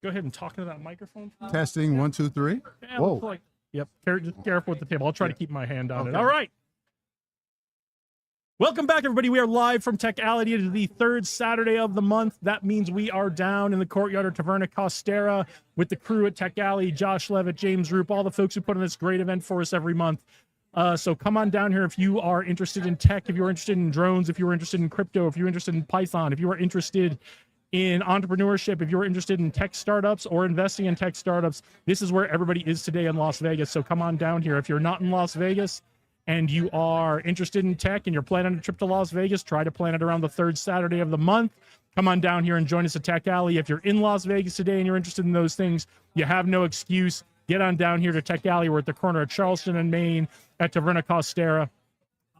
Go ahead and talk into that microphone. Testing 1, 2, 3. Yeah, Whoa. looks like, yep. Just careful with the table. I'll try to keep my hand on it. Okay. All right. Welcome back, everybody. We are live from Tech Alley. It is the third Saturday of the month. That means we are down in the courtyard of Taverna Costera with the crew at Tech Alley, Josh Levitt, James Roop, all the folks who put on this great event for us every month. So come on down here if you are interested in tech, if you're interested in drones, if you're interested in crypto, if you're interested in Python, if you are interested in entrepreneurship, if you're interested in tech startups or investing in tech startups. This is where everybody is today in Las Vegas. So come on down here. If you're not in Las Vegas and you are interested in tech and you're planning a trip to Las Vegas, try to plan it around the third Saturday of the month. Come on down here and join us at Tech Alley. If you're in Las Vegas today and you're interested in those things, you have no excuse. Get on down here to Tech Alley. We're at the corner of Charleston and Main at Taverna Costera.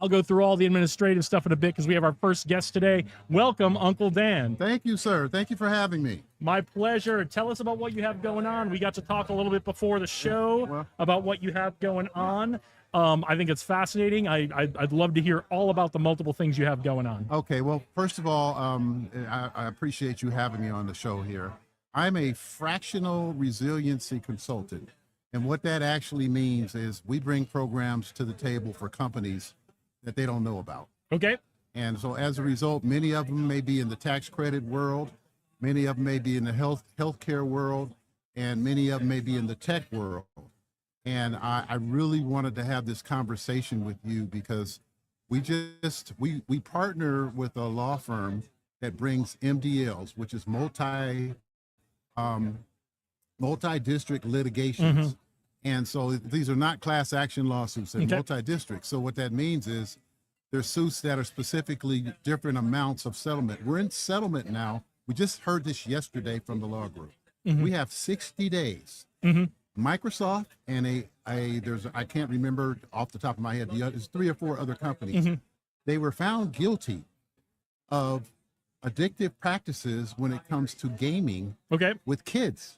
I'll go through all the administrative stuff in a bit because we have our first guest today. Welcome, Uncle Dan. Thank you, sir. Thank you for having me. My pleasure. Tell us about what you have going on. We got to talk a little bit before the show about what you have going on. I think it's fascinating. I'd love to hear all about the multiple things you have going on. Okay, well, first of all, I appreciate you having me on the show here. I'm a fractional resiliency consultant. And what that actually means is we bring programs to the table for companies that they don't know about. Okay. And so as a result, many of them may be in the tax credit world, many of them may be in the healthcare world, and many of them may be in the tech world. And I really wanted to have this conversation with you because we partner with a law firm that brings MDLs, which is multi-district litigations. Mm-hmm. And so these are not class action lawsuits, they're multi-district. So what that means is there's suits that are specifically different amounts of settlement. We're in settlement now. We just heard this yesterday from the law group. Mm-hmm. We have 60 days. Mm-hmm. Microsoft and I can't remember off the top of my head, there's 3 or 4 other companies. Mm-hmm. They were found guilty of addictive practices when it comes to gaming with kids.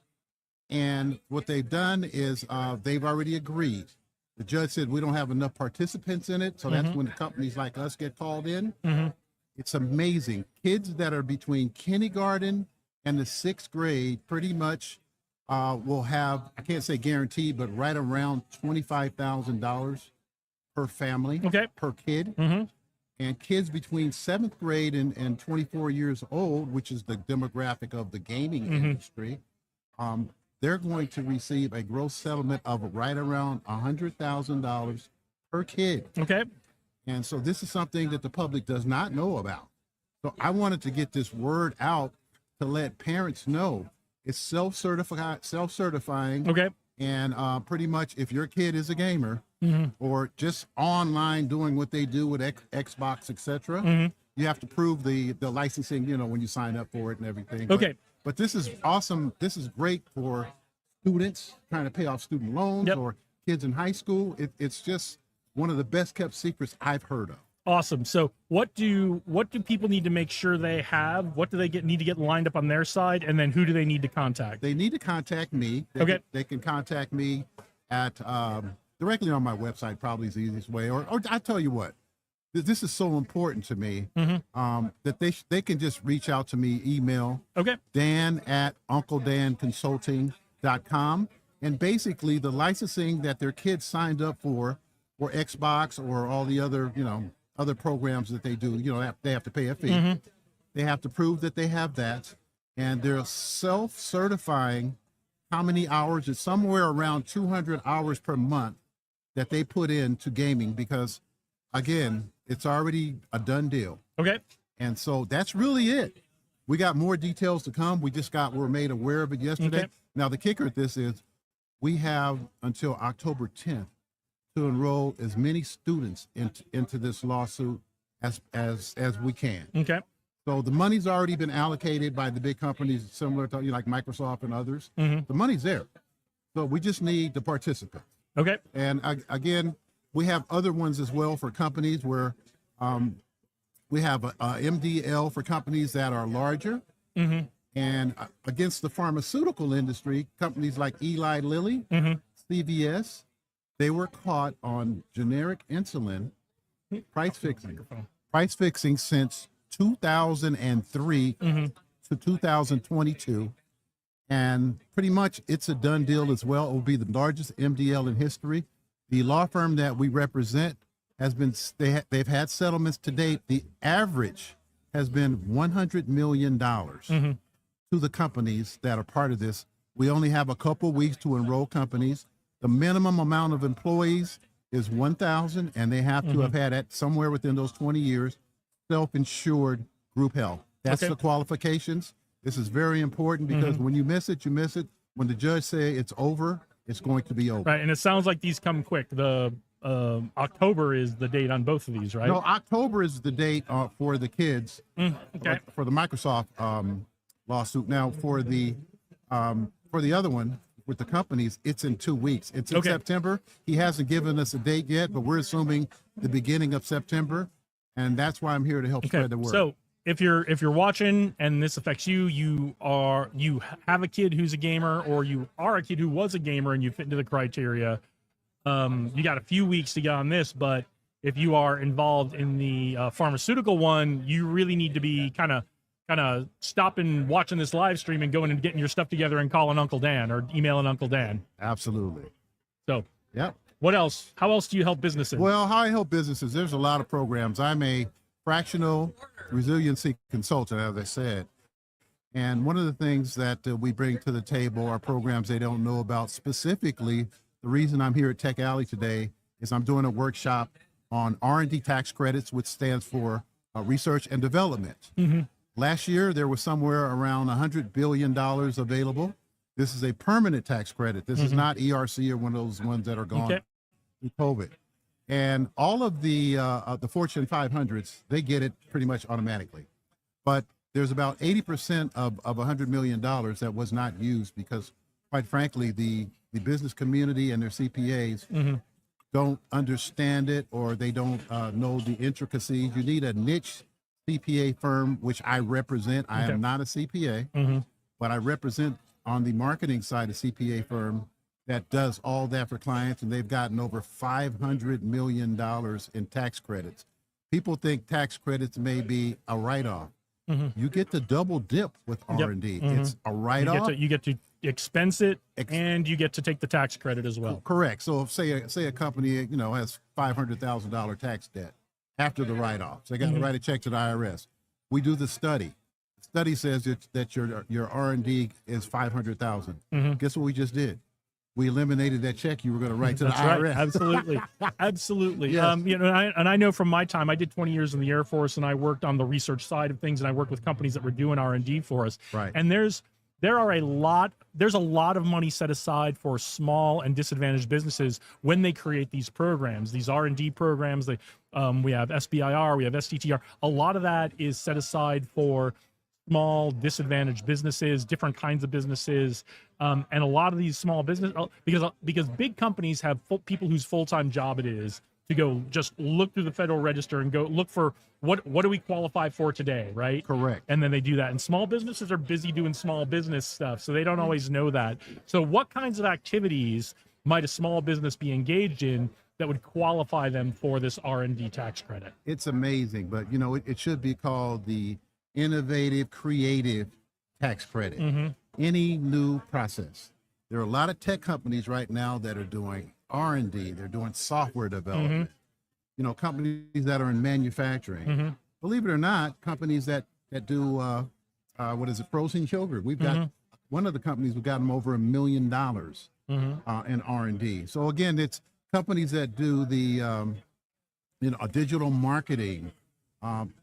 And what they've done is they've already agreed. The judge said we don't have enough participants in it, so that's when the companies like us get called in. Mm-hmm. It's amazing. Kids that are between kindergarten and the 6th grade pretty much will have, I can't say guaranteed, but right around $25,000 per family, per kid. Mm-hmm. And kids between 7th grade and 24 years old, which is the demographic of the gaming industry, they're going to receive a gross settlement of right around $100,000 per kid. Okay. And so this is something that the public does not know about. So I wanted to get this word out to let parents know it's self-certifying. Okay. And pretty much if your kid is a gamer or just online doing what they do with Xbox, etc., you have to prove the licensing, when you sign up for it and everything. Okay. But this is awesome. This is great for students trying to pay off student loans or kids in high school. It's just one of the best kept secrets I've heard of. Awesome. So what do people need to make sure they have? What do they need to get lined up on their side? And then who do they need to contact? They need to contact me. They can contact me at directly on my website, probably is the easiest way. Or I tell you what, this is so important to me that they can just reach out to me, email Dan@UncleDanConsulting.com. And basically the licensing that their kids signed up for Xbox or all the other, other programs that they do, they have to pay a fee. They have to prove that they have that. And they're self-certifying how many hours. It's somewhere around 200 hours per month that they put into gaming because, again, it's already a done deal. Okay. And so that's really it. We got more details to come. We were made aware of it yesterday. Now, the kicker at this is we have until October 10th to enroll as many students into this lawsuit as we can. Okay. So the money's already been allocated by the big companies similar to like Microsoft and others. The money's there. So we just need the participants. Okay. And again, we have other ones as well for companies where we have a MDL for companies that are larger. And against the pharmaceutical industry, companies like Eli Lilly, CVS, they were caught on generic insulin price fixing since 2003 to 2022. and pretty much it's a done deal as well. It will be the largest MDL in history. The law firm that we represent has been, they've had settlements to date. The average has been $100 million to the companies that are part of this. We only have a couple weeks to enroll companies. The minimum amount of employees is 1,000, and they have to have had it somewhere within those 20 years, self-insured group health. That's the qualifications. This is very important because when you miss it, you miss it. When the judge say it's over, it's going to be over. Right, and it sounds like these come quick. The October is the date on both of these, right? No, October is the date for the kids, for the Microsoft lawsuit. Now, for the other one with the companies, it's in 2 weeks. It's in September. He hasn't given us a date yet, but we're assuming the beginning of September, and that's why I'm here to help spread the word. So if you're watching and this affects you, you have a kid who's a gamer, or you are a kid who was a gamer and you fit into the criteria, you got a few weeks to get on this. But if you are involved in the pharmaceutical one, you really need to be kind of stopping watching this live stream and going and getting your stuff together and calling Uncle Dan or emailing Uncle Dan. Absolutely. So, yep. What else? How else do you help businesses? Well, how I help businesses, there's a lot of programs. I'm a fractional resiliency consultant, as I said. And one of the things that we bring to the table are programs they don't know about. Specifically, the reason I'm here at Tech Alley today is I'm doing a workshop on R&D tax credits, which stands for research and development. Last year, there was somewhere around $100 billion available. This is a permanent tax credit. This is not ERC or one of those ones that are gone through COVID. And all of the Fortune 500s, they get it pretty much automatically. But there's about 80% of $100 million that was not used because, quite frankly, the business community and their CPAs don't understand it, or they don't know the intricacies. You need a niche CPA firm, which I represent. I am not a CPA, but I represent on the marketing side a CPA firm that does all that for clients, and they've gotten over $500 million in tax credits. People think tax credits may be a write-off. You get to double dip with R&D. It's a write-off. You get to expense it, and you get to take the tax credit as well. Correct. So say a company has $500,000 tax debt after the write-off. So they got to write a check to the IRS. We do the study. The study says that your R&D is $500,000. Guess what we just did? We eliminated that check you were going to write to the IRS. Right. Absolutely. Absolutely. Yes. I know from my time, I did 20 years in the Air Force, and I worked on the research side of things, and I worked with companies that were doing R&D for us. Right. And there's a lot of money set aside for small and disadvantaged businesses when they create these programs, these R&D programs. We have SBIR, we have STTR. A lot of that is set aside for small disadvantaged businesses, different kinds of businesses, and a lot of these small business because big companies have people whose full-time job it is to go just look through the Federal Register and go look for what do we qualify for today, right? Correct. And then they do that. And small businesses are busy doing small business stuff, so they don't always know that. So what kinds of activities might a small business be engaged in that would qualify them for this R&D tax credit? It's amazing, but it should be called the innovative, creative tax credit. Any new process. There are a lot of tech companies right now that are doing R&D. They're doing software development. Companies that are in manufacturing. Believe it or not, companies that do frozen yogurt. We've got one of the companies. We've got them over $1 million in R&D. So again, it's companies that do the digital marketing.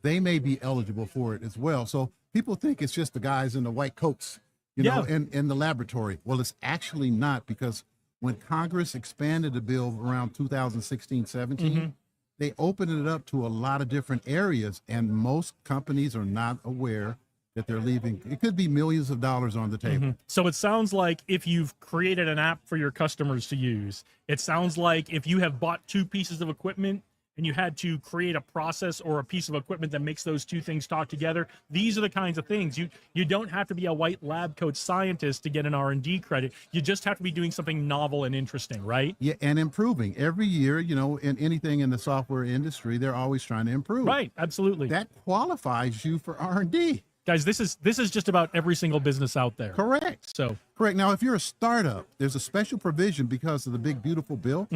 They may be eligible for it as well. So people think it's just the guys in the white coats, in the laboratory. Well, it's actually not, because when Congress expanded the bill around 2016, 17, they opened it up to a lot of different areas, and most companies are not aware that they're leaving. It could be millions of dollars on the table. So it sounds like if you've created an app for your customers to use, it sounds like if you have bought two pieces of equipment and you had to create a process or a piece of equipment that makes those two things talk together, these are the kinds of things. You don't have to be a white lab coat scientist to get an R&D credit. You just have to be doing something novel and interesting, right? Yeah, and improving. Every year, in anything in the software industry, they're always trying to improve. Right, absolutely. That qualifies you for R&D. guys, this is just about every single business out there. Correct. So Correct. Now, if you're a startup, there's a special provision because of the big, beautiful bill.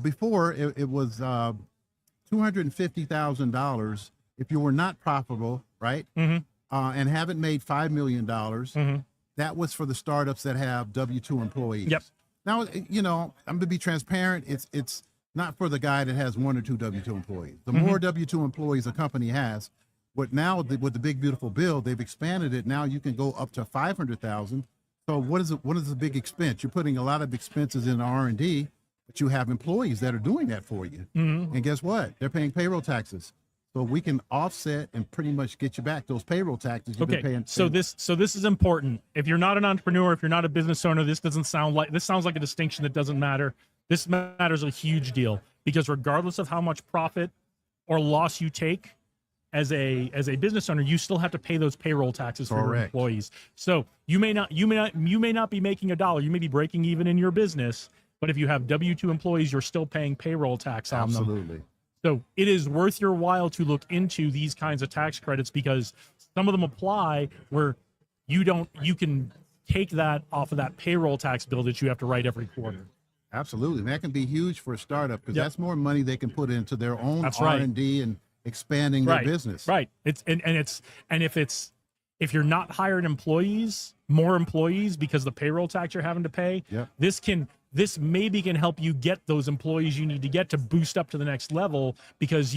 Before, it was $250,000 if you were not profitable, right? And haven't made $5 million. That was for the startups that have W-2 employees. Yep. Now, you know, I'm going to be transparent. It's not for the guy that has 1 or 2 W-2 employees. The more W-2 employees a company has, with the big, beautiful bill, they've expanded it. Now you can go up to 500,000. So what is the big expense? You're putting a lot of expenses in R&D, but you have employees that are doing that for you. And guess what? They're paying payroll taxes. So we can offset and pretty much get you back those payroll taxes you've been paying. So this is important. If you're not an entrepreneur, if you're not a business owner, this sounds like a distinction that doesn't matter. This matters a huge deal, because regardless of how much profit or loss you take as a business owner, you still have to pay those payroll taxes for your employees. So you may not be making a dollar. You may be breaking even in your business, but if you have W-2 employees, you're still paying payroll tax on them. Absolutely. So it is worth your while to look into these kinds of tax credits, because some of them apply where you can take that off of that payroll tax bill that you have to write every quarter. Absolutely. And that can be huge for a startup, because that's more money they can put into their own R&D and expanding their business. Right. If you're not hiring more employees because the payroll tax you're having to pay, this maybe can help you get those employees you need to get to boost up to the next level, because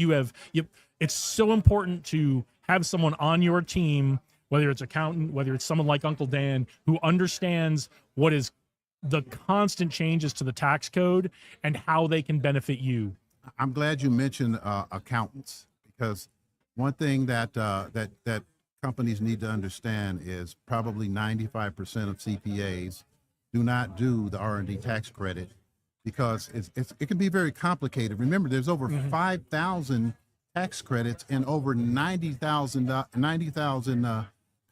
it's so important to have someone on your team, whether it's accountant, whether it's someone like Uncle Dan, who understands what is the constant changes to the tax code and how they can benefit you. I'm glad you mentioned accountants, because one thing that companies need to understand is probably 95% of CPAs do not do the R&D tax credit, because it can be very complicated. Remember, there's over 5,000 tax credits and over 90,000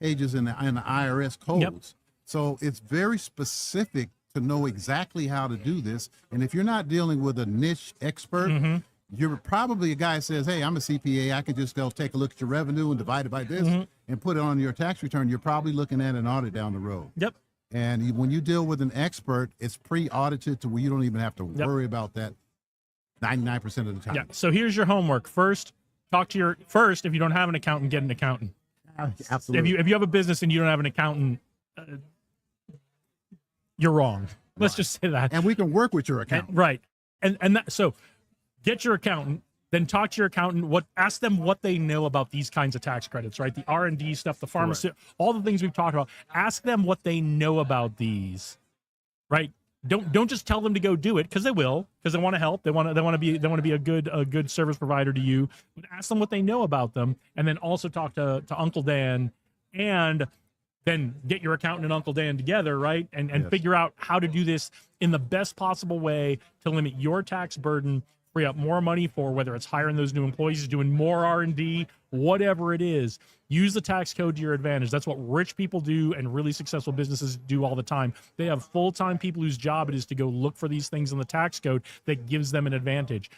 pages in the IRS codes. So it's very specific to know exactly how to do this. And if you're not dealing with a niche expert, you're probably a guy that says, hey, I'm a CPA. I can just go take a look at your revenue and divide it by this and put it on your tax return. You're probably looking at an audit down the road. Yep. And when you deal with an expert, it's pre-audited to where you don't even have to worry about that 99% of the time. Yeah. So here's your homework. First, if you don't have an accountant, get an accountant. Absolutely. If you have a business and you don't have an accountant, you're wrong. Let's just say that. And we can work with your accountant. So get your accountant, then talk to your accountant. Ask them what they know about these kinds of tax credits, right? The R&D stuff, the pharmacy, all the things we've talked about. Ask them what they know about these, right? Don't just tell them to go do it, because they will, because they want to help. They want to be a good service provider to you. But ask them what they know about them, and then also talk to Uncle Dan, and then get your accountant and Uncle Dan together, right? And figure out how to do this in the best possible way to limit your tax burden, free up more money for whether it's hiring those new employees, doing more R&D, whatever it is. Use the tax code to your advantage. That's what rich people do and really successful businesses do all the time. They have full-time people whose job it is to go look for these things in the tax code that gives them an advantage.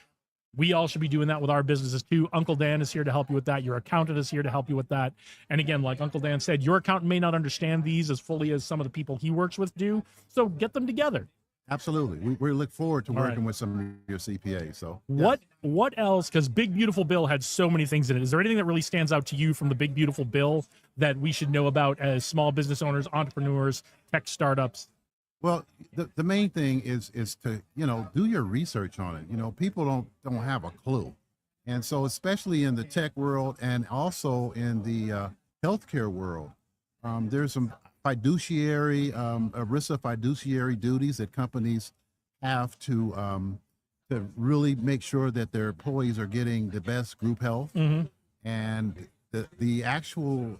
We all should be doing that with our businesses too. Uncle Dan is here to help you with that. Your accountant is here to help you with that. And again, like Uncle Dan said, your accountant may not understand these as fully as some of the people he works with do. So get them together. Absolutely. We look forward to working with some of your CPAs. So what else? Because Big Beautiful Bill had so many things in it. Is there anything that really stands out to you from the Big Beautiful Bill that we should know about as small business owners, entrepreneurs, tech startups? Well, the main thing is to, do your research on it. People don't have a clue. And so especially in the tech world and also in the healthcare world, there's some fiduciary, ERISA fiduciary duties that companies have to really make sure that their employees are getting the best group health. And the actual,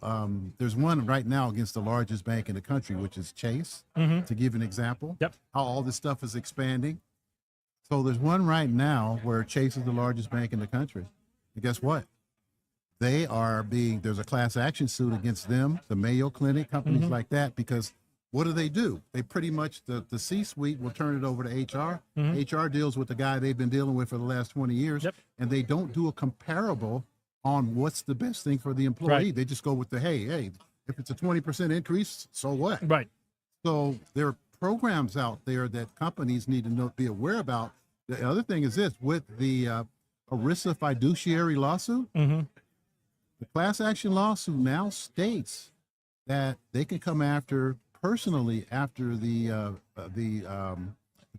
there's one right now against the largest bank in the country, which is Chase, to give an example, how all this stuff is expanding. So there's one right now where Chase is the largest bank in the country. And guess what? There's a class action suit against them, the Mayo Clinic, companies like that, because what do? They pretty much, the C-suite will turn it over to HR. HR deals with the guy they've been dealing with for the last 20 years, and they don't do a comparable on what's the best thing for the employee. Right. They just go with the, hey, if it's a 20% increase, so what? Right. So there are programs out there that companies need to be aware about. The other thing is this, with the ERISA fiduciary lawsuit, the class action lawsuit now states that they can come personally after the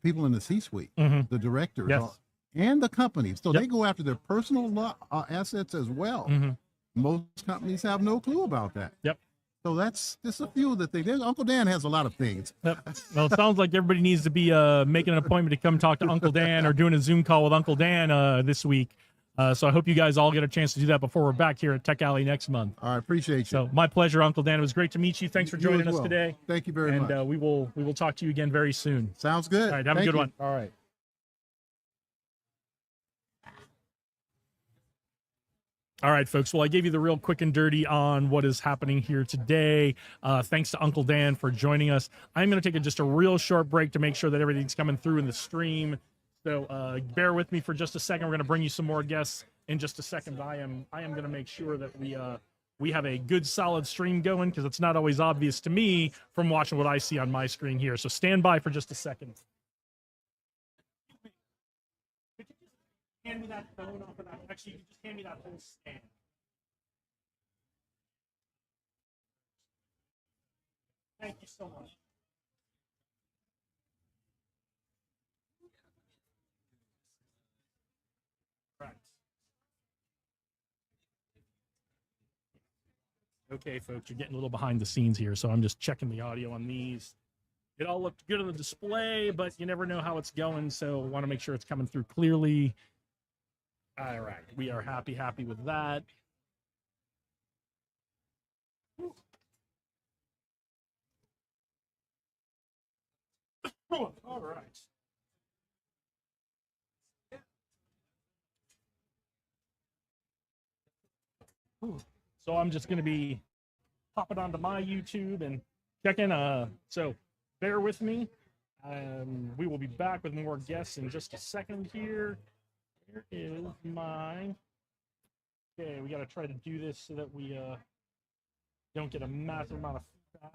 people in the C-suite, the directors, Yes. and the companies. So Yep. they go after their personal assets as well. Most companies have no clue about that. Yep. So that's just a few of the things. Uncle Dan has a lot of things. Yep. Well, it sounds like everybody needs to be making an appointment to come talk to Uncle Dan or doing a Zoom call with Uncle Dan this week. So I hope you guys all get a chance to do that before we're back here at Tech Alley next month. All right, appreciate you. So my pleasure, Uncle Dan. It was great to meet you. Thanks for joining us today. Thank you very much. And we will talk to you again very soon. Sounds good. All right, have a good one. All right. All right, folks. Well, I gave you the real quick and dirty on what is happening here today. Thanks to Uncle Dan for joining us. I'm going to take just a real short break to make sure that everything's coming through in the stream. So bear with me for just a second. We're going to bring you some more guests in just a second. I am going to make sure that we have a good solid stream going, because it's not always obvious to me from watching what I see on my screen here. So stand by for just a second. Hand me that phone off of that. Actually, you can just hand me that whole stand. Thank you so much. Right. Okay, folks, you're getting a little behind the scenes here, so I'm just checking the audio on these. It all looked good on the display, but you never know how it's going, so I want to make sure it's coming through clearly. All right, we are happy with that. All right. So I'm just going to be popping onto my YouTube and checking. So bear with me. We will be back with more guests in just a second here. Where is my... Okay, we got to try to do this so that we don't get a massive amount of feedback.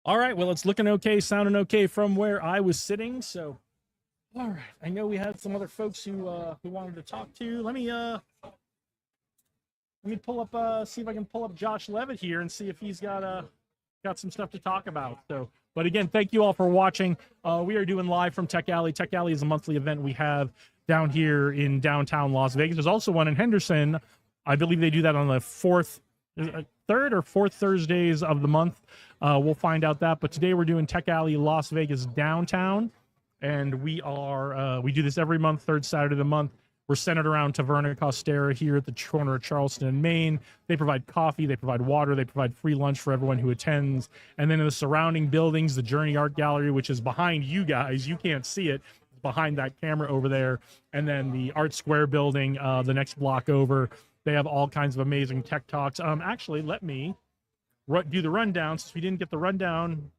All right, well, it's looking okay, sounding okay from where I was sitting. So, all right, I know we had some other folks who wanted to talk to. Let me pull up, see if I can pull up Josh Levitt here and see if he's got some stuff to talk about. So, but again, thank you all for watching. We are doing live from Tech Alley. Tech Alley is a monthly event we have down here in downtown Las Vegas. There's also one in Henderson. I believe they do that on the third or fourth Thursdays of the month. We'll find out that. But today we're doing Tech Alley Las Vegas downtown, and we do this every month, third Saturday of the month. We're centered around Taverna Costera here at the corner of Charleston and Maine. They provide coffee, they provide water, they provide free lunch for everyone who attends. And then in the surrounding buildings, the Journey Art Gallery, which is behind you guys, you can't see it, behind that camera over there. And then the Art Square building, the next block over. They have all kinds of amazing tech talks. Actually, let me do the rundown, since we didn't get the rundown.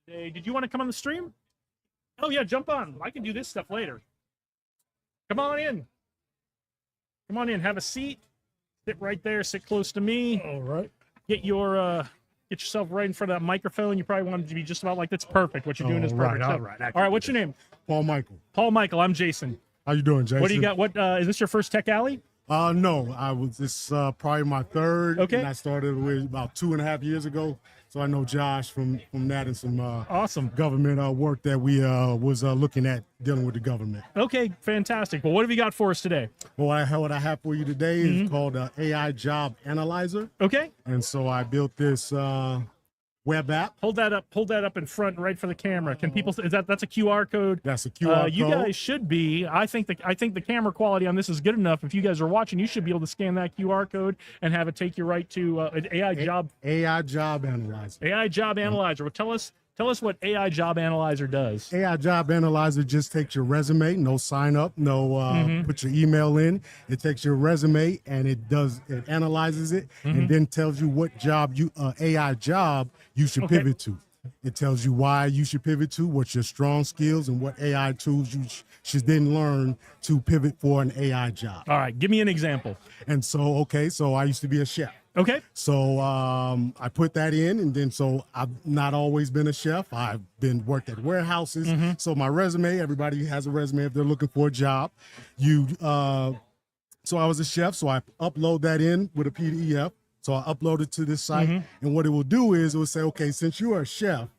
Did you want to come on the stream? Oh, yeah, jump on. I can do this stuff later. Come on in. Come on in. Have a seat. Sit right there. Sit close to me. All right. Get yourself right in front of that microphone. You probably want it to be just about like that's perfect. What you're doing is perfect. All right. All right. What's your name? Paul Michael. Paul Michael. I'm Jason. How you doing, Jason? What do you got? What is this your first Tech Alley? No, this probably my third. Okay. And I started with about 2.5 years ago. So I know Josh from that and some Awesome government work that we was looking at dealing with the government. Okay, fantastic. Well, what have you got for us today? Well, what I have for you today is called AI Job Analyzer. Okay. And so I built this web app. Hold that up in front, right for the camera. Can people? Is that's a QR code? That's a QR code. You guys should be. I think the camera quality on this is good enough. If you guys are watching, you should be able to scan that QR code and have it take you right to an AI job analyzer. AI job analyzer. Well, tell us what AI job analyzer does. AI job analyzer just takes your resume, no sign up, no put your email in. It takes your resume and it analyzes it and then tells you what job AI job you should pivot to. It tells you why you should pivot to, what's your strong skills, and what AI tools you should then learn to pivot for an AI job. All right, give me an example. And so I used to be a chef. Okay. So I put that in, and then so I've not always been a chef. I've worked at warehouses. So my resume, everybody has a resume if they're looking for a job. So I was a chef, so I upload that in with a PDF. So I upload it to this site, and what it will do is it will say, okay, since you are a chef,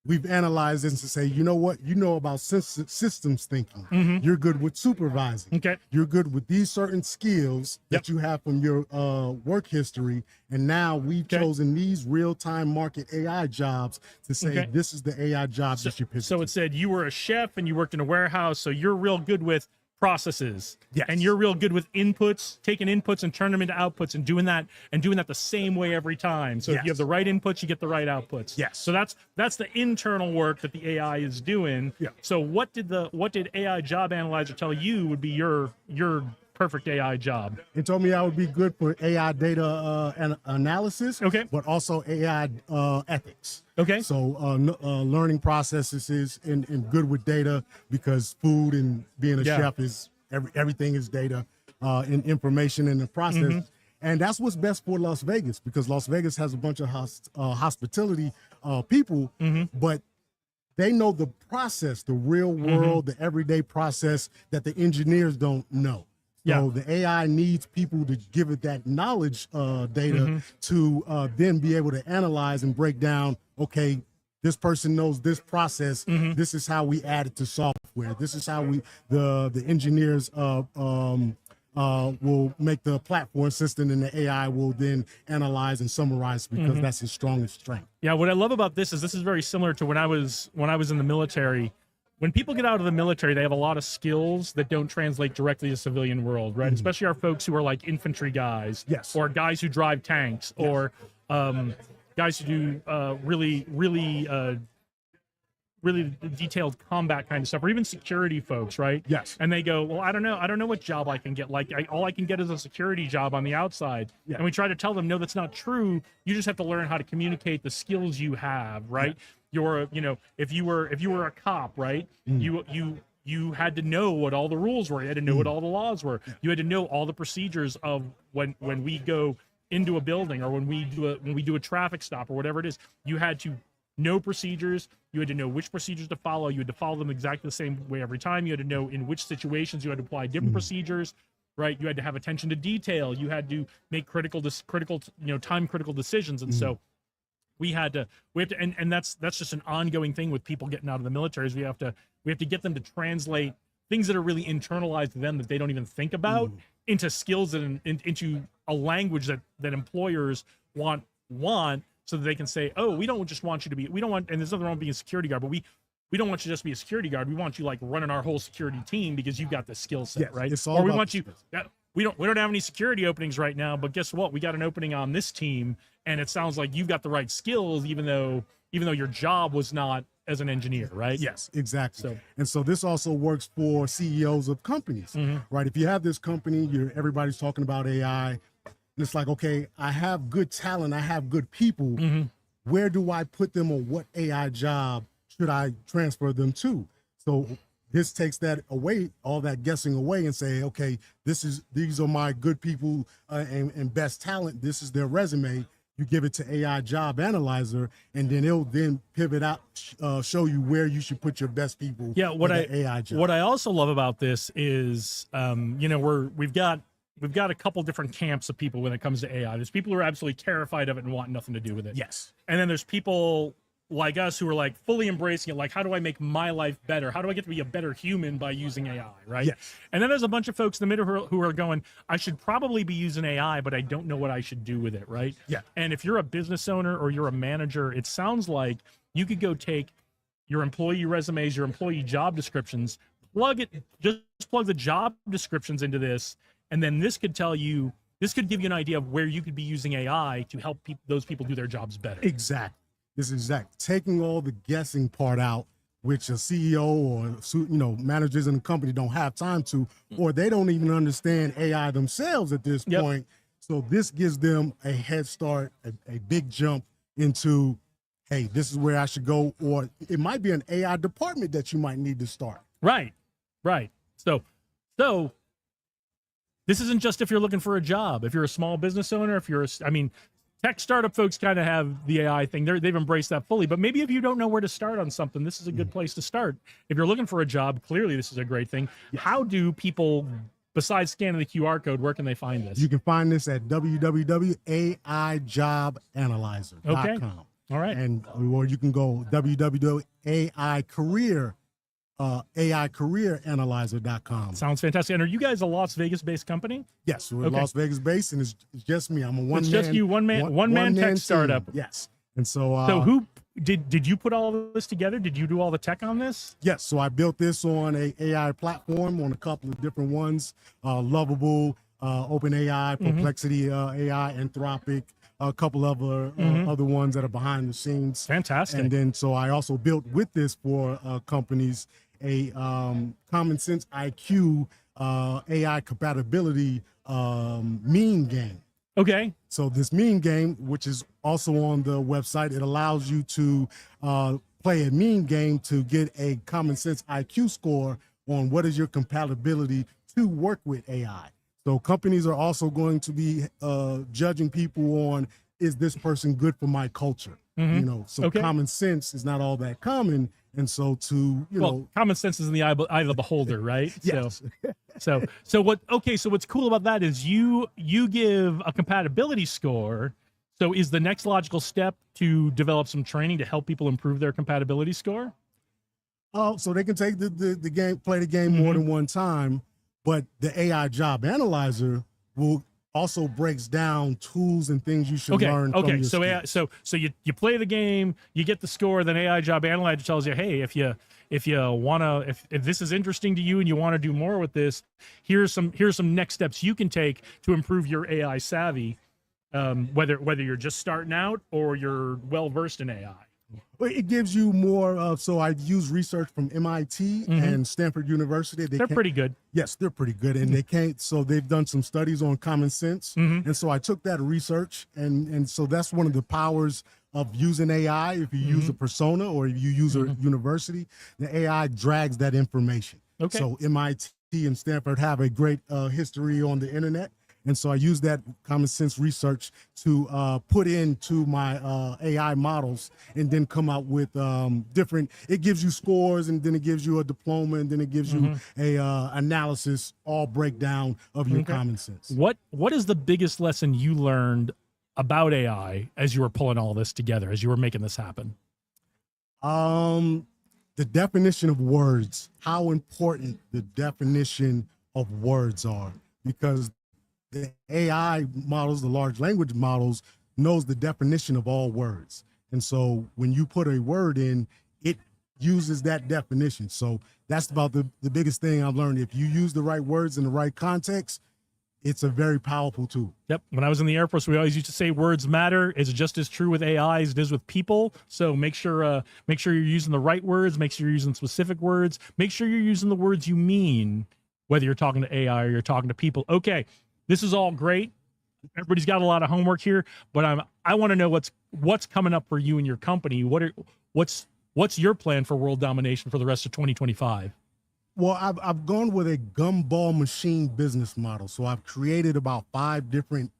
we've analyzed this to say, you know what, you know about systems thinking. You're good with supervising. Okay. You're good with these certain skills that you have from your work history. And now we've chosen these real-time market AI jobs to say, this is the AI job that you picked. So it said you were a chef and you worked in a warehouse, so you're real good with processes. Yes. And you're real good with inputs, taking inputs and turning them into outputs and doing that the same way every time. So if you have the right inputs, you get the right outputs. Yes. So that's the internal work that the AI is doing. Yeah. So what did AI job analyzer tell you would be your perfect AI job? It told me I would be good for AI data analysis, but also AI ethics. Okay. So learning processes and good with data, because food and being a chef is everything is data and information in the process. And that's what's best for Las Vegas, because Las Vegas has a bunch of hospitality people, but they know the process, the real world, the everyday process that the engineers don't know. So the AI needs people to give it that knowledge data to then be able to analyze and break down, okay, this person knows this process. This is how we add it to software. This is how the engineers will make the platform system, and the AI will then analyze and summarize, because that's his strongest strength. Yeah, what I love about this is very similar to when I was in the military. When people get out of the military, they have a lot of skills that don't translate directly to civilian world, right? Especially our folks who are like infantry guys, or guys who drive tanks, or guys who do really detailed combat kind of stuff, or even security folks, right? Yes. And they go, well, I don't know what job I can get. Like, all I can get is a security job on the outside. And we try to tell them, no, that's not true. You just have to learn how to communicate the skills you have, right? If you were a cop, right? You had to know what all the rules were. You had to know what all the laws were. You had to know all the procedures of when we go into a building, or when we do a traffic stop, or whatever it is. You had to know procedures. You had to know which procedures to follow. You had to follow them exactly the same way every time. You had to know in which situations you had to apply different procedures, right? You had to have attention to detail. You had to make time critical decisions. And so we have to, and that's just an ongoing thing with people getting out of the military, is we have to get them to translate things that are really internalized to them that they don't even think about into skills and into a language that employers want, so that they can say, oh, we don't just want you to be, we don't want, and there's nothing wrong with being a security guard, but we don't want you to just be a security guard. We want you like running our whole security team, because you've got the skill set, right? Or we want you, we don't have any security openings right now, but guess what? We got an opening on this team, and it sounds like you've got the right skills, even though your job was not as an engineer, right? Yes, exactly. So this also works for CEOs of companies, right? If you have this company, everybody's talking about AI, and it's like, okay, I have good talent, I have good people. Where do I put them, or what AI job should I transfer them to? So this takes that away, all that guessing away, and say, okay, these are my good people and best talent. This is their resume. You give it to AI job analyzer, and then it'll then pivot out, show you where you should put your best people. Yeah. What I also love about this is, we've got a couple different camps of people when it comes to AI. There's people who are absolutely terrified of it and want nothing to do with it. Yes. And then there's people like us who are like fully embracing it, like, how do I make my life better? How do I get to be a better human by using AI, right? Yes. And then there's a bunch of folks in the middle who are going, I should probably be using AI, but I don't know what I should do with it, right? Yeah. And if you're a business owner or you're a manager, it sounds like you could go take your employee resumes, your employee job descriptions, just plug the job descriptions into this, and then this could give you an idea of where you could be using AI to help those people do their jobs better. Exactly. This is exact. Taking all the guessing part out, which a CEO or managers in the company don't have time to, or they don't even understand AI themselves at this point. So this gives them a head start, a big jump into, hey, this is where I should go, or it might be an AI department that you might need to start. Right. So this isn't just if you're looking for a job. If you're a small business owner, tech startup folks kind of have the AI thing. They've embraced that fully. But maybe if you don't know where to start on something, this is a good place to start. If you're looking for a job, clearly this is a great thing. Yes. How do people, besides scanning the QR code, where can they find this? You can find this at www.aijobanalyzer.com. Okay. All right. Or you can go www.aicareeranalyzer.com. Sounds fantastic. And are you guys a Las Vegas-based company? Yes, we're Las Vegas-based, and it's just me. I'm a one-man. It's just you, one man tech startup. Yes. And so who did you put all of this together? Did you do all the tech on this? Yes. So I built this on a AI platform, on a couple of different ones, Lovable, OpenAI, Perplexity AI, Anthropic, a couple of other ones that are behind the scenes. Fantastic. And then so I also built with this for companies a Common Sense IQ AI compatibility meme game. Okay. So this meme game, which is also on the website, it allows you to play a meme game to get a Common Sense IQ score on what is your compatibility to work with AI. So companies are also going to be judging people on, is this person good for my culture? So common sense is not all that common. And so common sense is in the eye of the beholder, right? Yes. So what's cool about that is you give a compatibility score. So is the next logical step to develop some training to help people improve their compatibility score? Oh, so they can take the game, play the game more than one time. But the AI job analyzer also breaks down tools and things you should learn. Okay. So you play the game, you get the score, then AI job analyzer tells you, hey, if this is interesting to you and you want to do more with this, here's some next steps you can take to improve your AI savvy, whether you're just starting out or you're well versed in AI. It gives you more so I've used research from MIT and Stanford University. They're pretty good. Yes, they're pretty good. And they've done some studies on common sense. And so I took that research and so that's one of the powers of using AI. If you use a persona or if you use a university, the AI drags that information. Okay. So MIT and Stanford have a great history on the internet. And so I use that common sense research to put into my AI models and then come out with it gives you scores and then it gives you a diploma and then it gives you a analysis, all breakdown of your common sense. What is the biggest lesson you learned about AI as you were pulling all this together, as you were making this happen? The definition of words, how important the definition of words are, because the AI models, the large language models, knows the definition of all words. And so when you put a word in, it uses that definition. So that's about the biggest thing I've learned. If you use the right words in the right context, it's a very powerful tool. Yep. When I was in the Air Force, we always used to say words matter. It's just as true with AI as it is with people. So make sure you're using the right words. Make sure you're using specific words. Make sure you're using the words you mean, whether you're talking to AI or you're talking to people. Okay. This is all great. Everybody's got a lot of homework here, but I want to know what's coming up for you and your company. What's your plan for world domination for the rest of 2025? Well, I've gone with a gumball machine business model. So I've created about 5 different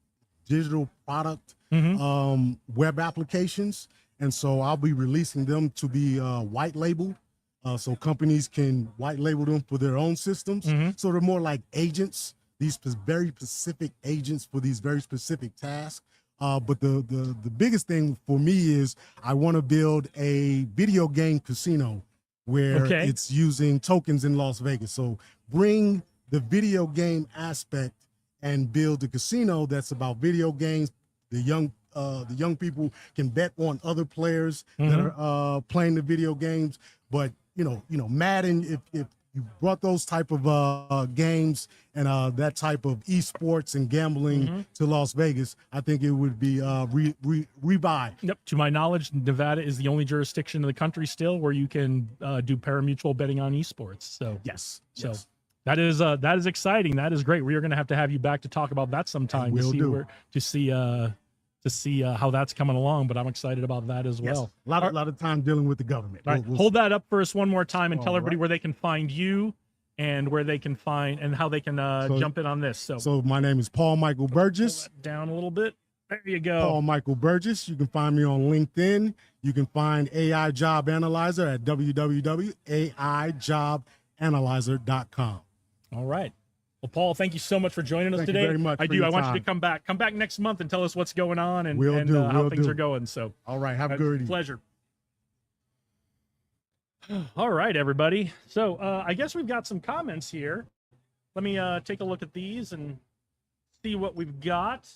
digital product web applications, and so I'll be releasing them to be white labeled. So companies can white label them for their own systems. So they're more like agents. These very specific agents for these very specific tasks. But the biggest thing for me is I want to build a video game casino where it's using tokens in Las Vegas. So bring the video game aspect and build a casino that's about video games. The young people can bet on other players that are playing the video games. But Madden, if you brought those type of games and that type of esports and gambling to Las Vegas, I think it would be revived. Yep. To my knowledge, Nevada is the only jurisdiction in the country still where you can do pari-mutuel betting on esports. So yes. That is exciting. That is great. We are going to have you back to talk about that sometime to see how that's coming along. But I'm excited about that as well. Yes. A lot of time dealing with the government. All right. Hold that up for us one more time and tell everybody where they can find you and where they can find and how they can jump in on this. So my name is Paul Michael Burgess. Down a little bit. There you go. Paul Michael Burgess. You can find me on LinkedIn. You can find AI Job Analyzer at www.aijobanalyzer.com. All right. Well, Paul, thank you so much for joining us today. Thank you very much. I want you to come back next month and tell us what's going on and how things are going. So, all right. Have a good evening. Pleasure. All right, everybody. So I guess we've got some comments here. Let me take a look at these and see what we've got.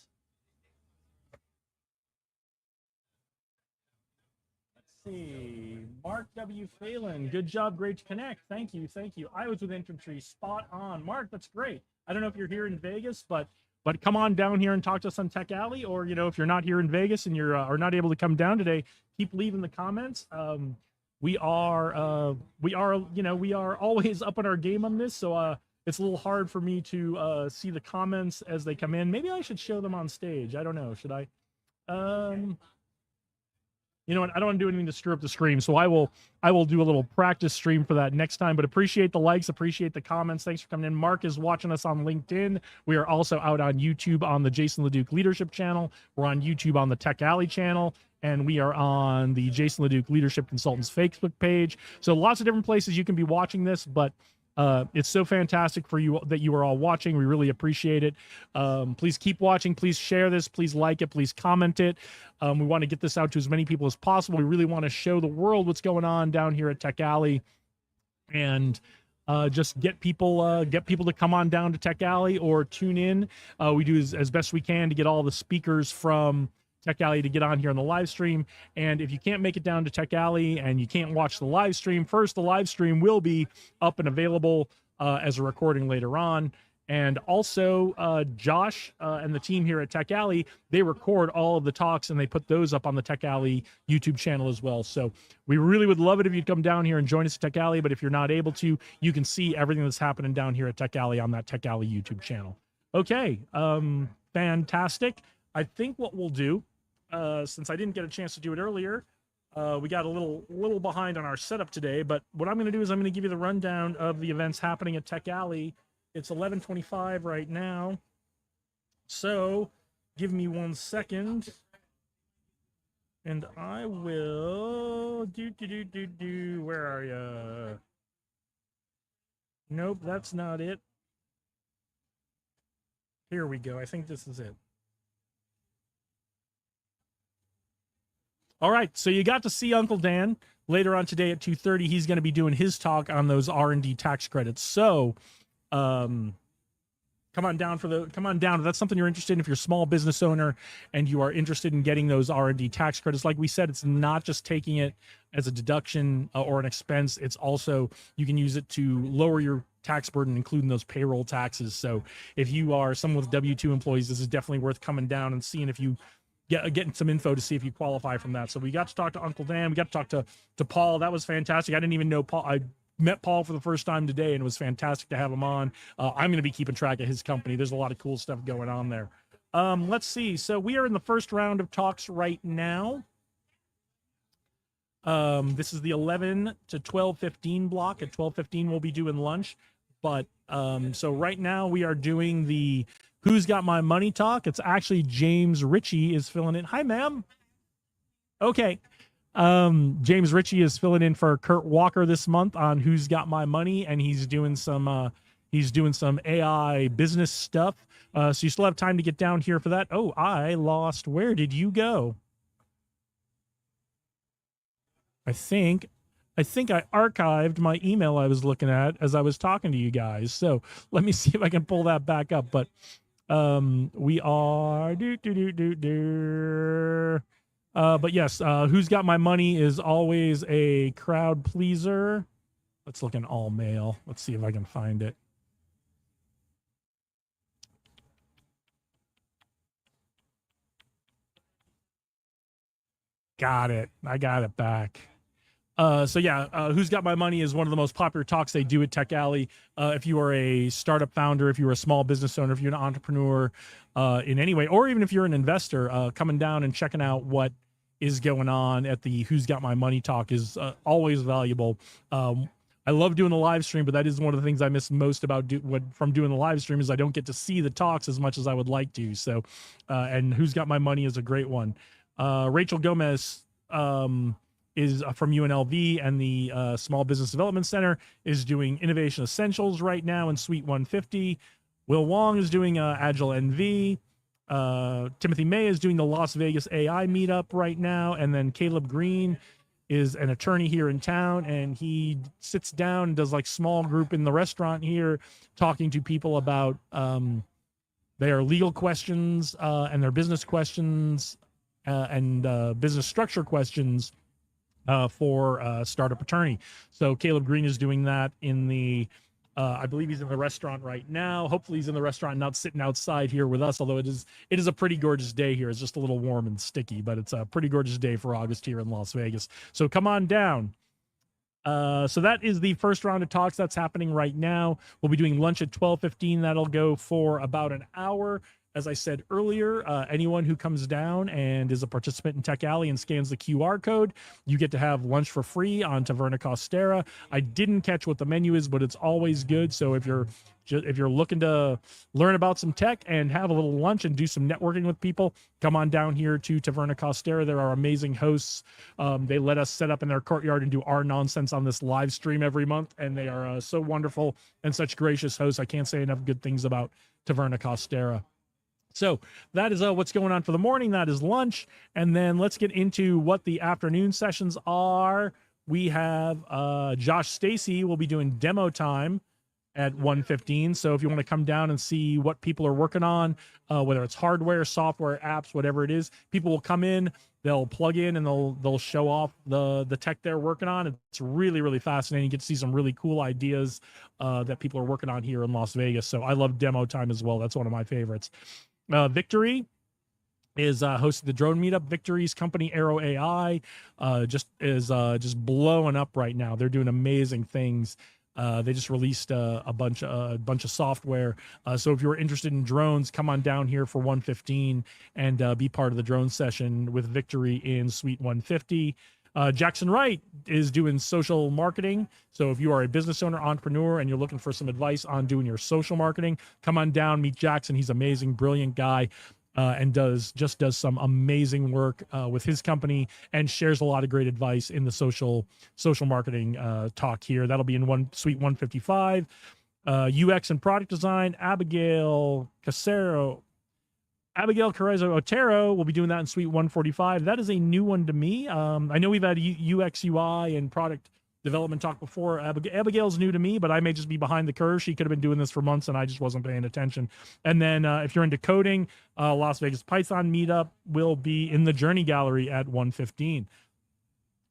See, Mark W. Phelan, good job, great to connect. Thank you. I was with infantry, spot on. Mark, that's great. I don't know if you're here in Vegas, but come on down here and talk to us on Tech Alley, or if you're not here in Vegas and you're are not able to come down today, keep leaving the comments. We are always up on our game on this, so it's a little hard for me to see the comments as they come in. Maybe I should show them on stage. I don't know. Should I? You know what? I don't want to do anything to screw up the stream, so I will do a little practice stream for that next time. But appreciate the likes, appreciate the comments. Thanks for coming in. Mark is watching us on LinkedIn. We are also out on YouTube on the Jason LeDuc Leadership channel. We're on YouTube on the Tech Alley channel, and we are on the Jason LeDuc Leadership Consultants Facebook page. So lots of different places you can be watching this, but it's so fantastic for you that you are all watching. We really appreciate it. Please keep watching. Please share this. Please like it. Please comment it. We want to get this out to as many people as possible. We really want to show the world what's going on down here at Tech Alley, and just get people to come on down to Tech Alley or tune in. We do as best we can to get all the speakers from Tech Alley to get on here on the live stream. And if you can't make it down to Tech Alley and you can't watch the live stream, first, the live stream will be up and available as a recording later on. And also Josh and the team here at Tech Alley, they record all of the talks and they put those up on the Tech Alley YouTube channel as well. So we really would love it if you'd come down here and join us at Tech Alley. But if you're not able to, you can see everything that's happening down here at Tech Alley on that Tech Alley YouTube channel. Okay, fantastic. I think what we'll do, since I didn't get a chance to do it earlier, we got a little behind on our setup today, but what I'm going to do is I'm going to give you the rundown of the events happening at Tech Alley. It's 11:25 right now, so give me 1 second, and I will where are you? Nope, that's not it. Here we go. I think this is it. All right, so you got to see Uncle Dan later on today at 2:30. He's going to be doing his talk on those R&D tax credits. So, come on down. If that's something you're interested in, if you're a small business owner and you are interested in getting those R&D tax credits, like we said, it's not just taking it as a deduction or an expense. It's also, you can use it to lower your tax burden, including those payroll taxes. So if you are someone with W-2 employees, this is definitely worth coming down and seeing if you getting some info to see if you qualify from that. So we got to talk to Uncle Dan. We got to talk to Paul. That was fantastic. I didn't even know Paul. I met Paul for the first time today, and it was fantastic to have him on. I'm going to be keeping track of his company. There's a lot of cool stuff going on there. Let's see. So we are in the first round of talks right now. This is the 11 to 12:15 block. At 12:15, we'll be doing lunch. But so right now we are doing the Who's Got My Money talk. It's actually James Ritchie is filling in. Hi, ma'am. Okay. James Ritchie is filling in for Kurt Walker this month on Who's Got My Money, and he's doing some AI business stuff. So you still have time to get down here for that. Oh, I lost. Where did you go? I think I archived my email I was looking at as I was talking to you guys. So let me see if I can pull that back up. But we are but yes, Who's Got My Money is always a crowd pleaser. Let's look in all mail. Let's see if I can find it. Got it. I got it back. So yeah, Who's Got My Money is one of the most popular talks they do at Tech Alley. If you are a startup founder, if you're a small business owner, if you're an entrepreneur in any way, or even if you're an investor, coming down and checking out what is going on at the Who's Got My Money talk is always valuable. I love doing the live stream, but that is one of the things I miss most about from doing the live stream is I don't get to see the talks as much as I would like to. So, and Who's Got My Money is a great one. Rachel Gomez is from UNLV, and the Small Business Development Center is doing Innovation Essentials right now in Suite 150. Will Wong is doing Agile NV. Timothy May is doing the Las Vegas AI meetup right now. And then Caleb Green is an attorney here in town, and he sits down and does like small group in the restaurant here, talking to people about their legal questions and their business questions and business structure questions for startup attorney. So Caleb Green is doing that in the I believe he's in the restaurant right now. Hopefully he's in the restaurant, not sitting outside here with us, although it is a pretty gorgeous day here. It's just a little warm and sticky, but it's a pretty gorgeous day for August here in Las Vegas. So come on down. So that is the first round of talks that's happening right now. We'll be doing lunch at 12:15. That'll go for about an hour. As I said earlier, anyone who comes down and is a participant in Tech Alley and scans the QR code, you get to have lunch for free on Taverna Costera. I didn't catch what the menu is, but it's always good. So if you're looking to learn about some tech and have a little lunch and do some networking with people, come on down here to Taverna Costera. There are amazing hosts. They let us set up in their courtyard and do our nonsense on this live stream every month, and they are so wonderful and such gracious hosts. I can't say enough good things about Taverna Costera. So that is what's going on for the morning. That is lunch. And then let's get into what the afternoon sessions are. We have Josh Stacy will be doing demo time at 1:15. So if you want to come down and see what people are working on, whether it's hardware, software, apps, whatever it is, people will come in, they'll plug in, and they'll show off the tech they're working on. It's really, really fascinating. You get to see some really cool ideas that people are working on here in Las Vegas. So I love demo time as well. That's one of my favorites. Victory is hosting the drone meetup. Victory's company Arrow AI just blowing up right now. They're doing amazing things. They just released a bunch of software. So if you're interested in drones, come on down here for 1:15 and be part of the drone session with Victory in Suite 150. Jackson Wright is doing social marketing. So if you are a business owner, entrepreneur, and you're looking for some advice on doing your social marketing, come on down, meet Jackson. He's amazing, brilliant guy, and does some amazing work with his company and shares a lot of great advice in the social marketing talk here. That'll be in Suite 155. UX and product design, Abigail Carrezo Otero will be doing that in Suite 145. That is a new one to me. I know we've had UX, UI, and product development talk before. Abigail's new to me, but I may just be behind the curve. She could have been doing this for months, and I just wasn't paying attention. And then if you're into coding, Las Vegas Python meetup will be in the Journey Gallery at 1:15.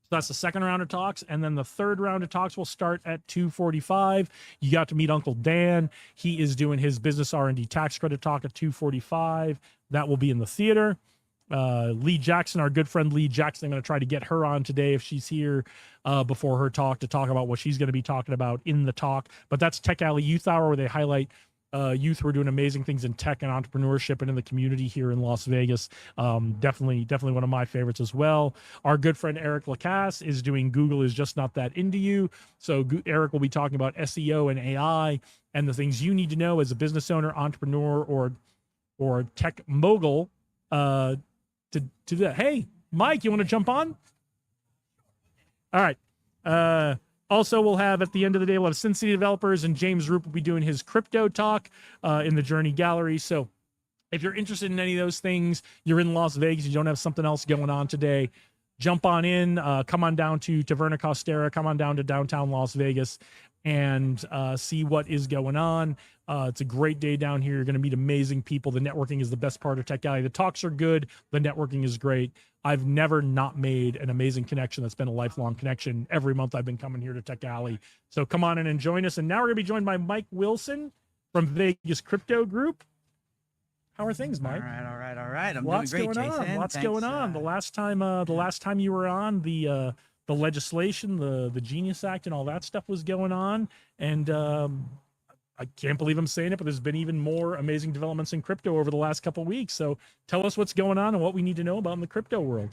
So that's the second round of talks. And then the third round of talks will start at 2:45. You got to meet Uncle Dan. He is doing his business R&D tax credit talk at 2:45. That will be in the theater. Lee Jackson, our good friend Lee Jackson, I'm going to try to get her on today if she's here before her talk to talk about what she's going to be talking about in the talk. But that's Tech Alley Youth Hour, where they highlight youth who are doing amazing things in tech and entrepreneurship and in the community here in Las Vegas. Definitely one of my favorites as well. Our good friend Eric Lacasse is doing Google is Just Not That Into You. So Eric will be talking about SEO and AI and the things you need to know as a business owner, entrepreneur, or tech mogul to do that. Hey, Mike, you want to jump on? All right. Also, we'll have at the end of the day, we'll have Sin City developers, and James Roop will be doing his crypto talk in the Journey Gallery. So if you're interested in any of those things, you're in Las Vegas, you don't have something else going on today, jump on in, come on down to Taverna Costera, come on down to downtown Las Vegas, and see what is going on. It's a great day down here. You're going to meet amazing people. The networking is the best part of Tech Alley. The talks are good. The networking is great. I've never not made an amazing connection that's been a lifelong connection. Every month I've been coming here to Tech Alley. So come on in and join us. And now we're going to be joined by Mike Wilson from Vegas Crypto Group. How are things, Mike? All right. I'm Lots doing great, going on. Jason. Lots Thanks, going on. The last time you were on, the legislation, the Genius Act, and all that stuff was going on. And I can't believe I'm saying it, but there's been even more amazing developments in crypto over the last couple of weeks. So tell us what's going on and what we need to know about in the crypto world.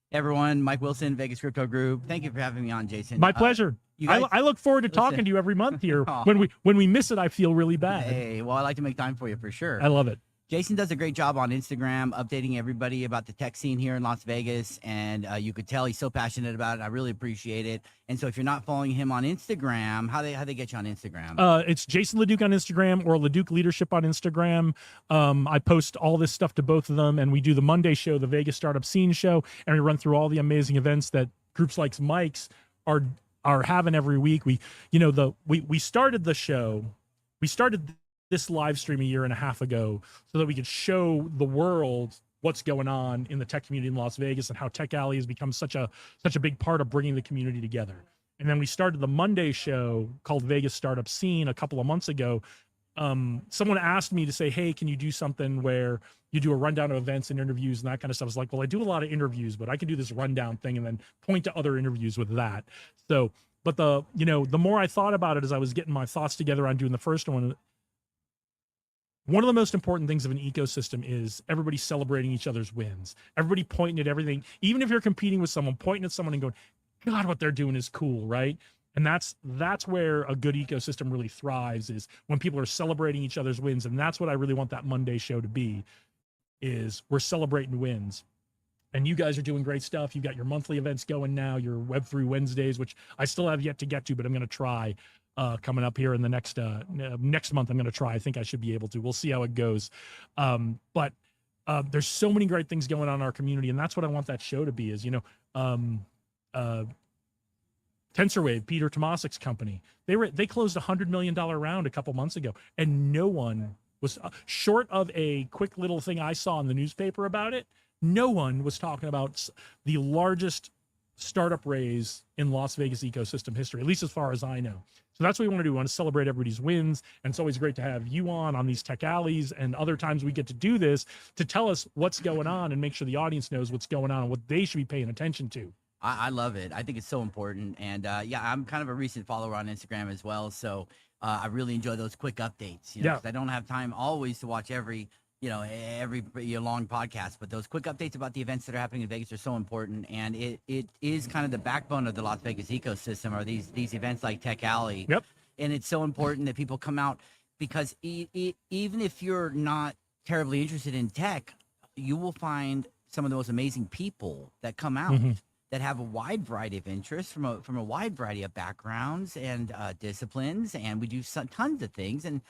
Hey everyone, Mike Wilson, Vegas Crypto Group. Thank you for having me on, Jason. My pleasure. You guys, I look forward to talking to you every month here. When we miss it, I feel really bad. Hey, well, I like to make time for you for sure. I love it. Jason does a great job on Instagram, updating everybody about the tech scene here in Las Vegas, and you could tell he's so passionate about it. I really appreciate it. And so, if you're not following him on Instagram, how they get you on Instagram? It's Jason LeDuc on Instagram or LeDuc Leadership on Instagram. I post all this stuff to both of them, and we do the Monday show, the Vegas Startup Scene Show, and we run through all the amazing events that groups like Mike's are having every week. We started the show. We started this live stream a year and a half ago so that we could show the world what's going on in the tech community in Las Vegas and how Tech Alley has become such a big part of bringing the community together. And then we started the Monday show called Vegas Startup Scene a couple of months ago. Someone asked me to say, hey, can you do something where you do a rundown of events and interviews and that kind of stuff? I was like, well, I do a lot of interviews, but I can do this rundown thing and then point to other interviews with that. So, but the more I thought about it as I was getting my thoughts together on doing the first one of the most important things of an ecosystem is everybody celebrating each other's wins. Everybody pointing at everything, even if you're competing with someone, pointing at someone and going, God, what they're doing is cool, right? And that's where a good ecosystem really thrives, is when people are celebrating each other's wins. And that's what I really want that Monday show to be, is we're celebrating wins. And you guys are doing great stuff. You've got your monthly events going now, your Web3 Wednesdays, which I still have yet to get to, but I'm going to try. Coming up here in the next month, I'm going to try. I think I should be able to. We'll see how it goes. But there's so many great things going on in our community, and that's what I want that show to be. Is TensorWave, Peter Tomasik's company. They closed $100 million round a couple months ago, and no one was short of a quick little thing I saw in the newspaper about it. No one was talking about the largest startup raise in Las Vegas ecosystem history, at least as far as I know. So that's what we want to do. We want to celebrate everybody's wins. And it's always great to have you on these Tech Alleys and other times we get to do this to tell us what's going on and make sure the audience knows what's going on and what they should be paying attention to. I love it. I think it's so important. And yeah, I'm kind of a recent follower on Instagram as well. So I really enjoy those quick updates. 'Cause I don't have time always to watch every long podcast, but those quick updates about the events that are happening in Vegas are so important, and it is kind of the backbone of the Las Vegas ecosystem, are these events like Tech Alley. Yep. And it's so important that people come out, because even if you're not terribly interested in tech, you will find some of the most amazing people that come out that have a wide variety of interests from a wide variety of backgrounds and disciplines, and we do tons of things. And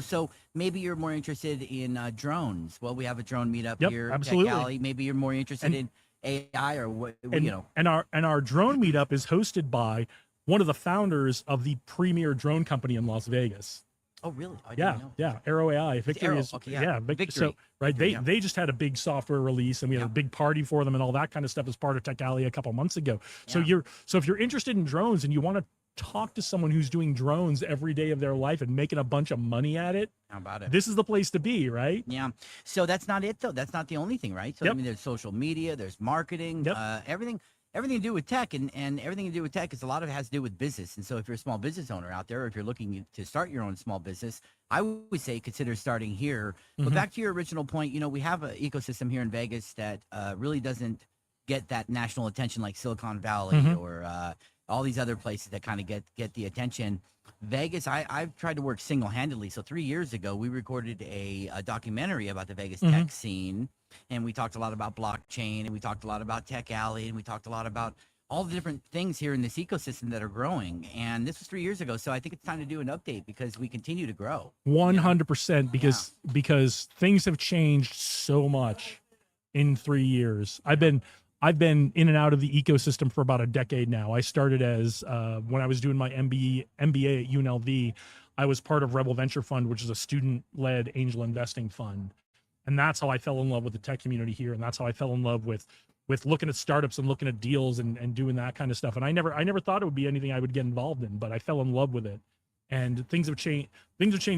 so maybe you're more interested in drones. Well, we have a drone meetup here at Tech Alley. Maybe you're more interested in AI or what, And our drone meetup is hosted by one of the founders of the premier drone company in Las Vegas. Oh, really? I Yeah, didn't know. yeah. Arrow AI. Victory is Victory. So right, Victory, they just had a big software release, and we had a big party for them and all that kind of stuff as part of Tech Alley a couple months ago. So if you're interested in drones and you want to talk to someone who's doing drones every day of their life and making a bunch of money at it, How about it? this is the place to be, right? Yeah. So that's not it, though. That's not the only thing, right? So I mean, there's social media, there's marketing, everything to do with tech, and everything to do with tech is, a lot of it has to do with business. And so if you're a small business owner out there, or if you're looking to start your own small business, I would say consider starting here. But back to your original point, we have an ecosystem here in Vegas that really doesn't get that national attention like Silicon Valley or all these other places that kind of get the attention. Vegas, I've tried to work single-handedly. So 3 years ago, we recorded a documentary about the Vegas tech scene, and we talked a lot about blockchain, and we talked a lot about Tech Alley, and we talked a lot about all the different things here in this ecosystem that are growing. And this was 3 years ago, so I think it's time to do an update because we continue to grow. 100%, because things have changed so much in 3 years. I've been in and out of the ecosystem for about a decade now. I started as when I was doing my MBA at UNLV, I was part of Rebel Venture Fund, which is a student-led angel investing fund. And that's how I fell in love with the tech community here. And that's how I fell in love with looking at startups and looking at deals and doing that kind of stuff. And I never thought it would be anything I would get involved in, but I fell in love with it. And things have changed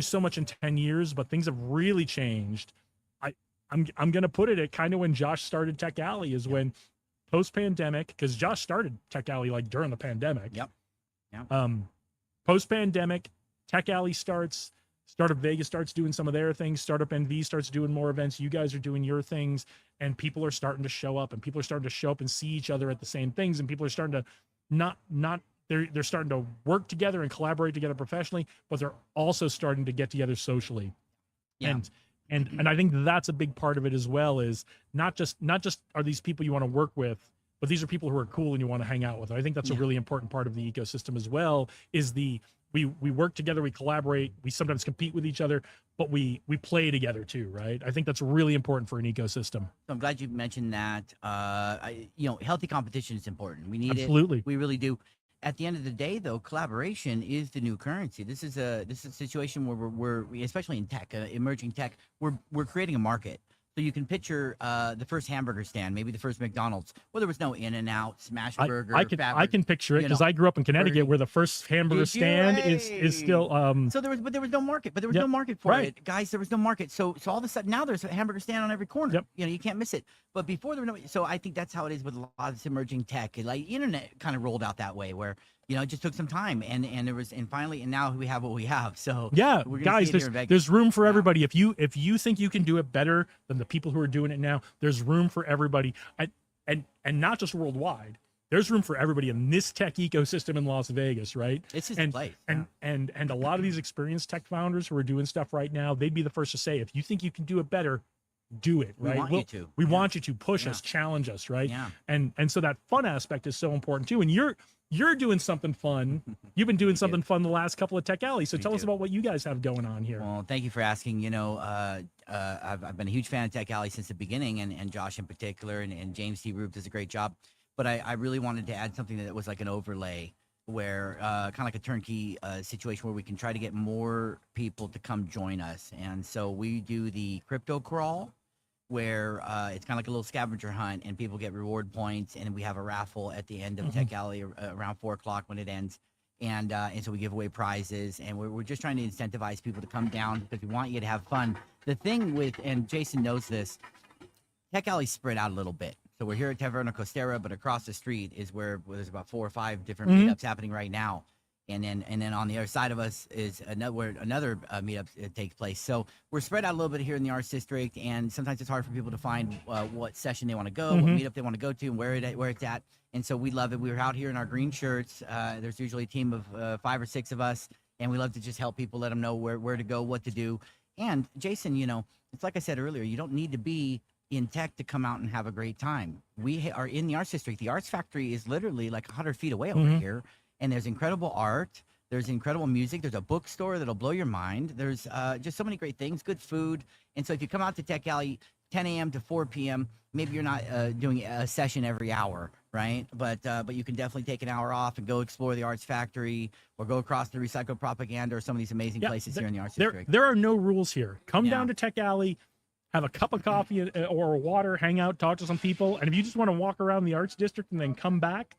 so much in 10 years, but things have really changed. I'm going to put it at kind of when Josh started Tech Alley is when post-pandemic, because Josh started Tech Alley like during the pandemic. Post-pandemic, Tech Alley starts. Startup Vegas starts doing some of their things. Startup NV starts doing more events. You guys are doing your things, and people are starting to show up, and see each other at the same things, and people are starting to they're starting to work together and collaborate together professionally, but they're also starting to get together socially. And I think that's a big part of it as well, is not just are these people you want to work with, but these are people who are cool and you want to hang out with. I think that's a really important part of the ecosystem as well, is we work together, we collaborate, we sometimes compete with each other, but we play together too, right? I think that's really important for an ecosystem. So I'm glad you mentioned that. Healthy competition is important. We need Absolutely. We really do. At the end of the day, though, collaboration is the new currency. This is a situation where we're especially in tech, emerging tech, we're creating a market. So you can picture the first hamburger stand, maybe the first McDonald's. Well, there was no In-N-Out, Smash Burger. I can picture it because I grew up in Connecticut, where the first hamburger stand is still. So there was no market, but there was no market for it, guys. There was no market. So all of a sudden now there's a hamburger stand on every corner. You can't miss it. But before there were no. So I think that's how it is with a lot of this emerging tech. Like internet kind of rolled out that way, where it just took some time, and now we have what we have. So guys, there's room for everybody. If you think you can do it better than the people who are doing it now, there's room for everybody, and not just worldwide. There's room for everybody in this tech ecosystem in Las Vegas, right? It's just a place. And a lot of these experienced tech founders who are doing stuff right now, they'd be the first to say, if you think you can do it better, do it, right? We want you to push us, challenge us, right? And so that fun aspect is so important too. And you're doing something fun. You've been doing something fun the last couple of Tech Alleys. So tell us about what you guys have going on here. Well, thank you for asking. I've been a huge fan of Tech Alley since the beginning, and Josh in particular, and James T. Roop does a great job. But I really wanted to add something that was like an overlay, where kind of like a turnkey situation where we can try to get more people to come join us. And so we do the crypto crawl, where it's kind of like a little scavenger hunt, and people get reward points, and we have a raffle at the end of Tech Alley around 4 o'clock when it ends, and so we give away prizes, and we're just trying to incentivize people to come down because we want you to have fun. The thing with, and Jason knows this, Tech Alley's spread out a little bit. So we're here at Taverna Costera, but across the street is where there's about 4 or 5 different meetups happening right now. And then on the other side of us is another meetup takes place. So we're spread out a little bit here in the Arts District, and sometimes it's hard for people to find what session they want to go, what meetup they want to go to, and where it's at. And so we love it. We're out here in our green shirts. There's usually a team of 5 or 6 of us, and we love to just help people, let them know where to go, what to do. And Jason, it's like I said earlier, you don't need to be in tech to come out and have a great time. We are in the Arts District. The Arts Factory is literally like 100 feet away over here. And there's incredible art. There's incredible music. There's a bookstore that'll blow your mind. There's just so many great things, good food. And so if you come out to Tech Alley 10 a.m. to 4 p.m., maybe you're not doing a session every hour, right? But you can definitely take an hour off and go explore the Arts Factory, or go across the Recycled Propaganda, or some of these amazing places here in the Arts District. There are no rules here. Come down to Tech Alley, have a cup of coffee or water, hang out, talk to some people. And if you just want to walk around the Arts District and then come back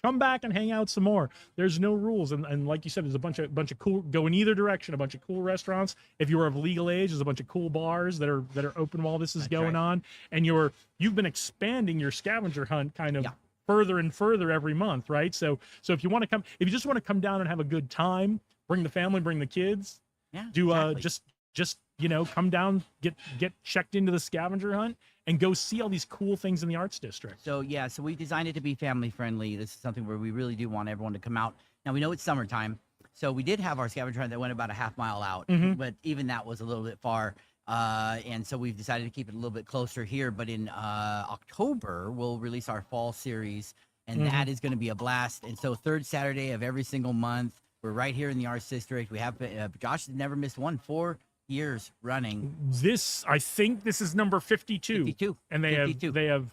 and hang out some more. There's no rules. And like you said, there's a bunch of cool, go in either direction, a bunch of cool restaurants. If you are of legal age, there's a bunch of cool bars that are open while this is going on. And you've been expanding your scavenger hunt kind of further and further every month, right? So if you just want to come down and have a good time, bring the family, bring the kids, just come down, get checked into the scavenger hunt, and go see all these cool things in the Arts District. So we designed it to be family friendly. This is something where we really do want everyone to come out. Now we know it's summertime, so we did have our scavenger hunt that went about a half mile out, but even that was a little bit far. And so we've decided to keep it a little bit closer here. But in October, we'll release our fall series. and that is going to be a blast. And so third Saturday of every single month, we're right here in the Arts District. We have Josh has never missed one, 4 years running. I think this is number 52. 52. And they 52. have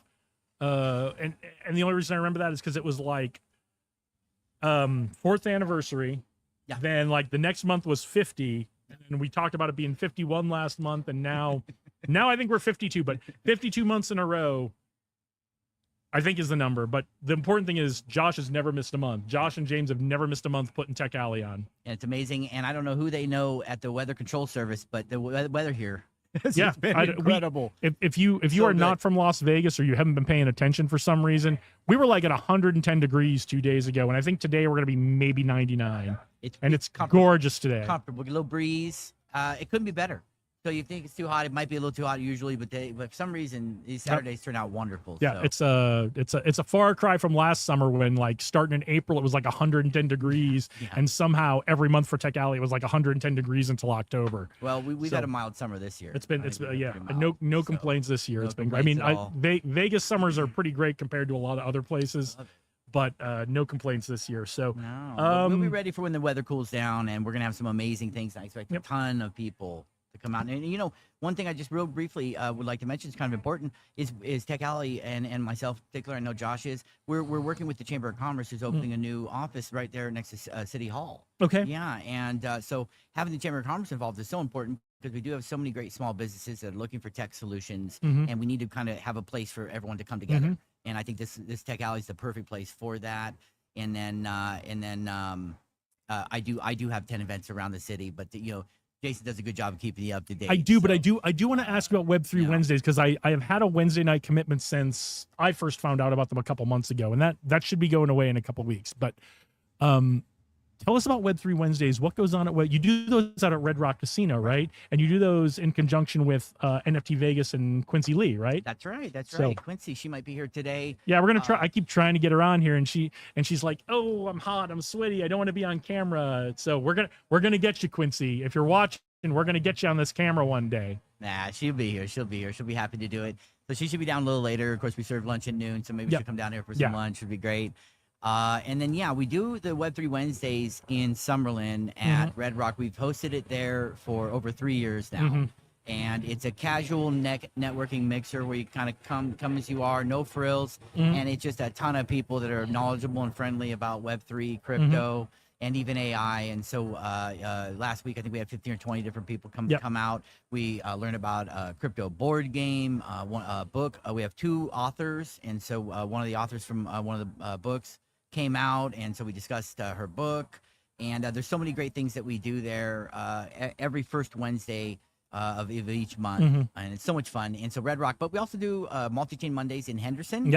and the only reason I remember that is because it was like 4th anniversary. Yeah. Then like the next month was 50, and we talked about it being 51 last month, and now I think we're 52, but 52 months in a row I think is the number. But the important thing is Josh has never missed a month. Josh and James have never missed a month putting Tech Alley on. And it's amazing. And I don't know who they know at the Weather Control Service, but the weather here Yeah, It's been incredible. If you So are not good. from Las Vegas or you haven't been paying attention for some reason, we were like at 110 degrees 2 days ago, and I think today we're going to be maybe 99. It's comfortable. gorgeous today. Comfortable, a little breeze. It couldn't be better. So you think it's too hot? It might be a little too hot usually, but for some reason these Saturdays turn out wonderful. Yeah, so. it's a far cry from last summer when like starting in April it was like 110 degrees, and somehow every month for Tech Alley it was like 110 degrees until October. Well, we've So, had a mild summer this year. It's been yeah, pretty mild, no so complaints this year. no It's been I mean Vegas summers are pretty great compared to a lot of other places, but no complaints this year. So no, we'll be ready for when the weather cools down, and we're gonna have some amazing things. I expect a ton of people to come out. And you know, one thing I just real briefly would like to mention is kind of important is Tech Alley and myself in particular. I know Josh is. We're working with the Chamber of Commerce, who's opening a new office right there next to City Hall. Okay. Yeah, and so having the Chamber of Commerce involved is so important because we do have so many great small businesses that are looking for tech solutions, and we need to kind of have a place for everyone to come together. And I think this Tech Alley is the perfect place for that. And then I do have 10 events around the city, but you know, Jason does a good job of keeping you up to date. I do, but so, I do want to ask about Web3 Wednesdays because I have had a Wednesday night commitment since I first found out about them a couple months ago, and that should be going away in a couple weeks. But tell us about Web3 Wednesdays. What goes on at you do those out at Red Rock Casino, right? And you do those in conjunction with NFT Vegas and Quincy Lee, right? That's right. That's So- right. Quincy, she might be here today. Yeah, we're gonna try. I keep trying to get her on here, and she's like, "Oh, I'm hot, I'm sweaty, I don't want to be on camera." So we're gonna get you, Quincy. If you're watching, we're gonna get you on this camera one day. Nah, she'll be here. She'll be here. She'll be happy to do it. So she should be down a little later. Of course, we serve lunch at noon, so maybe she'll come down here for some lunch. Would be great. And then we do the Web3 Wednesdays in Summerlin at Red Rock. We've hosted it there for over 3 years now. And it's a casual networking mixer where you kind of come as you are, no frills, and it's just a ton of people that are knowledgeable and friendly about Web3, crypto, and even AI. And so last week I think we had 15 or 20 different people come out. We learned about a crypto board game, one book. We have 2 authors, and so one of the authors from one of the books came out, and so we discussed her book. And there's so many great things that we do there every first Wednesday of each month, and it's so much fun. And so Red Rock, but we also do multi-chain Mondays in Henderson,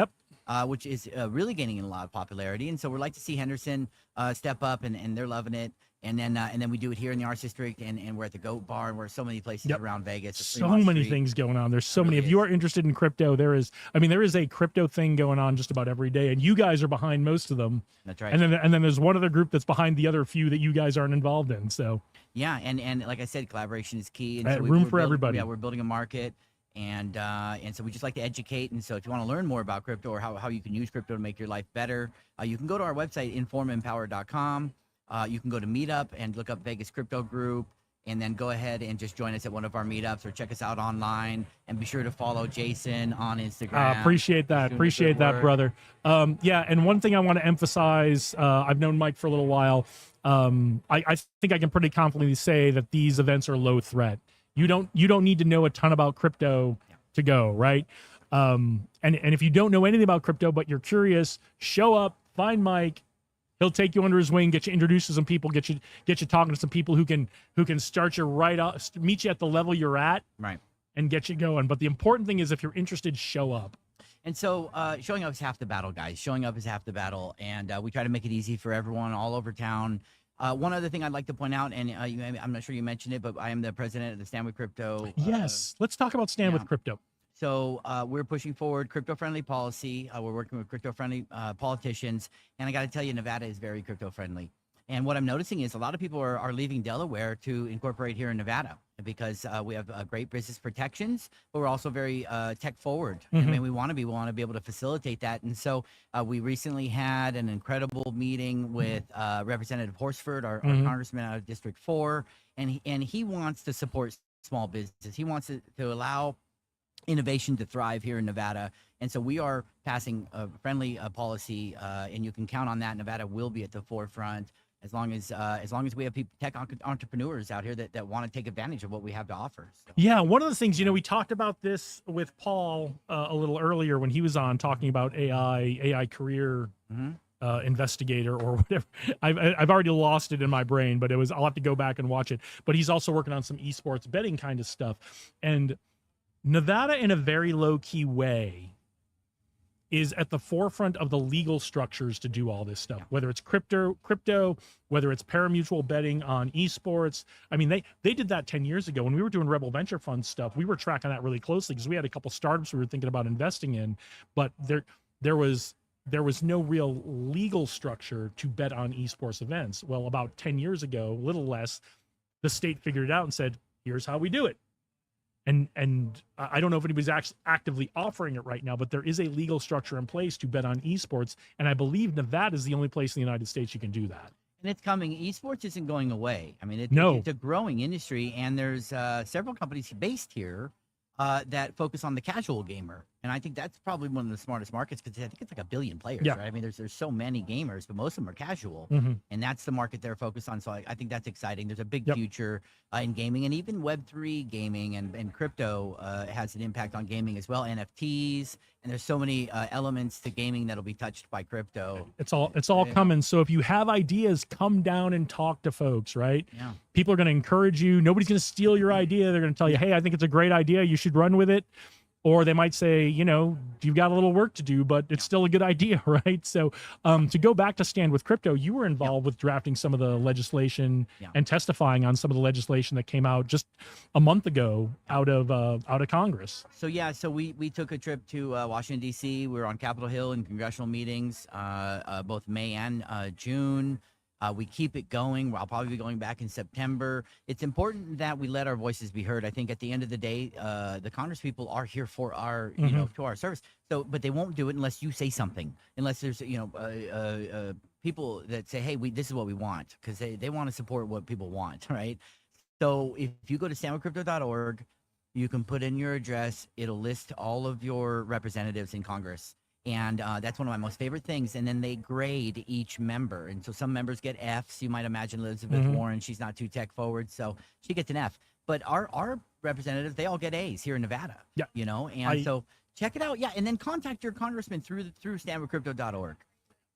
which is really gaining a lot of popularity. And so we'd like to see Henderson step up, and they're loving it. And then we do it here in the Arts District, and we're at the Goat Bar, and we're so many places around Vegas. So many things going on. There's so many. If you are interested in crypto, there is a crypto thing going on just about every day, and you guys are behind most of them. That's right. And then there's one other group that's behind the other few that you guys aren't involved in. So yeah, and like I said, collaboration is key. And so room for everybody. Yeah, we're building a market. And so we just like to educate. And so if you want to learn more about crypto or how you can use crypto to make your life better, you can go to our website, informempower.com. You can go to Meetup and look up Vegas Crypto Group, and then go ahead and just join us at one of our meetups or check us out online. And be sure to follow Jason on Instagram. Appreciate that. Appreciate that, brother. And one thing I want to emphasize, I've known Mike for a little while. I think I can pretty confidently say that these events are low threat. You don't need to know a ton about crypto to go, right? And if you don't know anything about crypto, but you're curious, show up, find Mike. He'll take you under his wing, get you introduced to some people, get you talking to some people who can start you right up, meet you at the level you're at, right, and get you going. But the important thing is, if you're interested, show up. And so showing up is half the battle, guys. Showing up is half the battle, and we try to make it easy for everyone all over town. One other thing I'd like to point out, and I'm not sure you mentioned it, but I am the president of the Stand with Crypto. Yes, let's talk about Stand with Crypto. So we're pushing forward crypto-friendly policy. We're working with crypto-friendly politicians. And I got to tell you, Nevada is very crypto-friendly. And what I'm noticing is a lot of people are leaving Delaware to incorporate here in Nevada because we have great business protections, but we're also very tech forward. I mean, we want to be able to facilitate that. And so we recently had an incredible meeting with Representative Horsford, our congressman out of District 4, and he wants to support small business. He wants to allow innovation to thrive here in Nevada. And so we are passing a friendly policy, and you can count on that. Nevada will be at the forefront as long as we have tech entrepreneurs out here that want to take advantage of what we have to offer. So. Yeah, one of the things, we talked about this with Paul a little earlier when he was on talking about AI career investigator or whatever. I've already lost it in my brain, but I'll have to go back and watch it. But he's also working on some esports betting kind of stuff. And Nevada, in a very low-key way, is at the forefront of the legal structures to do all this stuff, whether it's crypto, whether it's parimutuel betting on esports. I mean, they did that 10 years ago when we were doing Rebel Venture Fund stuff. We were tracking that really closely because we had a couple startups we were thinking about investing in, but there was no real legal structure to bet on esports events. Well, about 10 years ago, a little less, the state figured it out and said, here's how we do it. And I don't know if anybody's actually actively offering it right now, but there is a legal structure in place to bet on esports. And I believe Nevada is the only place in the United States you can do that. And it's coming. Esports isn't going away. I mean, it's a growing industry, and there's several companies based here that focus on the casual gamer. And I think that's probably one of the smartest markets because I think it's like 1 billion players, right? I mean, there's so many gamers, but most of them are casual. And that's the market they're focused on. So I think that's exciting. There's a big future in gaming, and even Web3 gaming and crypto has an impact on gaming as well. NFTs, and there's so many elements to gaming that'll be touched by crypto. It's all coming. So if you have ideas, come down and talk to folks, right? Yeah. People are going to encourage you. Nobody's going to steal your idea. They're going to tell you, hey, I think it's a great idea. You should run with it. Or they might say, you've got a little work to do, but it's still a good idea, right? So to go back to Stand with Crypto, you were involved with drafting some of the legislation and testifying on some of the legislation that came out just a month ago out of Congress. So we took a trip to Washington, D.C. We were on Capitol Hill in congressional meetings, both May and June. We keep it going. I'll probably be going back in September. It's important that we let our voices be heard. I think at the end of the day, the Congress people are here for our, to our service. So, but they won't do it unless you say something, unless there's, people that say, hey, this is what we want, because they want to support what people want, right? So if you go to standwithcrypto.org, you can put in your address. It'll list all of your representatives in Congress. And that's one of my most favorite things. And then they grade each member. And so some members get Fs. You might imagine Elizabeth Warren, she's not too tech forward, so she gets an F. But our representatives, they all get A's here in Nevada. Yeah. And so check it out. Yeah. And then contact your congressman through standwithcrypto.org.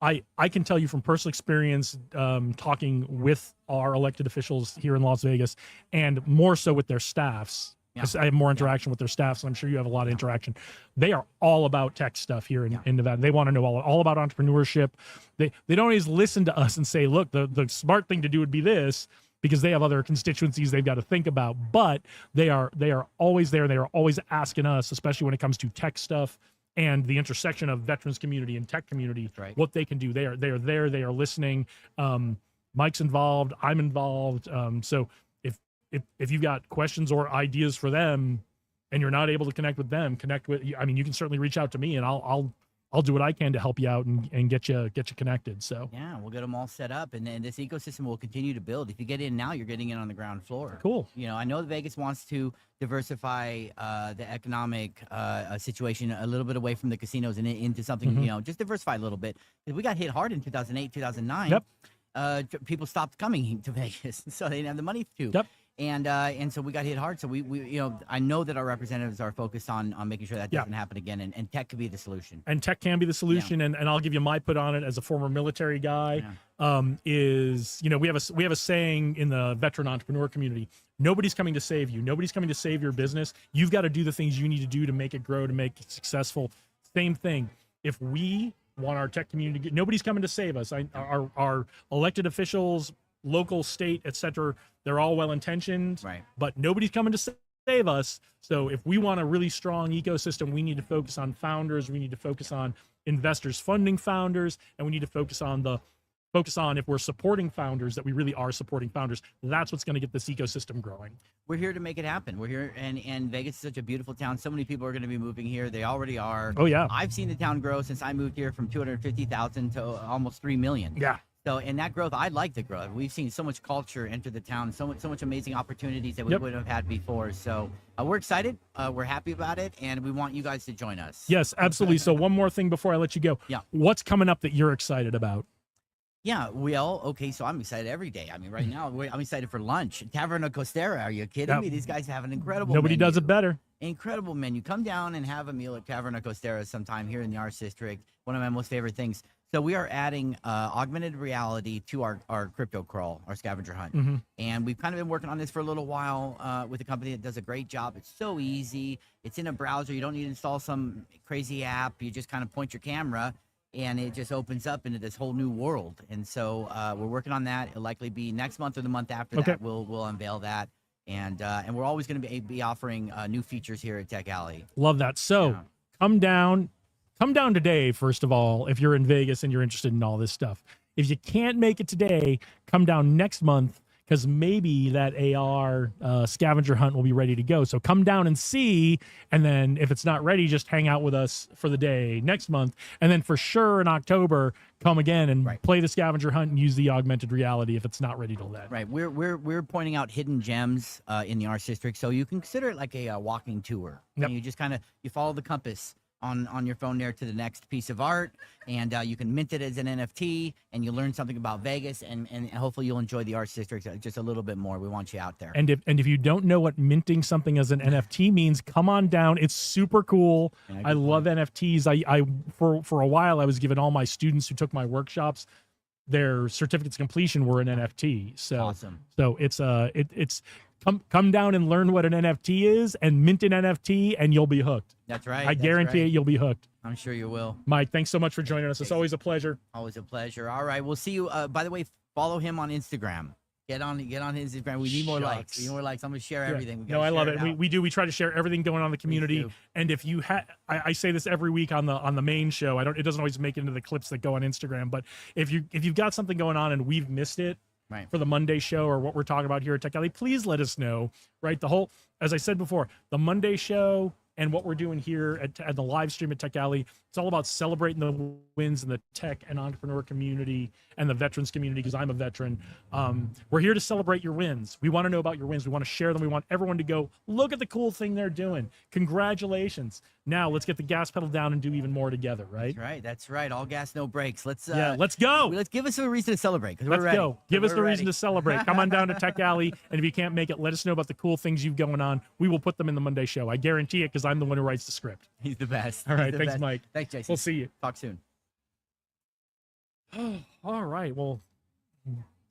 I can tell you from personal experience, talking with our elected officials here in Las Vegas, and more so with their staffs. I have more interaction with their staff, so I'm sure you have a lot of interaction. They are all about tech stuff here in Nevada. They want to know all about entrepreneurship. They don't always listen to us and say, look, the smart thing to do would be this, because they have other constituencies they've got to think about. But they are always there. They are always asking us, especially when it comes to tech stuff and the intersection of veterans community and tech community, what they can do. They are there. They are listening. Mike's involved. I'm involved. So if you've got questions or ideas for them and you're not able to connect with them, you can certainly reach out to me, and I'll do what I can to help you out and get you connected. So yeah, we'll get them all set up, and then this ecosystem will continue to build. If you get in now, you're getting in on the ground floor. Cool. I know that Vegas wants to diversify the economic situation a little bit away from the casinos and into something, just diversify a little bit. We got hit hard in 2008, 2009. Yep. People stopped coming to Vegas, so they didn't have the money to. Yep. And so we got hit hard. So we I know that our representatives are focused on making sure that doesn't happen again, and tech could be the solution. And tech can be the solution. And I'll give you my put on it as a former military guy. Is we have a saying in the veteran entrepreneur community: nobody's coming to save you. Nobody's coming to save your business. You've got to do the things you need to do to make it grow, to make it successful. Same thing. If we want our tech community, nobody's coming to save us. Our elected officials, local, state, etc., they're all well-intentioned, but nobody's coming to save us. So if we want a really strong ecosystem, we need to focus on founders, we need to focus on investors funding founders, and we need to focus on the focus on if we're supporting founders, that we really are supporting founders. That's what's going to get this ecosystem growing. We're here to make it happen. We're here, and Vegas is such a beautiful town. So many people are going to be moving here. They already are. Oh yeah. I've seen the town grow since I moved here from 250,000 to almost 3 million. Yeah. So, and that growth, I like the growth. We've seen so much culture enter the town, so much amazing opportunities that we wouldn't have had before. So we're excited. We're happy about it, and we want you guys to join us. Yes, absolutely. So one more thing before I let you go. Yeah. What's coming up that you're excited about? Yeah, well, okay, so I'm excited every day. I mean, right now, I'm excited for lunch. Taverna Costera, are you kidding me? These guys have an incredible Nobody menu. does it better. Incredible menu. Come down and have a meal at Taverna Costera sometime here in the Arts District. One of my most favorite things. So we are adding augmented reality to our crypto crawl, our scavenger hunt. And we've kind of been working on this for a little while with a company that does a great job. It's so easy. It's in a browser. You don't need to install some crazy app. You just kind of point your camera, and it just opens up into this whole new world. And so we're working on that. It'll likely be next month or the month after that. We'll unveil that. And we're always going to be offering new features here at Tech Alley. Love that. So come down today, first of all, if you're in Vegas and you're interested in all this stuff. If you can't make it today, come down next month, because maybe that AR scavenger hunt will be ready to go. So come down and see, and then if it's not ready, just hang out with us for the day next month. And then for sure in October, come again and play the scavenger hunt and use the augmented reality if it's not ready till then. Right. We're pointing out hidden gems in the Arts District, so you can consider it like a walking tour. And you just kind of follow the compass on your phone there to the next piece of art, and you can mint it as an NFT, and you learn something about Vegas, and hopefully you'll enjoy the Arts District just a little bit more. We want you out there. And if you don't know what minting something as an NFT means, come on down. It's super cool. I love NFTs. I for a while I was giving all my students who took my workshops their certificates of completion were an NFT. So awesome. So it's come down and learn what an NFT is and mint an NFT and you'll be hooked. That's right. I guarantee it, you'll be hooked. I'm sure you will. Mike, thanks so much for joining us. It's always a pleasure. Always a pleasure. All right. We'll see you. By the way, follow him on Instagram. Get on his Instagram. We need more likes. We need more likes. I'm going to share everything. No, I love it. We do. We try to share everything going on in the community. And if you I say this every week on the main show. It doesn't always make it into the clips that go on Instagram. But if you've got something going on and we've missed it, right, for the Monday show or what we're talking about here at Tech Alley, please let us know. Right, as I said before, the Monday show and what we're doing here at the live stream at Tech Alley, it's all about celebrating the wins in the tech and entrepreneur community and the veterans community, because I'm a veteran. We're here to celebrate your wins. We want to know about your wins. We want to share them. We want everyone to go, look at the cool thing they're doing. Congratulations. Now let's get the gas pedal down and do even more together, right? That's right. All gas, no brakes. Let's go. Let's give us a reason to celebrate, because we're ready. Let's go. Give us a reason to celebrate. Come on down to Tech Alley, and if you can't make it, let us know about the cool things you've going on. We will put them in the Monday show. I guarantee it, because I'm the one who writes the script. He's the best. All right. Thanks, Mike. Thanks, Jason. We'll see you. Talk soon. All right. Well,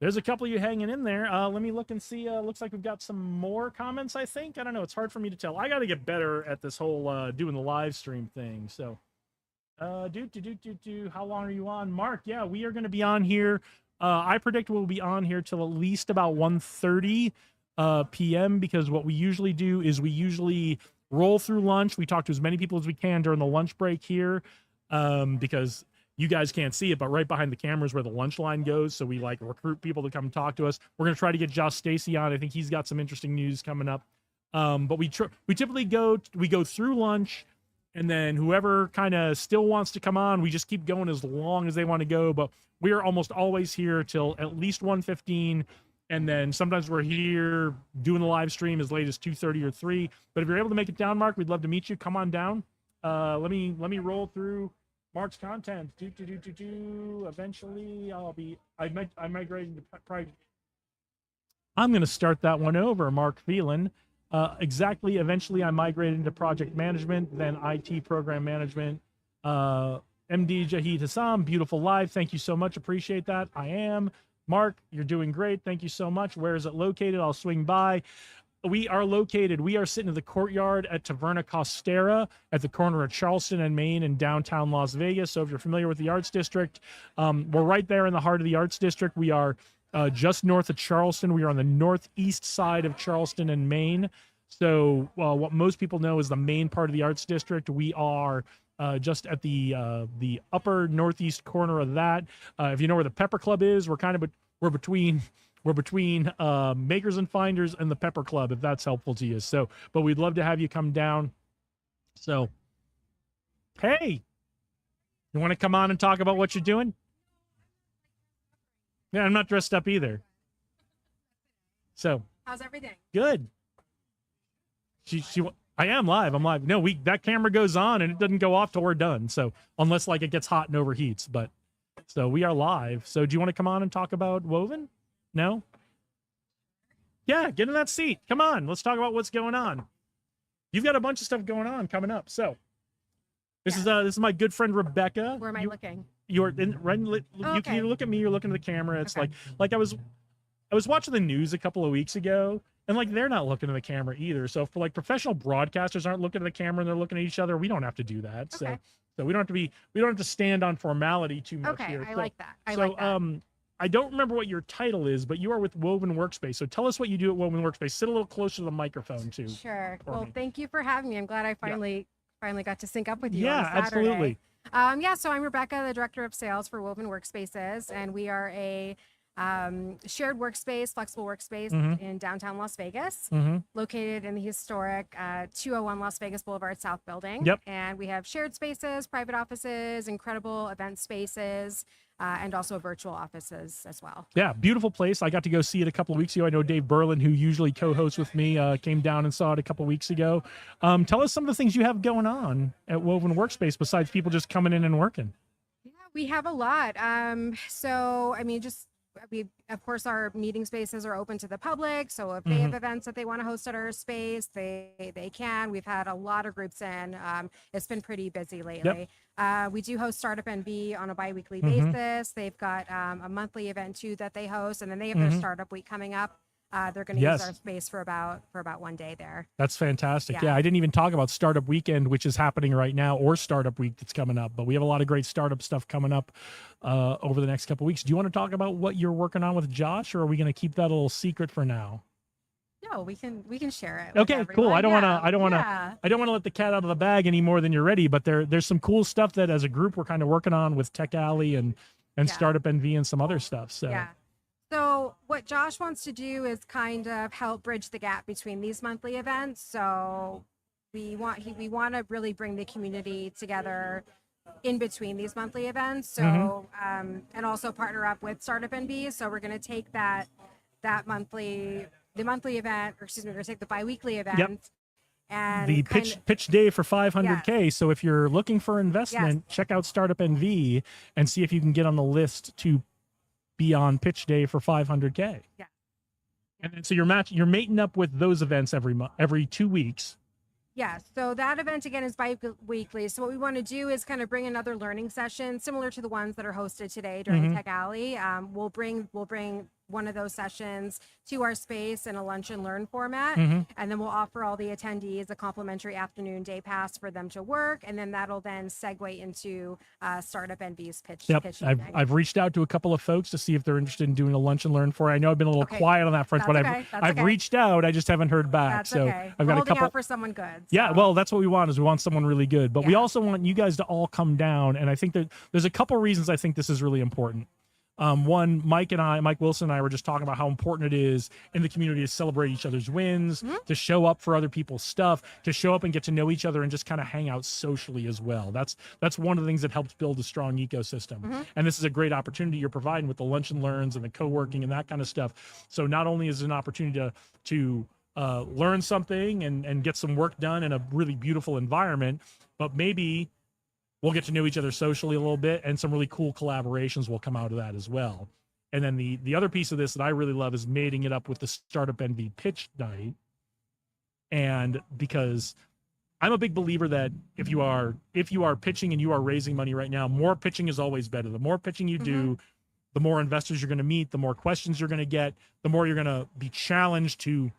there's a couple of you hanging in there. Let me look and see. Looks like we've got some more comments, I think. I don't know. It's hard for me to tell. I got to get better at this whole doing the live stream thing. So, how long are you on? Mark, yeah, we are going to be on here. I predict we'll be on here till at least about 1:30 p.m. because what we usually do is we usually roll through lunch. We talk to as many people as we can during the lunch break here because you guys can't see it, but right behind the camera is where the lunch line goes. So we recruit people to come talk to us. We're going to try to get Josh Stacy on. I think he's got some interesting news coming up. But we typically go through lunch, and then whoever kind of still wants to come on, we just keep going as long as they want to go. But we are almost always here till at least 1:15. And then sometimes we're here doing the live stream as late as 2:30 or 3. But if you're able to make it down, Mark, we'd love to meet you. Come on down. Let me roll through Mark's content. Eventually, I migrated to private. I'm going to start that one over, Mark Phelan. Exactly. Eventually, I migrated into project management, then IT program management. MD Jahid Hassam, beautiful live. Thank you so much. Appreciate that. I am. Mark, you're doing great. Thank you so much. Where is it located? I'll swing by. We are sitting in the courtyard at Taverna Costera at the corner of Charleston and Main in downtown Las Vegas. So if you're familiar with the Arts District, we're right there in the heart of the Arts District. We are just north of Charleston. We are on the northeast side of Charleston and Main. So what most people know is the main part of the Arts District. We are just at the upper northeast corner of that. If you know where the Pepper Club is, we're between Makers and Finders and the Pepper Club, if that's helpful to you. So, but we'd love to have you come down. So, hey, you want to come on and talk about what you're doing? Yeah, I'm not dressed up either. So, how's everything? Good. I am live. I'm live. No, that camera goes on and it doesn't go off till we're done. So, unless like it gets hot and overheats, but so we are live. So, do you want to come on and talk about Woven? No? Yeah, get in that seat. Come on, let's talk about what's going on. You've got a bunch of stuff going on coming up. So, this is my good friend Rebecca. Where am I looking? You're in. Oh, you can either look at me. You're looking at the camera. It's like I was watching the news a couple of weeks ago, and like they're not looking at the camera either. So for like professional broadcasters aren't looking at the camera and they're looking at each other, we don't have to do that. Okay. So we don't have to stand on formality too much here. I like that. I don't remember what your title is, but you are with Woven Workspace. So tell us what you do at Woven Workspace. Sit a little closer to the microphone too. Sure. Well, thank you for having me. I'm glad I finally got to sync up with you. Yeah, on Saturday. absolutely. So I'm Rebecca, the Director of Sales for Woven Workspaces, and we are a shared workspace, flexible workspace in downtown Las Vegas, located in the historic 201 Las Vegas Boulevard South building. Yep. And we have shared spaces, private offices, incredible event spaces, and also virtual offices as well. Yeah, beautiful place. I got to go see it a couple of weeks ago. I know Dave Berlin, who usually co-hosts with me, came down and saw it a couple of weeks ago. Tell us some of the things you have going on at Woven Workspace besides people just coming in and working. Yeah, we have a lot. We, of course, our meeting spaces are open to the public. So if they have events that they want to host at our space, they can. We've had a lot of groups in. It's been pretty busy lately. Yep. We do host Startup NV on a bi-weekly basis. They've got a monthly event too that they host, and then they have their Startup Week coming up. They're going to use our space for about 1 day there. That's fantastic. Yeah, I didn't even talk about Startup Weekend, which is happening right now, or Startup Week that's coming up. But we have a lot of great startup stuff coming up over the next couple of weeks. Do you want to talk about what you're working on with Josh, or are we going to keep that a little secret for now? No, we can share it. Okay, cool. I don't want to let the cat out of the bag any more than you're ready. But there's some cool stuff that as a group we're kind of working on with Tech Alley and Startup NV and some other stuff. So. Yeah. So what Josh wants to do is kind of help bridge the gap between these monthly events. So we want to really bring the community together in between these monthly events. So and also partner up with Startup NB. So we're going to take the monthly event, or excuse me, we're going to take the biweekly event. Yep. And the pitch day for 500K. So if you're looking for investment, check out Startup NV and see if you can get on the list to be on pitch day for 500K. Yeah. And then, so you're mating up with those events every 2 weeks. Yeah, so that event again is bi-weekly. So what we want to do is kind of bring another learning session similar to the ones that are hosted today during Tech Alley. We'll bring one of those sessions to our space in a lunch and learn format, and then we'll offer all the attendees a complimentary afternoon day pass for them to work, and then that'll then segue into Startup NV's pitch. Yep, I've reached out to a couple of folks to see if they're interested in doing a lunch and learn for it. I know I've been a little quiet on that front, but I've reached out. I just haven't heard back. That's okay. I've got a couple out for someone good. So. Yeah, well, that's what we want. Is we want someone really good, but we also want you guys to all come down. And I think that there's a couple reasons I think this is really important. One, Mike Wilson and I were just talking about how important it is in the community to celebrate each other's wins, to show up for other people's stuff, to show up and get to know each other and just kind of hang out socially as well. That's one of the things that helps build a strong ecosystem. And this is a great opportunity you're providing with the lunch and learns and the co-working and that kind of stuff. So not only is it an opportunity to learn something and get some work done in a really beautiful environment, but maybe we'll get to know each other socially a little bit, and some really cool collaborations will come out of that as well. And then the other piece of this that I really love is mating it up with the Startup NV pitch night. And because I'm a big believer that if you are pitching and you are raising money right now, more pitching is always better. The more pitching you do, the more investors you're going to meet, the more questions you're going to get, the more you're going to be challenged to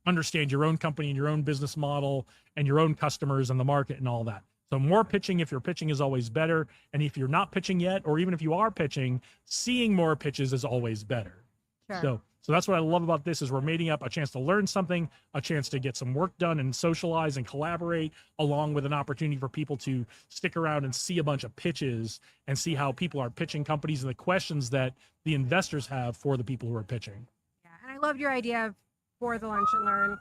understand your own company and your own business model and your own customers and the market and all that. So more pitching, if you're pitching, is always better. And if you're not pitching yet, or even if you are pitching, seeing more pitches is always better. Sure. So that's what I love about this is we're meeting up, a chance to learn something, a chance to get some work done and socialize and collaborate, along with an opportunity for people to stick around and see a bunch of pitches and see how people are pitching companies and the questions that the investors have for the people who are pitching. Yeah, and I loved your idea of for the lunch and learn.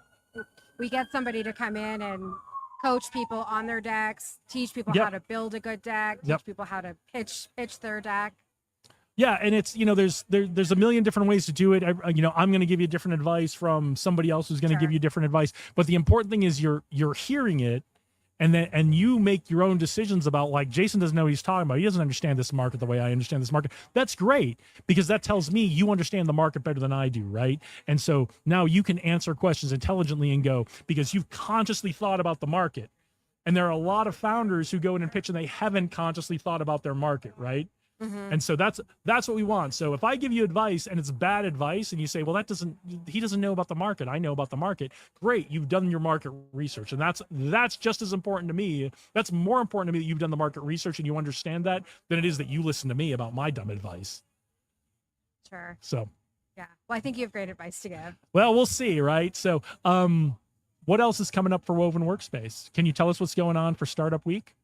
We get somebody to come in and coach people on their decks, teach people Yep. how to build a good deck, teach Yep. people how to pitch their deck. Yeah, and it's there's a million different ways to do it. I'm going to give you different advice from somebody else who's going to Sure. give you different advice. But the important thing is you're hearing it, and you make your own decisions about, like, Jason doesn't know what he's talking about. He doesn't understand this market the way I understand this market. That's great, because that tells me you understand the market better than I do, right? And so now you can answer questions intelligently and go, because you've consciously thought about the market. And there are a lot of founders who go in and pitch and they haven't consciously thought about their market, right? And so that's what we want. So if I give you advice and it's bad advice and you say, well, he doesn't know about the market, I know about the market. Great, you've done your market research. And that's just as important to me. That's more important to me that you've done the market research and you understand that than it is that you listen to me about my dumb advice. Sure. So, Yeah. Well, I think you have great advice to give. well, we'll see, right? So, what else is coming up for Woven Workspace? Can you tell us what's going on for Startup Week?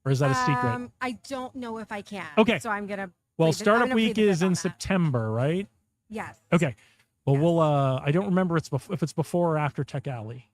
Or is that a secret? I don't know if I can. Okay. So I'm gonna. Well, I'm Startup gonna Week plead the is fifth on in that. September, right? Yes. Okay. Well, Yes. we'll I don't remember if it's before or after Tech Alley,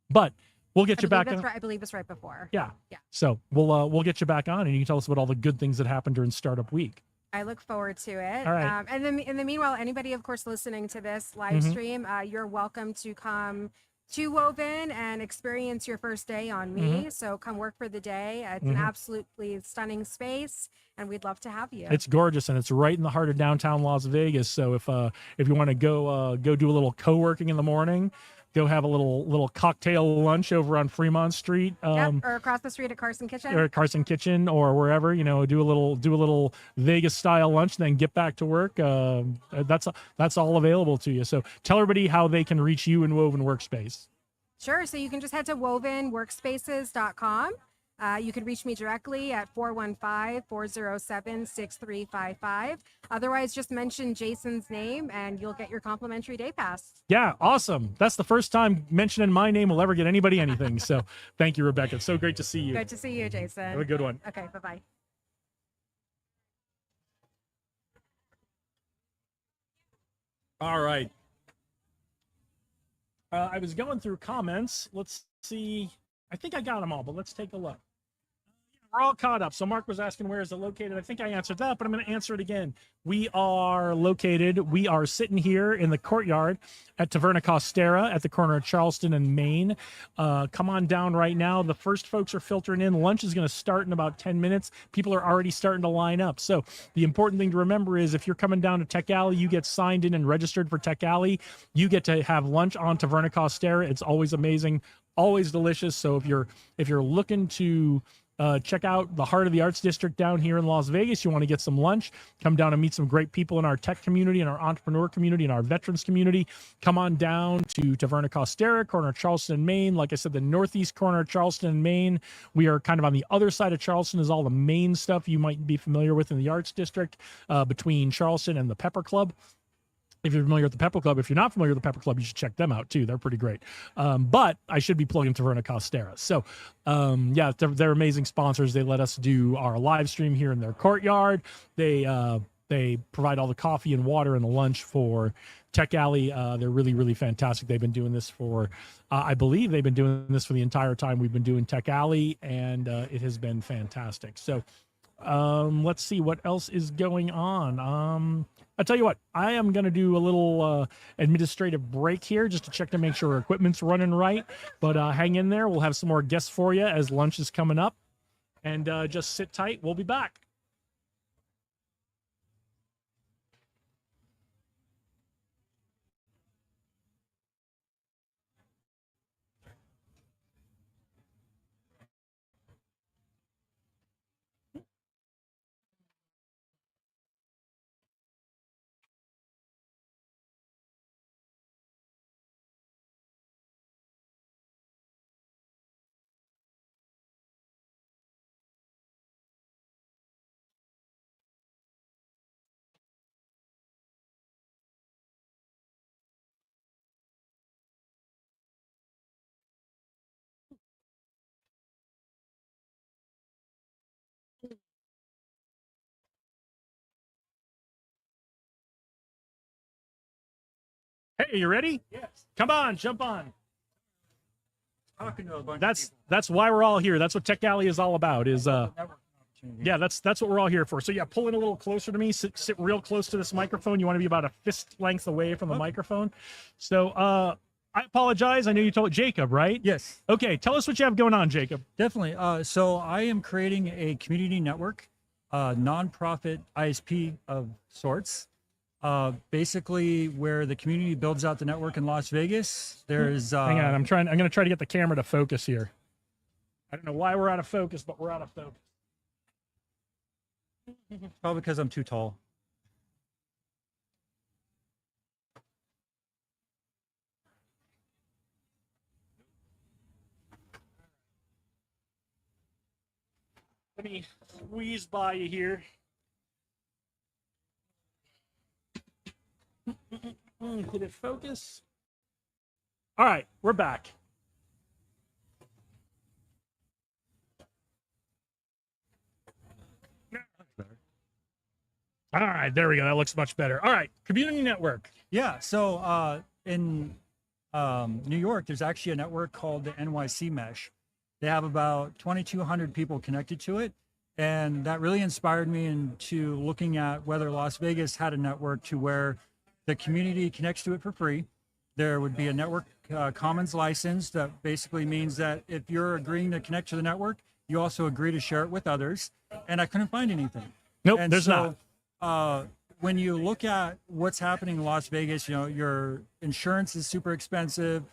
but we'll get you back on. I believe it's right before. Yeah. Yeah. So we'll get you back on, and you can tell us about all the good things that happened during Startup Week. I look forward to it. All right. And then in the meanwhile, anybody, of course, listening to this live Mhm. stream, you're welcome to come to Woven and experience your first day on me. So come work for the day. It's an absolutely stunning space, and we'd love to have you. It's gorgeous, and it's right in the heart of downtown Las Vegas. So if you want to go do a little co-working in the morning, go have a little cocktail lunch over on Fremont Street, Yep, or across the street at Carson Kitchen. or at Carson Kitchen, or wherever, do a little Vegas style lunch, then get back to work. That's all available to you. So tell everybody how they can reach you in Woven Workspace. Sure. So you can just head to wovenworkspaces.com. You can reach me directly at 415-407-6355. Otherwise, just mention Jason's name and you'll get your complimentary day pass. Yeah, awesome. That's the first time mentioning my name will ever get anybody anything. So thank you, Rebecca. It's so great to see you. Good to see you, Jason. Have a good one. Okay, bye-bye. All right. I was going through comments. Let's see. I think I got them all, but let's take a look. We're all caught up. So Mark was asking, where is it located? I think I answered that, but I'm going to answer it again. We are sitting here in the courtyard at Taverna Costera at the corner of Charleston and Main. Come on down right now. The first folks are filtering in. Lunch is going to start in about 10 minutes. People are already starting to line up. So the important thing to remember is if you're coming down to Tech Alley, you get signed in and registered for Tech Alley. You get to have lunch on Taverna Costera. It's always amazing, always delicious. So if you're looking to check out the heart of the arts district down here in Las Vegas, you want to get some lunch, come down and meet some great people in our tech community, in our entrepreneur community, in our veterans community, come on down to Taverna Costera, corner of Charleston and Main. Like I said, the northeast corner of Charleston and Main. We are kind of on the other side of Charleston is all the main stuff you might be familiar with in the arts district, between Charleston and the Pepper Club. If you're familiar with the Pepper Club, if you're not familiar with the Pepper Club, you should check them out too. They're pretty great. But I should be plugging Taverna Costera. So, yeah, they're amazing sponsors. They let us do our live stream here in their courtyard. They provide all the coffee and water and the lunch for Tech Alley. They're really, really fantastic. They've been doing this for, I believe they've been doing this for the entire time we've been doing Tech Alley, and it has been fantastic. So, let's see what else is going on. I'll tell you what, I am going to do a little administrative break here just to check to make sure our equipment's running right. But hang in there. We'll have some more guests for you as lunch is coming up. And just sit tight. We'll be back. Hey, you ready? Yes. Come on, jump on. Talking to a bunch of That's people. that's why we're all here. That's what Tech Alley is all about. Is Networking opportunity. yeah, that's what we're all here for. So yeah, pull in a little closer to me. Sit real close to this microphone. You want to be about a fist length away from the microphone. So I apologize. I know you told Jacob, right? Yes, Okay, tell us what you have going on, Jacob. definitely. So I am creating a community network, nonprofit ISP of sorts. Basically, where the community builds out the network in Las Vegas. There's Hang on, I'm going to try to get the camera to focus here. I don't know why we're out of focus, but we're out of focus. probably because I'm too tall. Let me squeeze by you here. Did it focus? All right, we're back. All right, there we go. That looks much better. All right, community network. Yeah. So in New York, there's actually a network called the NYC Mesh. They have about 2,200 people connected to it. And that really inspired me into looking at whether Las Vegas had a network to where the community connects to it for free. There would be a network commons license that basically means that if you're agreeing to connect to the network, you also agree to share it with others. And I couldn't find anything. Nope, And there's not. When you look at what's happening in Las Vegas, your insurance is super expensive.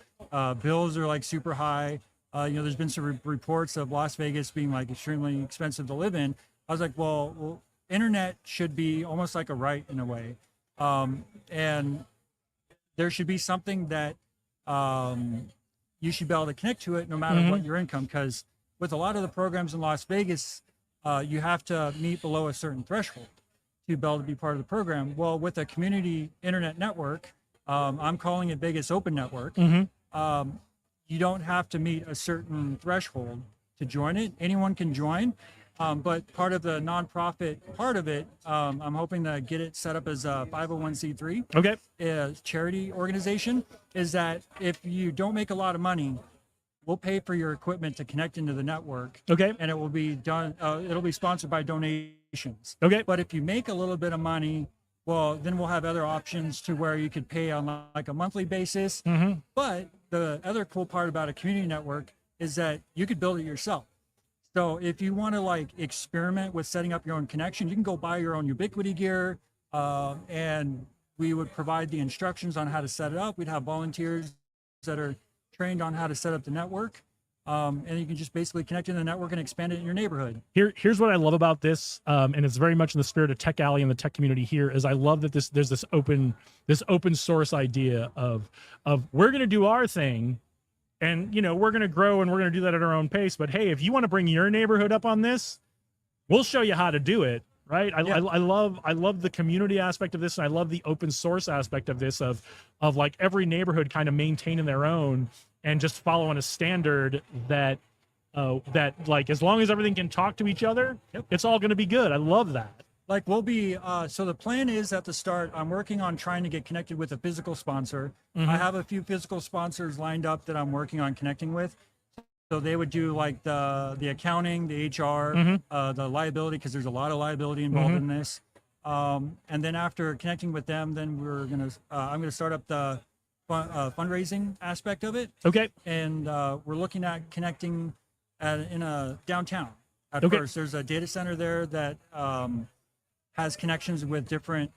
Bills are like super high. There's been some reports of Las Vegas being like extremely expensive to live in. I was like, well, internet should be almost like a right in a way. And there should be something that you should be able to connect to it no matter what your income. Because with a lot of the programs in Las Vegas, you have to meet below a certain threshold to be able to be part of the program. Well, with a community internet network, I'm calling it Vegas Open Network. You don't have to meet a certain threshold to join it. Anyone can join. But part of the nonprofit part of it, I'm hoping to get it set up as a 501c3, Okay. a charity organization, is that if you don't make a lot of money, we'll pay for your equipment to connect into the network. Okay. And it will be done, it'll be sponsored by donations. Okay. But if you make a little bit of money, well, then we'll have other options to where you could pay on like a monthly basis. But the other cool part about a community network is that you could build it yourself. So if you want to like experiment with setting up your own connection, you can go buy your own Ubiquity gear, and we would provide the instructions on how to set it up. We'd have volunteers that are trained on how to set up the network. And you can just basically connect in the network and expand it in your neighborhood. Here's what I love about this, and it's very much in the spirit of Tech Alley and the tech community here, is I love that there's this open source idea of we're going to do our thing, and we're going to grow and we're going to do that at our own pace. But hey, if you want to bring your neighborhood up on this, we'll show you how to do it. Right. I love the community aspect of this, and I love the open source aspect of this, of like every neighborhood kind of maintaining their own and just following a standard that like, as long as everything can talk to each other, it's all going to be good. I love that. Like we'll be, so the plan is at the start, I'm working on trying to get connected with a physical sponsor. I have a few physical sponsors lined up that I'm working on connecting with. So they would do like the accounting, the HR, the liability, because there's a lot of liability involved in this. And then after connecting with them, then I'm gonna start up the fundraising aspect of it. Okay. And we're looking at connecting in a downtown. At first, there's a data center there that has connections with different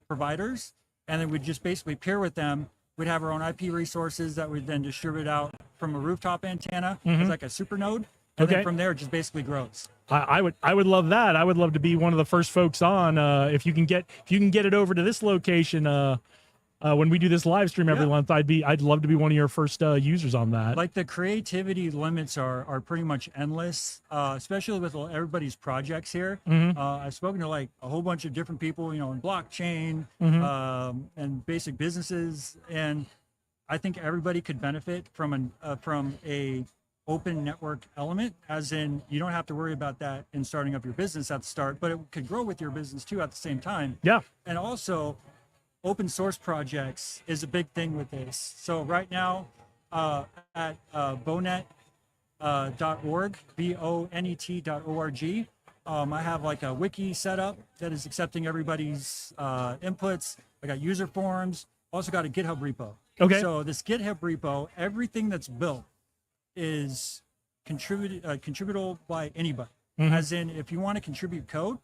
providers, and then we'd just basically peer with them. We'd have our own IP resources that we'd then distribute out from a rooftop antenna as like a super node. And then from there, it just basically grows. I would love that. I would love to be one of the first folks on. If you can get it over to this location, when we do this live stream every month, I'd love to be one of your first users on that. Like the creativity limits are pretty much endless, especially with everybody's projects here. I've spoken to like a whole bunch of different people, in blockchain and basic businesses, and I think everybody could benefit from a open network element, as in you don't have to worry about that in starting up your business at the start, but it could grow with your business too at the same time. Yeah. And also, open source projects is a big thing with this. So right now at bonet.org, bonet.org, I have like a wiki set up that is accepting everybody's inputs. I got user forums, also got a GitHub repo. Okay. So this GitHub repo, everything that's built is contributable by anybody. As in, if you want to contribute code,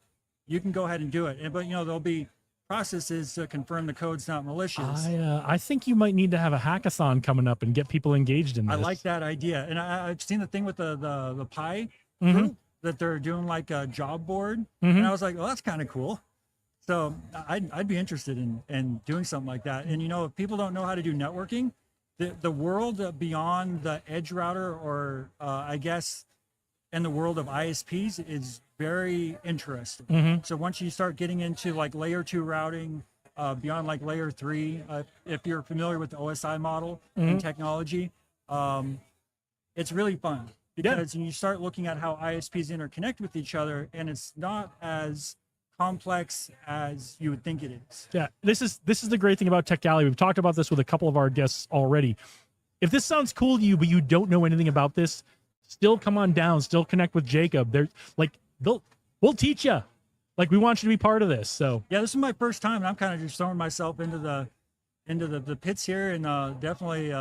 you can go ahead and do it. But there'll be processes to confirm the code's not malicious. I think you might need to have a hackathon coming up and get people engaged in this. I like that idea, and I've seen the thing with the Pi group that they're doing like a job board, and I was like, well, that's kind of cool. So I'd be interested in doing something like that. And if people don't know how to do networking, the world beyond the edge router, or I guess in the world of ISPs, is very interesting. So once you start getting into like layer 2 routing, beyond like layer 3, if you're familiar with the OSI model and technology, it's really fun because you start looking at how ISPs interconnect with each other, and it's not as complex as you would think it is. Yeah, this is the great thing about Tech Alley. We've talked about this with a couple of our guests already. If this sounds cool to you, but you don't know anything about this, still come on down, still connect with Jacob. They're like, we'll teach you. Like, we want you to be part of this. So yeah, this is my first time, and I'm kind of just throwing myself into the pits here, and definitely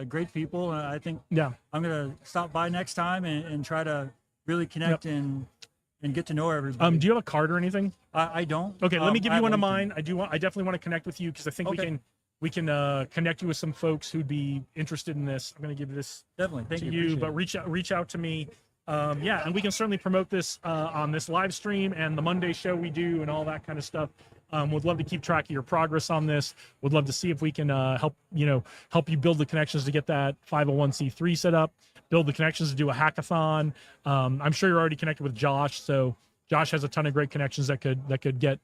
great people. I think I'm gonna stop by next time and try to really connect and get to know everybody. Do you have a card or anything? I don't. Okay, let me give you one of mine. I definitely want to connect with you because I think we can connect you with some folks who'd be interested in this. I'm going to give this definitely to you, but reach out to me. And we can certainly promote this on this live stream and the Monday show we do and all that kind of stuff. Would love to keep track of your progress on this. Would love to see if we can help you build the connections to get that 501c3 set up, build the connections to do a hackathon. I'm sure you're already connected with Josh, so Josh has a ton of great connections that could get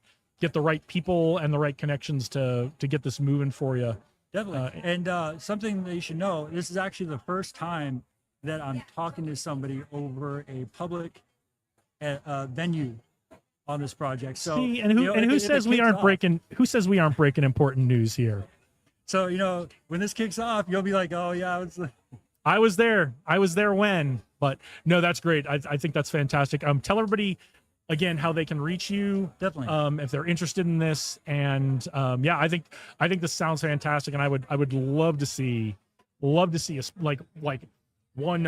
the right people and the right connections to get this moving for you. Definitely. And something that you should know, this is actually the first time that I'm talking to somebody over a public venue on this project. So see, and who says we aren't breaking important news here? So when this kicks off, you'll be like, oh yeah, I was there when. But no, that's great. I think that's fantastic. Tell everybody again how they can reach you. Definitely. If they're interested in this. And I think this sounds fantastic, and I would love to see us like one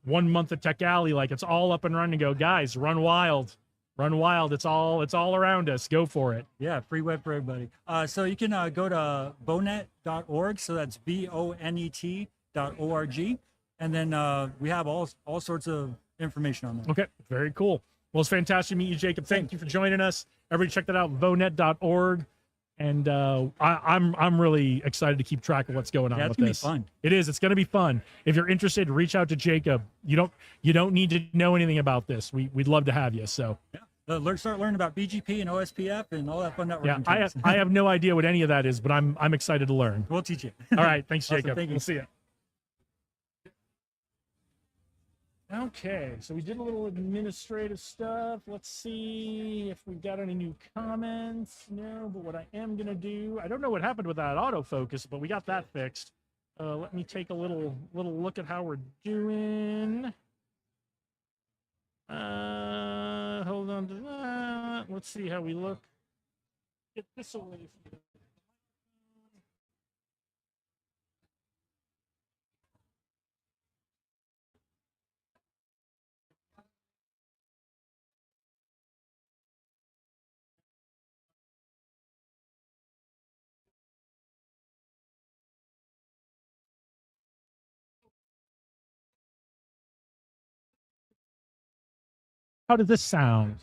month of Tech Alley, like it's all up and running. Go, guys, run wild. It's all around us. Go for it. Yeah, free web for everybody. So you can go to bonet.org. So that's bonet.org. And then we have all sorts of information on there. Okay, very cool. Well, it's fantastic to meet you, Jacob. Thank you for joining us. Everybody check that out, bonet.org. And I'm really excited to keep track of what's going on with this. It's gonna be fun. It is. It's going to be fun. If you're interested, reach out to Jacob. You don't need to know anything about this. We'd love to have you. So start learning about BGP and OSPF and all that fun networking. Yeah, I have no idea what any of that is, but I'm excited to learn. We'll teach you. All right, thanks, Jacob. Awesome, thank you. We'll see you. Okay, so we did a little administrative stuff. Let's see if we've got any new comments. No, but what I am going to do, I don't know what happened with that autofocus, but we got that fixed. Let me take a little look at how we're doing. Hold on to that. Let's see how we look. Get this away from you. How does this sound?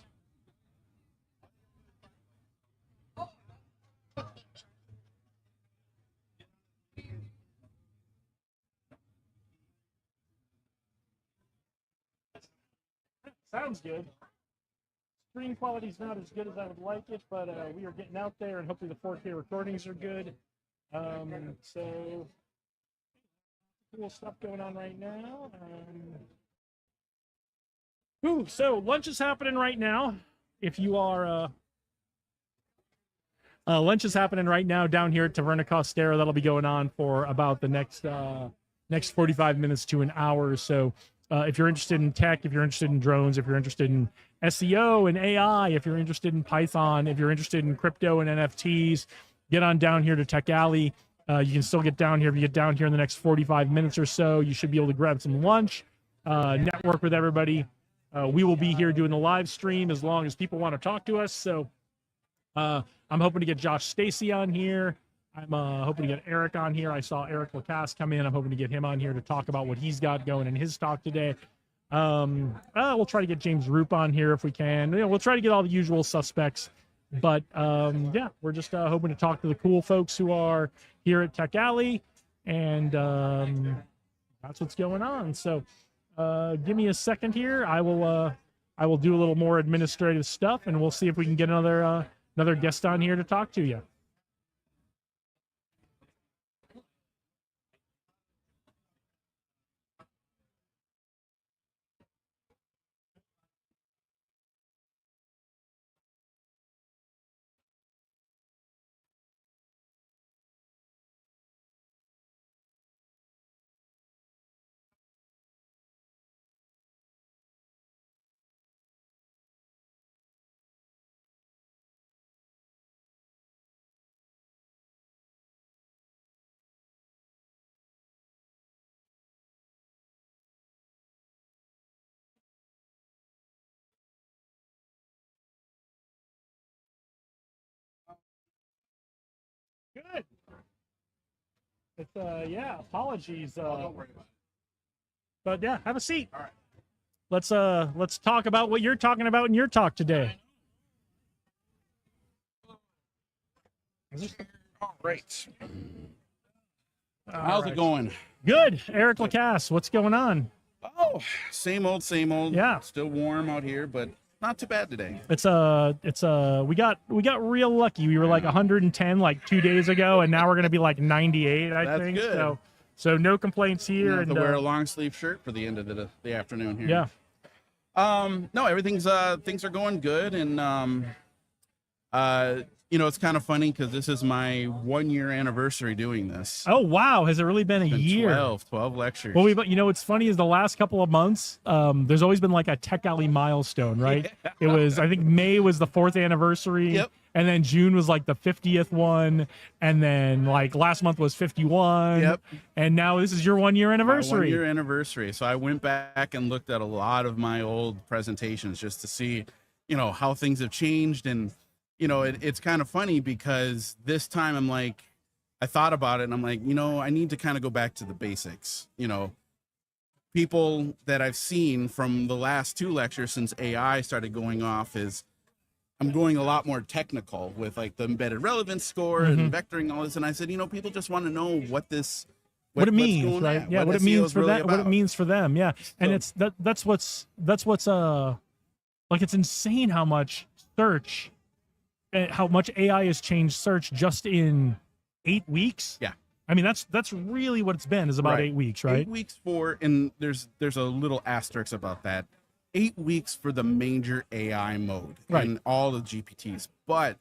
Sounds good. Screen quality's not as good as I would like it, but we are getting out there, and hopefully the 4K recordings are good. So cool stuff going on right now. So lunch is happening right now. If you are Lunch is happening right now down here at Taverna Costera. That'll be going on for about the next 45 minutes to an hour or so. If you're interested in tech, if you're interested in drones, if you're interested in SEO and AI, if you're interested in Python, if you're interested in crypto and NFTs, get on down here to Tech Alley. You can still get down here. If you get down here in the next 45 minutes or so, you should be able to grab some lunch, network with everybody. We will be here doing the live stream as long as people want to talk to us. So I'm hoping to get Josh Stacy on here. I'm hoping to get Eric on here. I saw Eric Lacasse come in. I'm hoping to get him on here to talk about what he's got going in his talk today. We'll try to get James Roop on here if we can. We'll try to get all the usual suspects. But yeah, we're just hoping to talk to the cool folks who are here at Tech Alley, and that's what's going on. So give me a second here. I will do a little more administrative stuff, and we'll see if we can get another guest on here to talk to you. Good. It's yeah, apologies. Don't worry about it. But yeah, have a seat. All right. Let's talk about what you're talking about in your talk today. All right. How's it going? Good. Eric Lacasse, what's going on? Oh, same old, same old. Yeah. Still warm out here, but not too bad today. We got real lucky. We were like 110 like 2 days ago, and now we're gonna be like 98. That's think good. So no complaints here. You have and to wear a long sleeve shirt for the end of the afternoon here. Yeah. No, everything's things are going good, and it's kind of funny because this is my 1 year anniversary doing this. Oh wow, has it really been a year? 12 lectures. Well, what's funny is the last couple of months, there's always been like a Tech Alley milestone, right? Yeah. It was, I think May was the 4th anniversary. Yep. And then June was like the 50th one. And then like last month was 51. Yep. And now this is your 1 year anniversary. 1 year anniversary. So I went back and looked at a lot of my old presentations just to see, how things have changed. And, it's kind of funny because this time I thought about it and I'm like, I need to kind of go back to the basics. People that I've seen from the last 2 lectures since AI started going off is I'm going a lot more technical with like the embedded relevance score and vectoring, all this. And I said, people just want to know what it means, right? at, yeah, what it SEO means for really that, what it means for them. Yeah. And So- that's what's like, it's insane how much search, how much AI has changed search just in 8 weeks. Yeah. I mean, that's really what it's been, is about Right. 8 weeks, right? 8 weeks and there's a little asterisk about that. 8 weeks for the major AI mode Right. and all the GPTs, but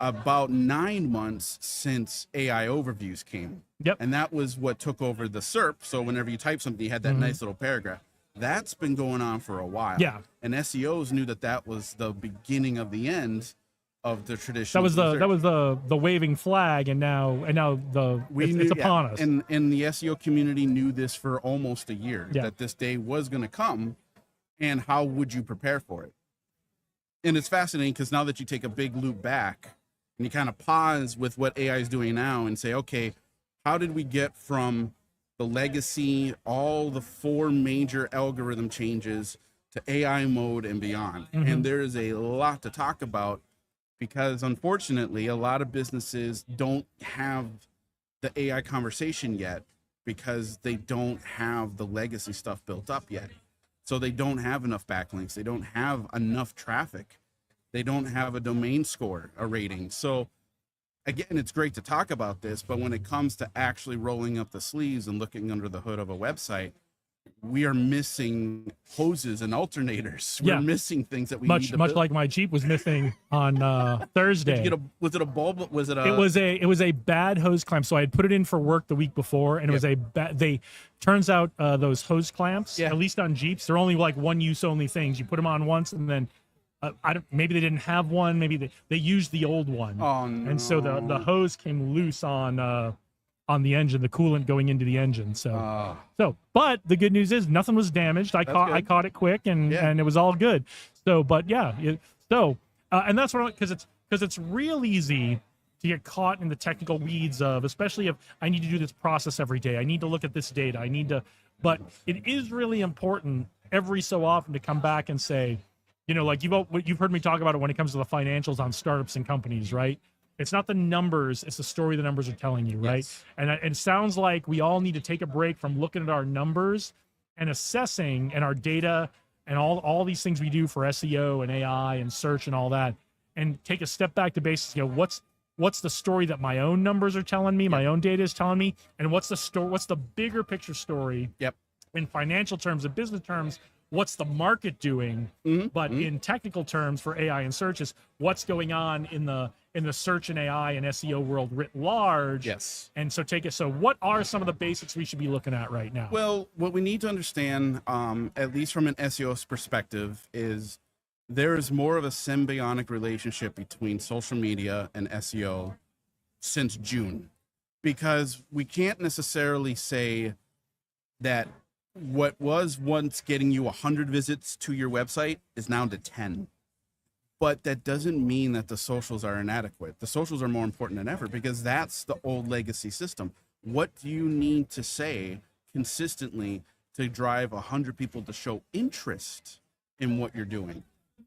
about 9 months since AI overviews came. Yep. And that was what took over the SERP. So whenever you type something, you had that nice little paragraph. That's been going on for a while. Yeah. And SEOs knew that was the beginning of the end of the traditional. That was the waving flag, and now it's upon us. And the SEO community knew this for almost a year, Yeah. that this day was going to come, and how would you prepare for it? And it's fascinating because now that you take a big loop back and you kind of pause with what AI is doing now and say, okay, how did we get from the legacy, all the 4 major algorithm changes to AI mode and beyond? And there is a lot to talk about, because unfortunately, a lot of businesses don't have the AI conversation yet because they don't have the legacy stuff built up yet. So they don't have enough backlinks. They don't have enough traffic. They don't have a domain score, a rating. So again, it's great to talk about this, but when it comes to actually rolling up the sleeves and looking under the hood of a website, we are missing hoses and alternators. Yeah. We're missing things that we much need to much build. like my Jeep was missing on Thursday. Did you get was it a bulb? Was it a? It was a bad hose clamp. So I had put it in for work the week before, and it was a bad. Turns out those hose clamps, at least on Jeeps, they're only like one use only things. You put them on once, and then maybe they didn't have one. Maybe they used the old one. Oh no! And so the hose came loose on the engine, the coolant going into the engine. So but the good news is nothing was damaged. I caught it quick, and it was all good. So, but yeah, and that's what because it's real easy to get caught in the technical weeds of, especially if I need to do this process every day. I need to look at this data. But it is really important every so often to come back and say, like you've heard me talk about it when it comes to the financials on startups and companies, right? It's not the numbers, it's the story the numbers are telling you, right? Yes. And it sounds like we all need to take a break from looking at our numbers and assessing and our data and all these things we do for SEO and AI and search and all that, and take a step back to basics. What's the story that my own numbers are telling me, my own data is telling me, and what's the bigger picture story? In financial terms and business terms, what's the market doing? But in technical terms for AI and search is what's going on in the search and AI and SEO world writ large. Yes. And so so what are some of the basics we should be looking at right now? Well, what we need to understand, at least from an SEO's perspective, is there is more of a symbiotic relationship between social media and SEO since June, because we can't necessarily say that what was once getting you 100 visits to your website is now to 10. But that doesn't mean that the socials are inadequate. The socials are more important than ever, because that's the old legacy system. What do you need to say consistently to drive 100 people to show interest in what you're doing?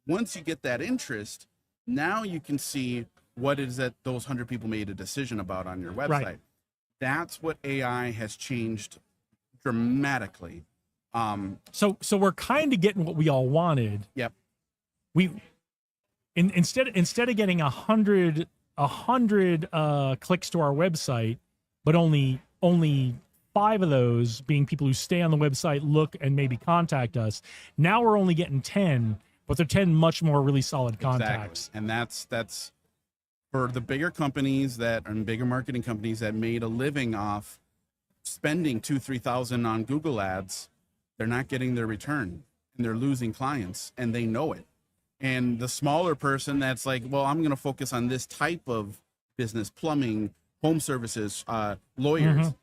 Once you get that interest, now you can see what it is that those 100 people made a decision about on your website. Right. That's what AI has changed dramatically. So we're kind of getting what we all wanted. Yep. Instead of getting 100 clicks to our website, but only 5 of those being people who stay on the website, look, and maybe contact us. Now we're only getting 10, but they're 10 much more really solid contacts. Exactly. And that's for the bigger companies and bigger marketing companies that made a living off spending $2,000-3,000 on Google ads. They're not getting their return, and they're losing clients, and they know it. And the smaller person that's like, well, I'm going to focus on this type of business, plumbing, home services, lawyers.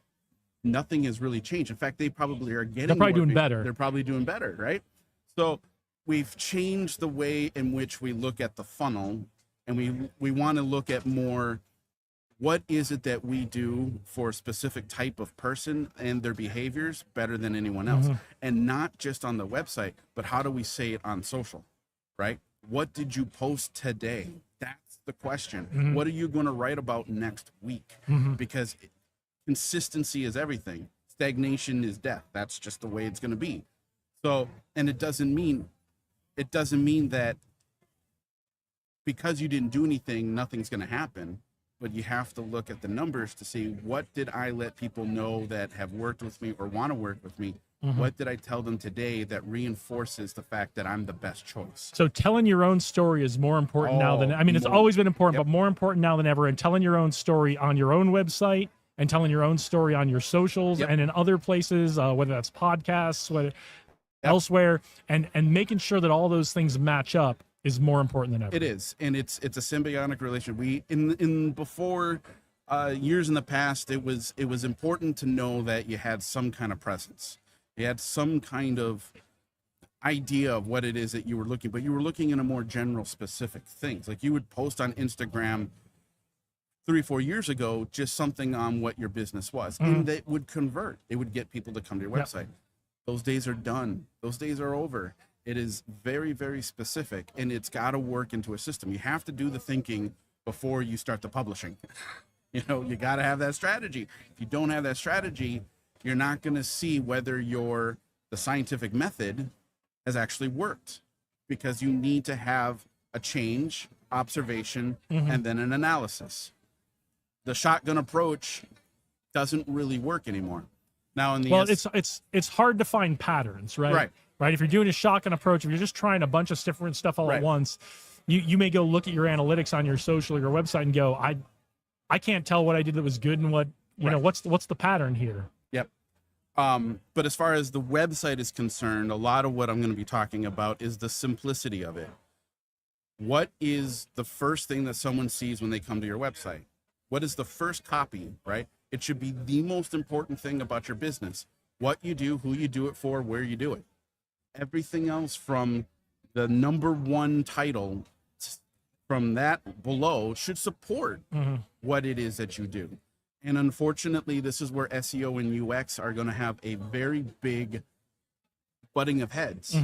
Nothing has really changed. In fact, they probably are getting. They're probably doing better. They're probably doing better, right? So we've changed the way in which we look at the funnel, and we want to look at more. What is it that we do for a specific type of person and their behaviors better than anyone else? And not just on the website, but how do we say it on social, right? What did you post today? That's the question. What are you going to write about next week? Because consistency is everything. Stagnation is death. That's just the way it's going to be. So, and it doesn't mean that because you didn't do anything, nothing's going to happen. But you have to look at the numbers to see, what did I let people know that have worked with me or want to work with me? What did I tell them today that reinforces the fact that I'm the best choice? So telling your own story is more important now than, it's always been important, but more important now than ever. And telling your own story on your own website and telling your own story on your socials and in other places, whether that's podcasts, elsewhere, and making sure that all those things match up is more important than ever. It is, and it's a symbiotic relation. We in before years in the past, it was important to know that you had some kind of presence. You had some kind of idea of what it is that you were looking, but you were looking in a more general, specific things. Like you would post on Instagram 3-4 years ago, just something on what your business was, and that would convert. It would get people to come to your website. Those days are done. Those days are over. It is very, very specific, and it's got to work into a system. You have to do the thinking before you start the publishing. You got to have that strategy. If you don't have that strategy, you're not going to see whether the scientific method has actually worked, because you need to have a change, observation, and then an analysis. The shotgun approach doesn't really work anymore. Now in the Well, it's hard to find patterns, right? Right. If you're doing a shotgun approach, if you're just trying a bunch of different stuff all at once, you may go look at your analytics on your social or your website and go, I can't tell what I did that was good and what you know what's the pattern here. Yep. But as far as the website is concerned, a lot of what I'm going to be talking about is the simplicity of it. What is the first thing that someone sees when they come to your website? What is the first copy, right? It should be the most important thing about your business. What you do, who you do it for, where you do it. Everything else from the number one title from that below should support what it is that you do. And unfortunately, this is where SEO and UX are going to have a very big butting of heads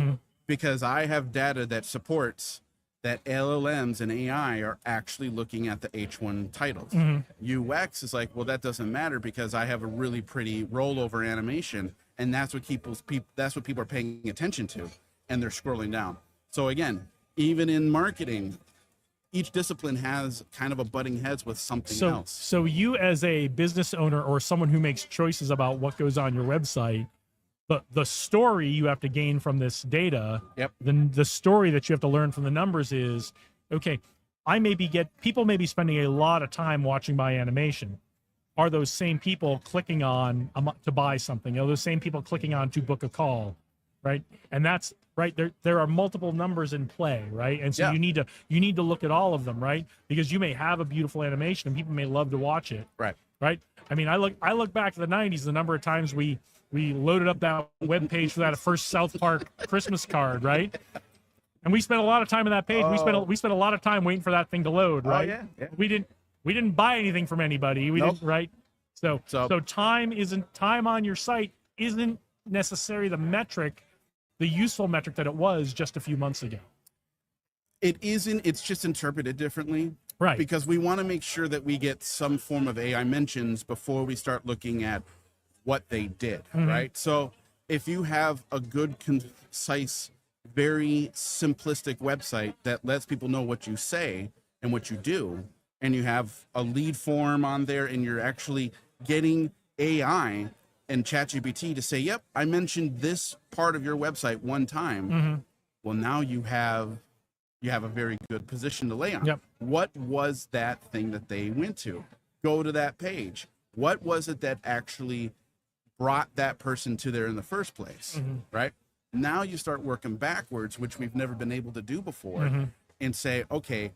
because I have data that supports that LLMs and AI are actually looking at the H1 titles. UX is like, well, that doesn't matter because I have a really pretty rollover animation, and that's what people are paying attention to, and they're scrolling down. So again, even in marketing, each discipline has kind of a butting heads with something else. So you as a business owner or someone who makes choices about what goes on your website, the story you have to gain from this data, then the story that you have to learn from the numbers is, okay, people may be spending a lot of time watching my animation. Are those same people clicking on to buy something? Are those same people clicking on to book a call, right? And that's right. There are multiple numbers in play, right? And so you need to look at all of them, right? Because you may have a beautiful animation and people may love to watch it, right? I mean, I look back to the '90s, the number of times we loaded up that web page for that first South Park Christmas card, right? And we spent a lot of time on that page. We spent a lot of time waiting for that thing to load, right? We didn't buy anything from anybody. We didn't, right? So time on your site isn't necessarily the useful metric that it was just a few months ago. It isn't. It's just interpreted differently. Right. Because we want to make sure that we get some form of AI mentions before we start looking at what they did, right? So if you have a good, concise, very simplistic website that lets people know what you say and what you do, and you have a lead form on there and you're actually getting AI and ChatGPT to say, yep, I mentioned this part of your website one time. Well, now you have a very good position to lay on. What was that thing that they went to? Go to that page. What was it that actually brought that person to there in the first place, right? Now you start working backwards, which we've never been able to do before, and say, okay,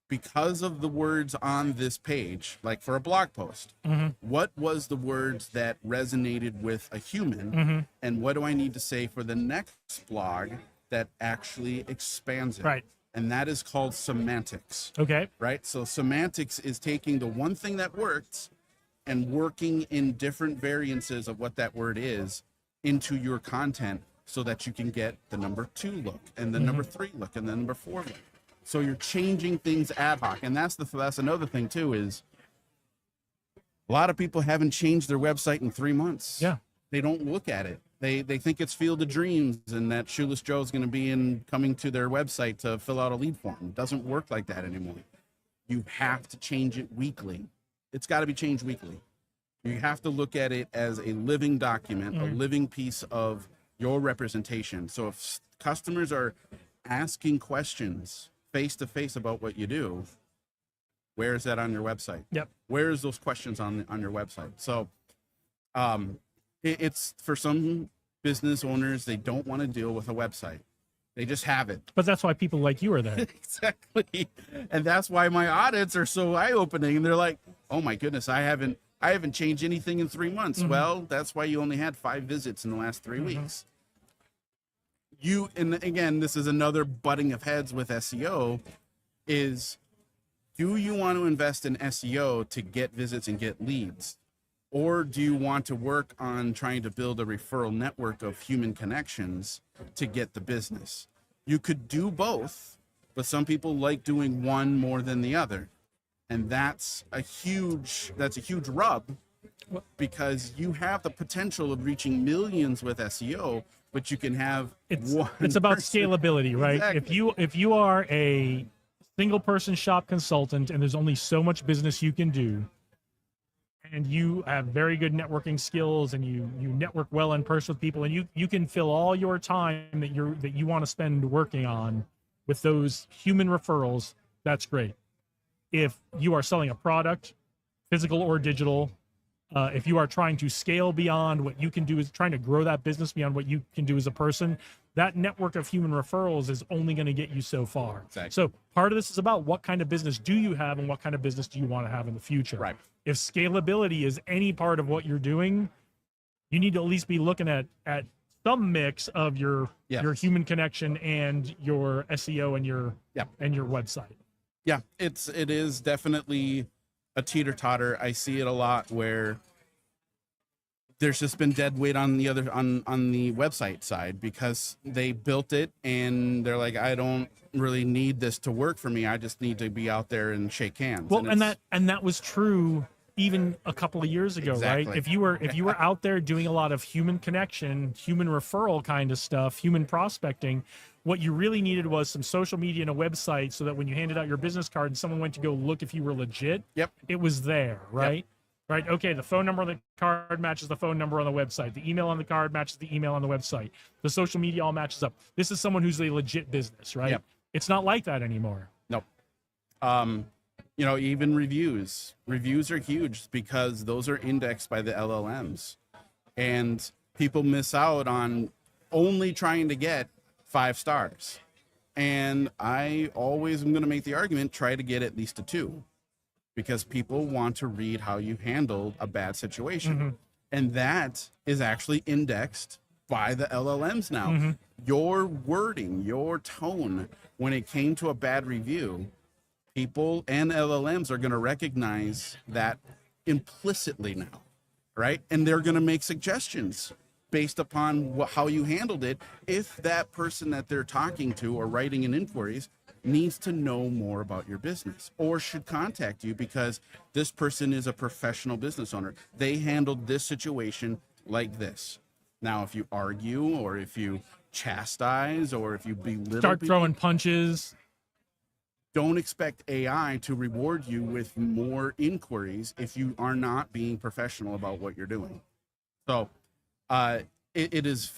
because of the words on this page, like for a blog post, what was the words that resonated with a human, and what do I need to say for the next blog that actually expands it? Right. And that is called semantics. Okay. Right? So semantics is taking the one thing that worked and working in different variances of what that word is into your content so that you can get the number 2 look and the number 3 look and the number 4 look. So you're changing things ad hoc. And that's another thing too, is a lot of people haven't changed their website in 3 months. Yeah. They don't look at it. They think it's Field of Dreams and that Shoeless Joe's going to be coming to their website to fill out a lead form. It doesn't work like that anymore. You have to change it weekly. It's got to be changed weekly. You have to look at it as a living document, a living piece of your representation. So if customers are asking questions face to face about what you do, where is that on your website? Where is those questions on your website? So it's for some business owners, they don't want to deal with a website. They just have it. But that's why people like you are there. Exactly. And that's why my audits are so eye-opening. And they're like, oh my goodness, I haven't changed anything in 3 months. Well, that's why you only had 5 visits in the last 3 weeks. And again, this is another butting of heads with SEO, is do you want to invest in SEO to get visits and get leads? Or do you want to work on trying to build a referral network of human connections to get the business? You could do both, but some people like doing one more than the other. And that's a huge rub, because you have the potential of reaching millions with SEO, but you can have it's about scalability, right? Exactly. If you are a single person shop consultant and there's only so much business you can do, and you have very good networking skills, and you network well in person with people, and you can fill all your time that you want to spend working on with those human referrals, that's great. If you are selling a product, physical or digital, if you are trying to scale beyond what you can do, is trying to grow that business beyond what you can do as a person, that network of human referrals is only going to get you so far. Exactly. So part of this is about what kind of business do you have and what kind of business do you want to have in the future. Right. If scalability is any part of what you're doing, you need to at least be looking at some mix of your human connection and your SEO and your website. Yeah, it is definitely a teeter-totter. I see it a lot where there's just been dead weight on the website side because they built it and they're like, I don't really need this to work for me. I just need to be out there and shake hands. Well, and that was true even a couple of years ago, Exactly. right? If you were out there doing a lot of human connection, human referral kind of stuff, human prospecting, what you really needed was some social media and a website so that when you handed out your business card and someone went to go look if you were legit, it was there, right? Yep. Right. Okay. The phone number on the card matches the phone number on the website. The email on the card matches the email on the website. The social media all matches up. This is someone who's a legit business, right? Yep. It's not like that anymore. Nope. Even reviews are huge because those are indexed by the LLMs, and people miss out on only trying to get 5 stars. And I always am going to make the argument, try to get at least a 2. Because people want to read how you handled a bad situation. Mm-hmm. And that is actually indexed by the LLMs now. Mm-hmm. Your wording, your tone, when it came to a bad review, people and LLMs are going to recognize that implicitly now, right? And they're going to make suggestions based upon how you handled it if that person that they're talking to or writing in inquiries needs to know more about your business or should contact you because this person is a professional business owner. They handled this situation like this. Now, if you argue or if you chastise or if you belittle, start throwing punches, don't expect AI to reward you with more inquiries if you are not being professional about what you're doing. So it is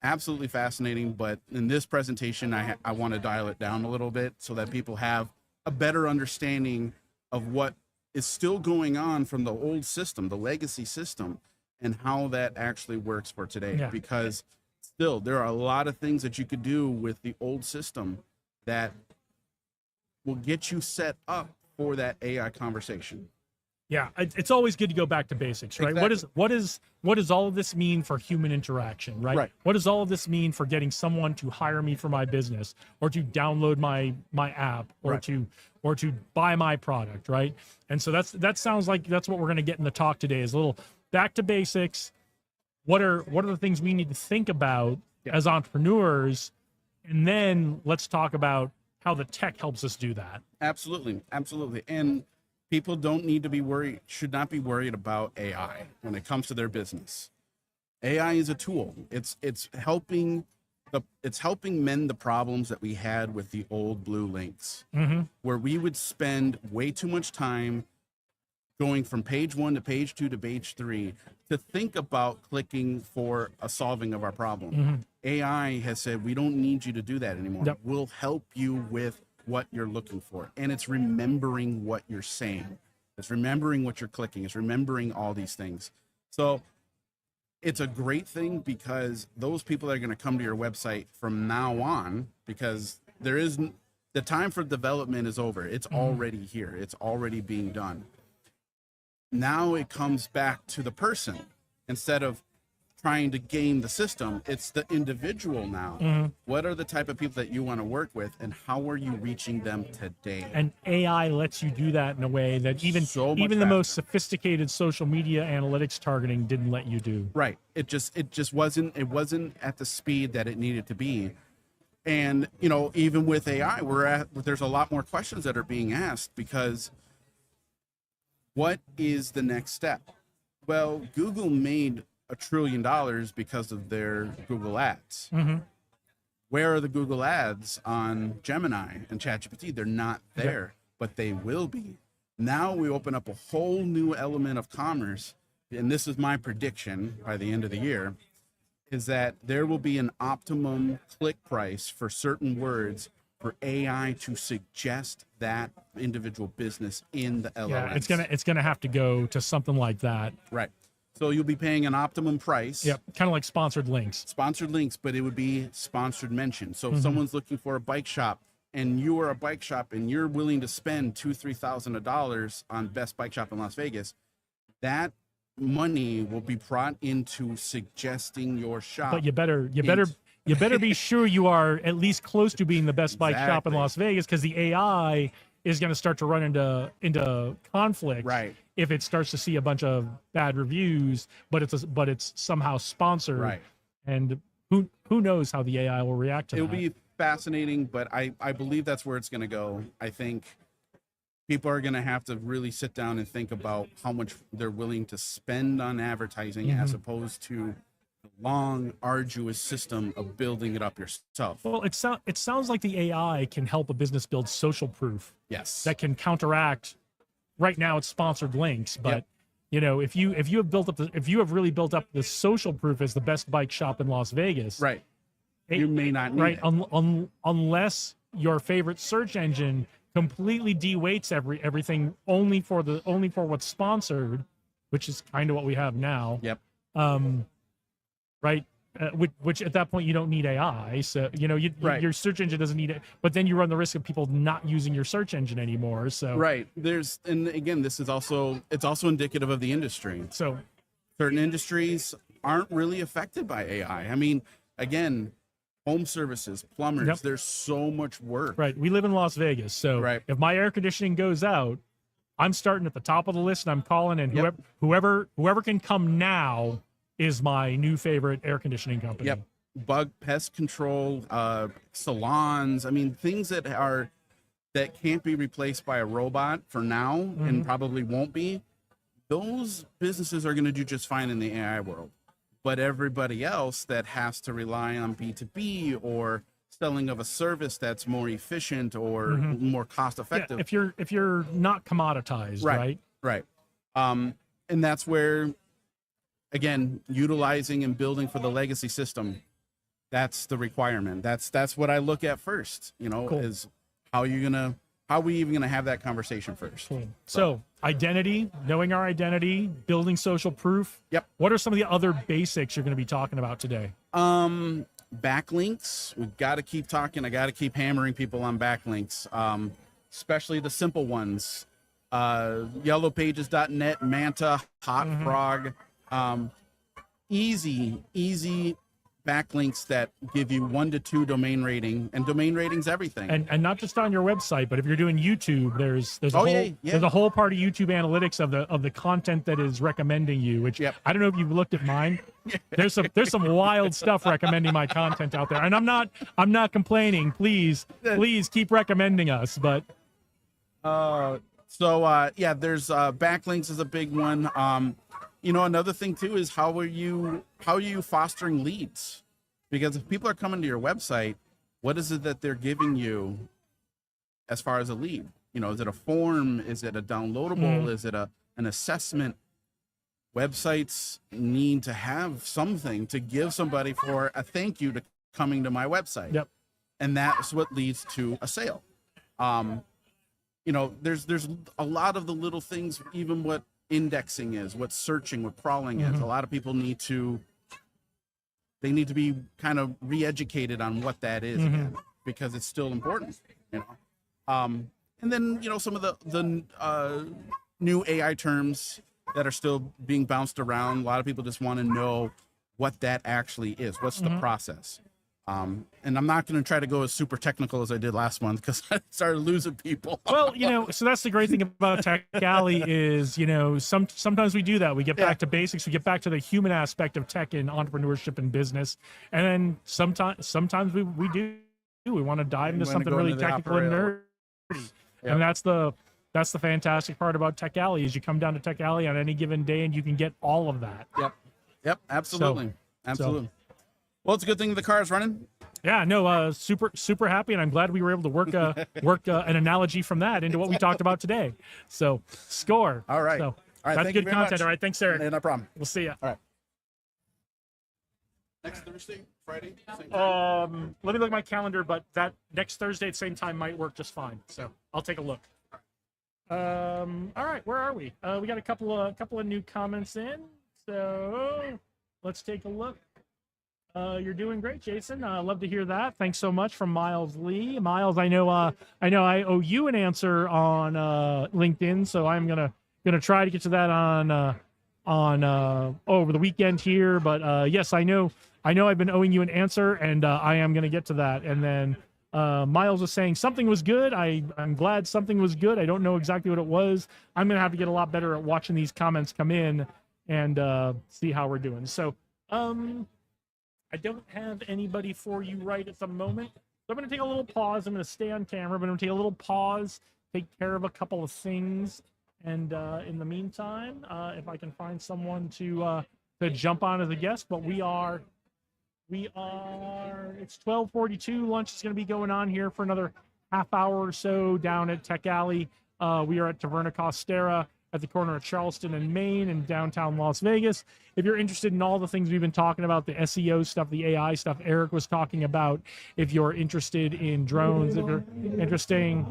absolutely fascinating, but in this presentation, I want to dial it down a little bit so that people have a better understanding of what is still going on from the old system, the legacy system, and how that actually works for today. Yeah. Because still, there are a lot of things that you could do with the old system that will get you set up for that AI conversation. Yeah, it's always good to go back to basics, right? Exactly. What does all of this mean for human interaction, right? Right. What does all of this mean for getting someone to hire me for my business or to download my app or Right. to buy my product, right? And so that sounds like that's what we're going to get in the talk today is a little back to basics. What are the things we need to think about as entrepreneurs? And then let's talk about how the tech helps us do that. Absolutely. And people don't need to be worried, should not be worried about AI when it comes to their business. AI is a tool. It's helping mend the problems that we had with the old blue links, where we would spend way too much time going from page 1 to page 2 to page 3 to think about clicking for a solving of our problem. AI has said, we don't need you to do that anymore. Yep. We'll help you with what you're looking for. And it's remembering what you're saying. It's remembering what you're clicking. It's remembering all these things. So it's a great thing because those people that are going to come to your website from now on, because the time for development is over. It's already here. It's already being done. Now it comes back to the person instead of trying to game the system. It's the individual now. What are the type of people that you want to work with and how are you reaching them today? And AI lets you do that in a way that even So much the most faster. sophisticated social media analytics targeting didn't let you do. Right. It just wasn't at the speed that it needed to be. And, even with AI, there's a lot more questions that are being asked because what is the next step? Well, Google made $1 trillion because of their Google ads. Where are the Google ads on Gemini and ChatGPT? They're not there, but they will be. Now we open up a whole new element of commerce, and this is my prediction by the end of the year, is that there will be an optimum click price for certain words for AI to suggest that individual business in the LLM. Yeah, it's gonna have to go to something like that. Right. So you'll be paying an optimum price. Yep, kind of like sponsored links. Sponsored links, but it would be sponsored mention. So if someone's looking for a bike shop, and you are a bike shop, and you're willing to spend $2,000-3,000 on best bike shop in Las Vegas, that money will be brought into suggesting your shop. But you better be sure you are at least close to being the best bike shop in Las Vegas, because the AI is going to start to run into conflict. Right. If it starts to see a bunch of bad reviews, but it's somehow sponsored. Right. And who knows how the AI will react to It'll that. be fascinating, but I believe that's where it's going to go. I think people are going to have to really sit down and think about how much they're willing to spend on advertising as opposed to the long, arduous system of building it up yourself. Well, it sounds like the AI can help a business build social proof. Yes. That can counteract. Right now, it's sponsored links, but if you have really built up the social proof as the best bike shop in Las Vegas, right, you may not need it. Unless your favorite search engine completely de-weights everything only for what's sponsored, which is kind of what we have now. Yep. Right. Which at that point you don't need AI, so your search engine doesn't need it. But then you run the risk of people not using your search engine anymore. So and again, this is also indicative of the industry. So certain industries aren't really affected by AI. I mean, again, home services, plumbers, there's so much work. Right. We live in Las Vegas, so if my air conditioning goes out, I'm starting at the top of the list and I'm calling, and whoever can come now is my new favorite air conditioning company. Yep. Bug pest control, salons. I mean, things that can't be replaced by a robot for now and probably won't be. Those businesses are going to do just fine in the AI world. But everybody else that has to rely on B2B or selling of a service that's more efficient or more cost effective. Yeah, if you're not commoditized, right? Right. And that's where, again, utilizing and building for the legacy system, that's the requirement. That's what I look at first, is how we even going to have that conversation first. Cool. So identity, knowing our identity, building social proof. Yep. What are some of the other basics you're going to be talking about today? Backlinks. We've got to keep talking. I got to keep hammering people on backlinks, especially the simple ones. Yellowpages.net, Manta, Hot Frog. Easy backlinks that give you 1 to 2 domain rating, and domain rating's everything. And not just on your website, but if you're doing YouTube, there's a whole part of YouTube analytics of the content that is recommending you, which I don't know if you've looked at mine. There's some wild stuff recommending my content out there. And I'm not complaining. Please keep recommending us, but there's backlinks is a big one. Another thing too is how are you fostering leads? Because if people are coming to your website, what is it that they're giving you as far as a lead? Is it a form? Is it a downloadable? Is it an assessment? Websites need to have something to give somebody for a thank you to coming to my website. Yep. And that's what leads to a sale. There's a lot of the little things, even what indexing is, what searching, what crawling is. A lot of people need to be kind of re-educated on what that is again, because it's still important, and then some of the new AI terms that are still being bounced around. A lot of people just want to know what that actually is. What's the process? And I'm not going to try to go as super technical as I did last month, because I started losing people. Well, so that's the great thing about Tech Alley is, sometimes we do that. We get back to basics. We get back to the human aspect of tech and entrepreneurship and business. And then sometimes we do. We want to dive into something really technical and nerdy. And that's the fantastic part about Tech Alley is you come down to Tech Alley on any given day and you can get all of that. Yep. Absolutely. Absolutely. Well, it's a good thing the car is running. Yeah, no, super happy, and I'm glad we were able to work an analogy from that into what we talked about today. So score. All right. So All right. that's Thank you good very content. much. All right, thanks, Eric. No problem. We'll see ya. All right. Next Thursday, Friday, same time? Let me look at my calendar, but that next Thursday at the same time might work just fine. So I'll take a look. All right, where are we? We got a couple of new comments in. So let's take a look. You're doing great, Jason. Love to hear that. Thanks so much from Miles Lee. Miles, I know I owe you an answer on LinkedIn, so I'm gonna try to get to that on over the weekend here. But yes, I know I've been owing you an answer, and I am gonna get to that. And then Miles was saying something was good. I'm glad something was good. I don't know exactly what it was. I'm gonna have to get a lot better at watching these comments come in and see how we're doing. So I don't have anybody for you right at the moment. So I'm going to take a little pause. I'm going to stay on camera, but I'm going to take a little pause, take care of a couple of things. And in the meantime, if I can find someone to jump on as a guest, but it's 12:42. Lunch is going to be going on here for another half hour or so down at Tech Alley. We are at Taverna Costera at the corner of Charleston and Main in downtown Las Vegas. If you're interested in all the things we've been talking about, the SEO stuff, the AI stuff Eric was talking about, if you're interested in drones, if you're interested,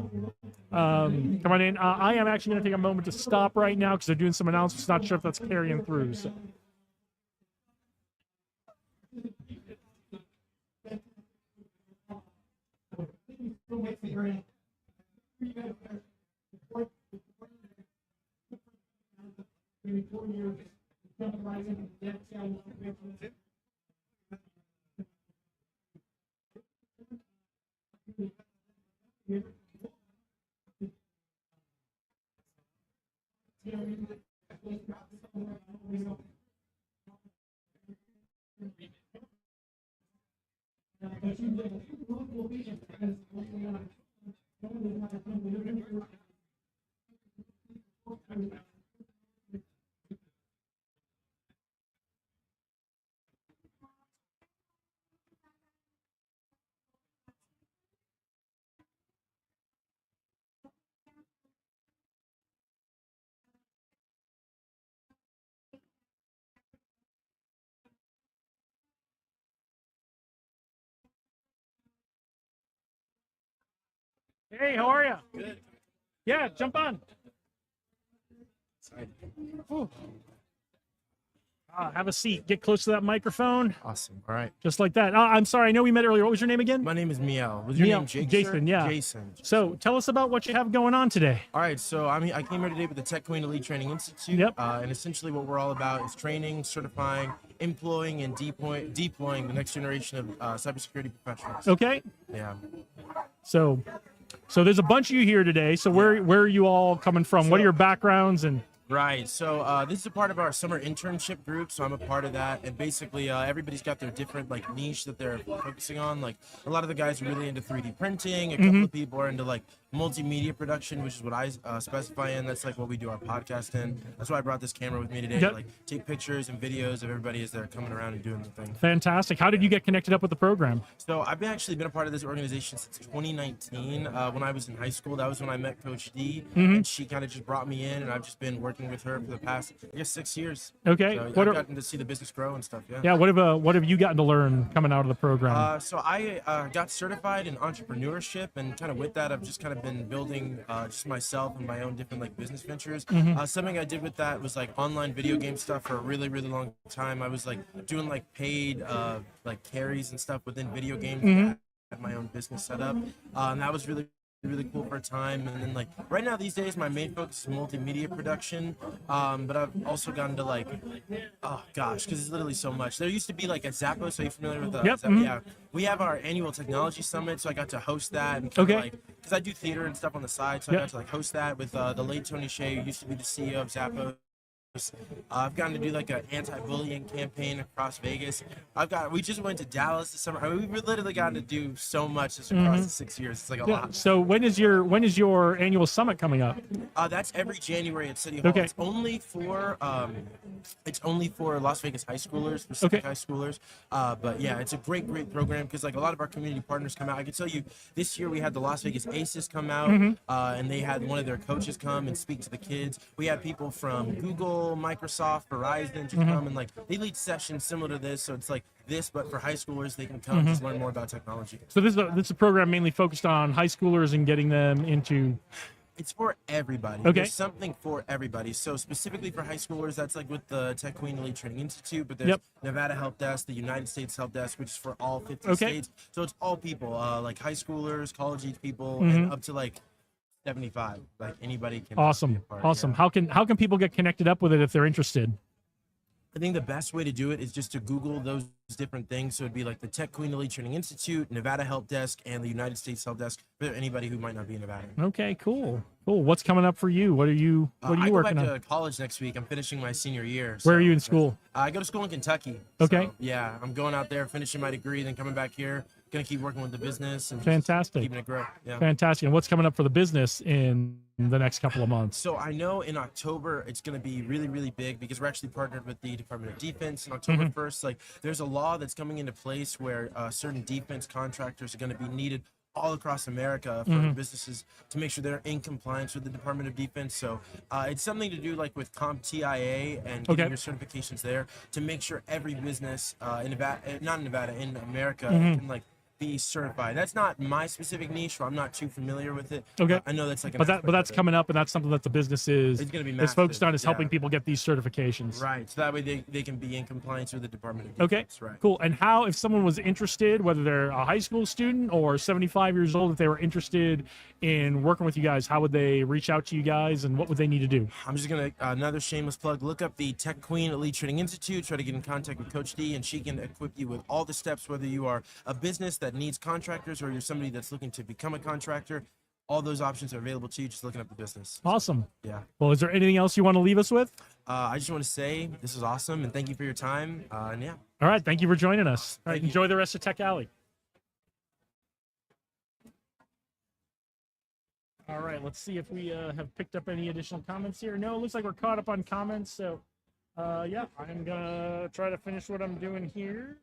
come on in. I am actually going to take a moment to stop right now because they're doing some announcements. Not sure if that's carrying through. So. Hey, how are you? Good. Yeah, jump on. Ooh. Have a seat. Get close to that microphone. Awesome. All right. Just like that. I'm sorry. I know we met earlier. What was your name again? My name is Miel. Was your Miel. name Jake? Jason, sir? yeah. Jason. So tell us about what you have going on today. All right. So I came here today with the Tech Queen Elite Training Institute. Yep. And essentially what we're all about is training, certifying, employing, and deploying the next generation of cybersecurity professionals. Okay. Yeah. So there's a bunch of you here today. So where are you all coming from? What are your backgrounds and? Right. So this is a part of our summer internship group. So I'm a part of that. And basically everybody's got their different niche that they're focusing on. Like a lot of the guys are really into 3D printing. A couple of people are into multimedia production, which is what I specify in. That's what we do our podcast in. That's why I brought this camera with me today Yep. to take pictures and videos of everybody as they're coming around and doing the thing. Fantastic. How did you get connected up with the program? So I've actually been a part of this organization since 2019. When I was in high school, that was when I met Coach D, and she kind of just brought me in, and I've just been working with her for the past, 6 years. Okay. So I've gotten to see the business grow and stuff. Yeah. Yeah. What have you gotten to learn coming out of the program? So I got certified in entrepreneurship, and kind of with that, I've just kind of been building just myself and my own different business ventures. Something I did with that was online video game stuff for a really, really long time. I was doing paid carries and stuff within video games. I had my own business set up, and that was really cool for a time. And then right now these days my main focus is multimedia production, but I've also gotten to oh gosh, because it's literally so much. There used to be a Zappos. Are you familiar with that? Yep. Yeah, we have our annual technology summit, so I got to host that, and Okay. because I do theater and stuff on the side, so I got to host that with the late Tony Shea, who used to be the CEO of Zappos. I've gotten to do like an anti-bullying campaign across Vegas. We just went to Dallas this summer. I mean, we've literally gotten to do so much just across the 6 years. It's like a lot. So when is your annual summit coming up? That's every January at City Hall. Okay. It's only for Las Vegas high schoolers, Pacific high schoolers. But yeah, it's a great program because like a lot of our community partners come out. I can tell you, this year we had the Las Vegas Aces come out, and they had one of their coaches come and speak to the kids. We had people from Google, Microsoft, Verizon just come and like they lead sessions similar to this. So it's like this, but for high schoolers, they can come just learn more about technology. So this is a program mainly focused on high schoolers and getting them into. It's for everybody. Okay. There's something for everybody. So specifically for high schoolers, that's like with the Tech Queen Elite Training Institute, but there's Nevada Help Desk, the United States Help Desk, which is for all 50 states. So it's all people, like high schoolers, college age people, and up to like 75. Like anybody can. Awesome. Be a part, Awesome. yeah. How can people get connected up with it if they're interested? I think the best way to do it is just to Google those different things. So it'd be like the Tech Queen Elite Training Institute, Nevada Help Desk, and the United States Help Desk for anybody who might not be in Nevada. Okay, cool. What's coming up for you? What are you working on? I go back to college next week. I'm finishing my senior year. Where are you in school? I go to school in Kentucky. Okay. So, yeah, I'm going out there, finishing my degree, then coming back here. Gonna keep working with the business and Fantastic. keeping it grow. Yeah. Fantastic. And what's coming up for the business in the next couple of months? So I know in October it's going to be really big because we're actually partnered with the Department of Defense. On October 1st, like there's a law that's coming into place where certain defense contractors are going to be needed all across America for businesses to make sure they're in compliance with the Department of Defense. So it's something to do like with CompTIA and getting your certifications there to make sure every business in Nevada, not in Nevada, in America can like be certified. That's not my specific niche, so I'm not too familiar with it. Okay. I know that's like, but that's coming up, and that's something that the business is focused on, is helping people get these certifications. Right. So that way they can be in compliance with the Department of Defense. Okay. Right. Cool. And how, if someone was interested, whether they're a high school student or 75 years old, if they were interested in working with you guys, how would they reach out to you guys, and what would they need to do? I'm just gonna another shameless plug. Look up the Tech Queen Elite Training Institute. Try to get in contact with Coach D, and she can equip you with all the steps. Whether you are a business that needs contractors or you're somebody that's looking to become a contractor, all those options are available to you. Just looking up the business. Awesome. Yeah. Well, is there anything else you want to leave us with? I just want to say this is awesome, and thank you for your time. And yeah. All right. Thank you for joining us. All right. Enjoy the rest of Tech Alley. All right, let's see if we have picked up any additional comments here. No, it looks like we're caught up on comments. So, yeah, I'm going to try to finish what I'm doing here.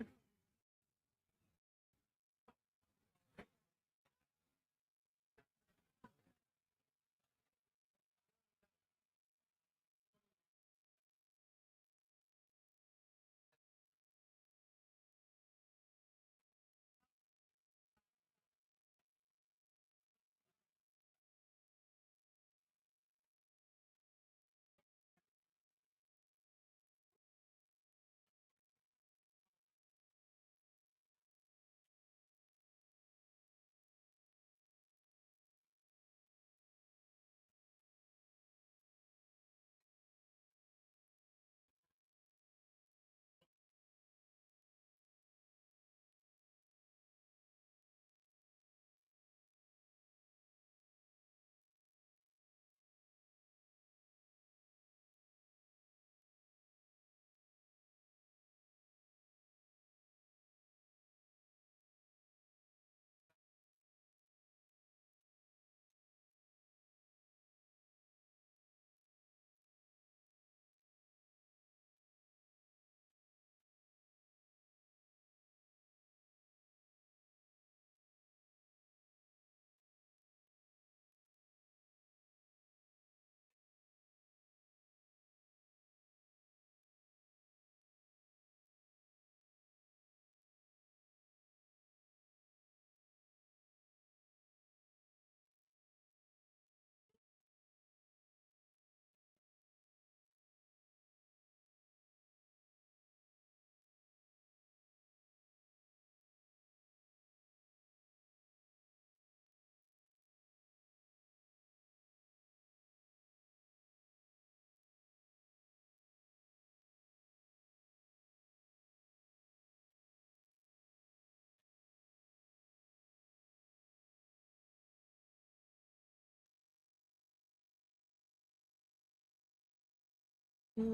Yep.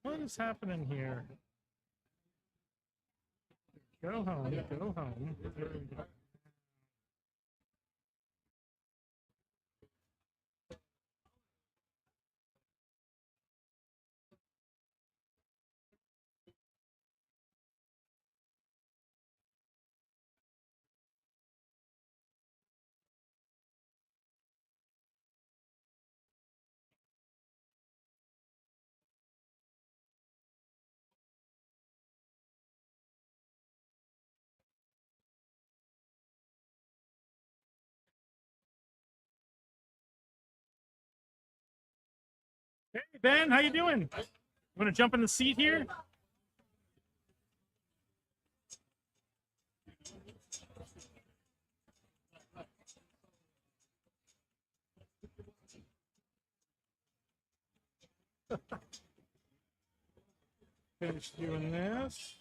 What is happening here? Go home. Go home. There we go. Hey Ben, how you doing? You want to jump in the seat here? Finish doing this.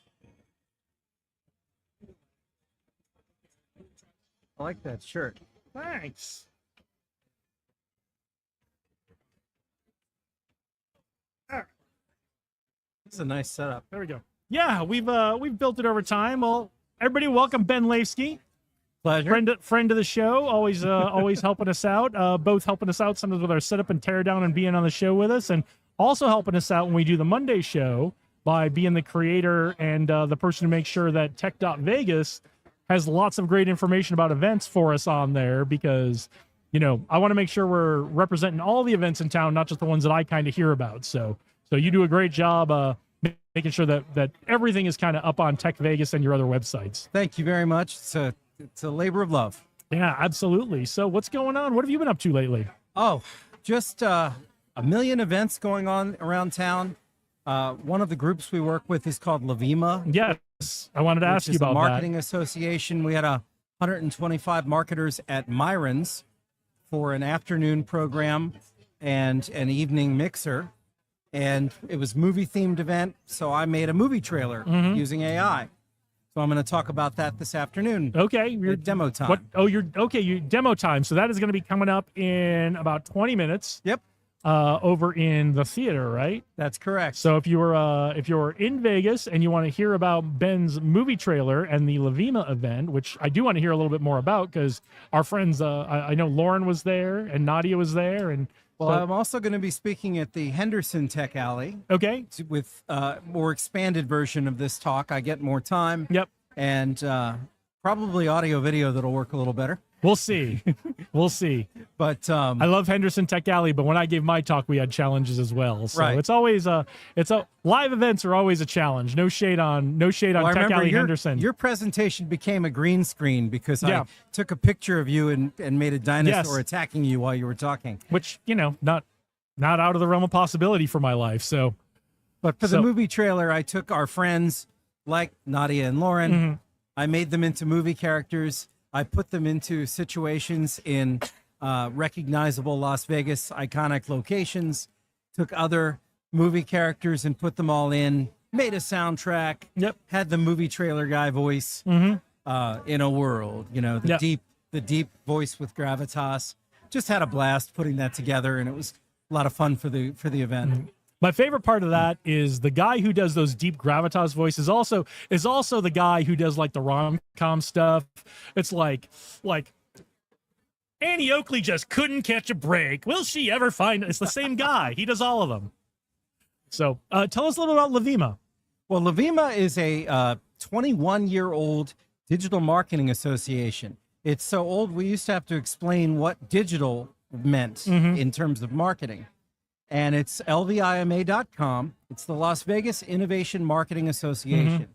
I like that shirt. Thanks. This is a nice setup. There we go. Yeah, we've built it over time. Well, everybody, welcome Ben Lafsky, Pleasure. friend of the show. Always always helping us out. Both helping us out sometimes with our setup and teardown and being on the show with us, and also helping us out when we do the Monday show by being the creator and the person who makes sure that Tech.Vegas has lots of great information about events for us on there, because I want to make sure we're representing all the events in town, not just the ones that I kind of hear about. So you do a great job making sure that everything is kind of up on Tech Vegas and your other websites. Thank you very much. It's a labor of love. Yeah, absolutely. So what's going on? What have you been up to lately? Oh, just a million events going on around town. One of the groups we work with is called Levima. Yes, I wanted to ask you about a marketing association. We had 125 marketers at Myron's for an afternoon program and an evening mixer. And it was movie-themed event, so I made a movie trailer using AI. So I'm going to talk about that this afternoon. Okay, your demo time. Your demo time. So that is going to be coming up in about 20 minutes. Yep. Over in the theater, right? That's correct. So if you're in Vegas and you want to hear about Ben's movie trailer and the Levima event, which I do want to hear a little bit more about, because our friends, I know Lauren was there and Nadia was there, and I'm also going to be speaking at the Henderson Tech Alley. Okay. With more expanded version of this talk. I get more time. Yep. And probably audio video that'll work a little better. We'll see. We'll see. But I love Henderson Tech Alley, but when I gave my talk, we had challenges as well. So right. it's always live events are always a challenge. No shade on Tech Alley Henderson. Your presentation became a green screen because I took a picture of you and made a dinosaur attacking you while you were talking. Which, not out of the realm of possibility for my life. So, but for the movie trailer, I took our friends like Nadia and Lauren. I made them into movie characters. I put them into situations in recognizable Las Vegas iconic locations, took other movie characters and put them all in, made a soundtrack, had the movie trailer guy voice in a world, the deep voice with gravitas. Just had a blast putting that together, and it was a lot of fun for the event. My favorite part of that is the guy who does those deep gravitas voices is also the guy who does like the rom-com stuff. It's like Annie Oakley just couldn't catch a break. Will she ever find? It's the same guy. He does all of them. So tell us a little about Levima. Well, Levima is a 21-year-old digital marketing association. It's so old we used to have to explain what digital meant in terms of marketing. And it's lvima.com. It's the Las Vegas Innovation Marketing Association.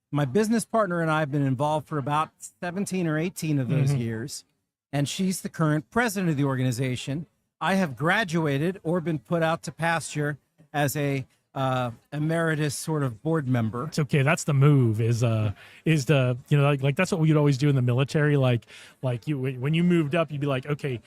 My business partner and I have been involved for about 17 or 18 of those years, and she's the current president of the organization. I have graduated or been put out to pasture as a emeritus sort of board member. It's okay. That's the move. Is like that's what we'd always do in the military. Like you when you moved up, you'd be like, okay,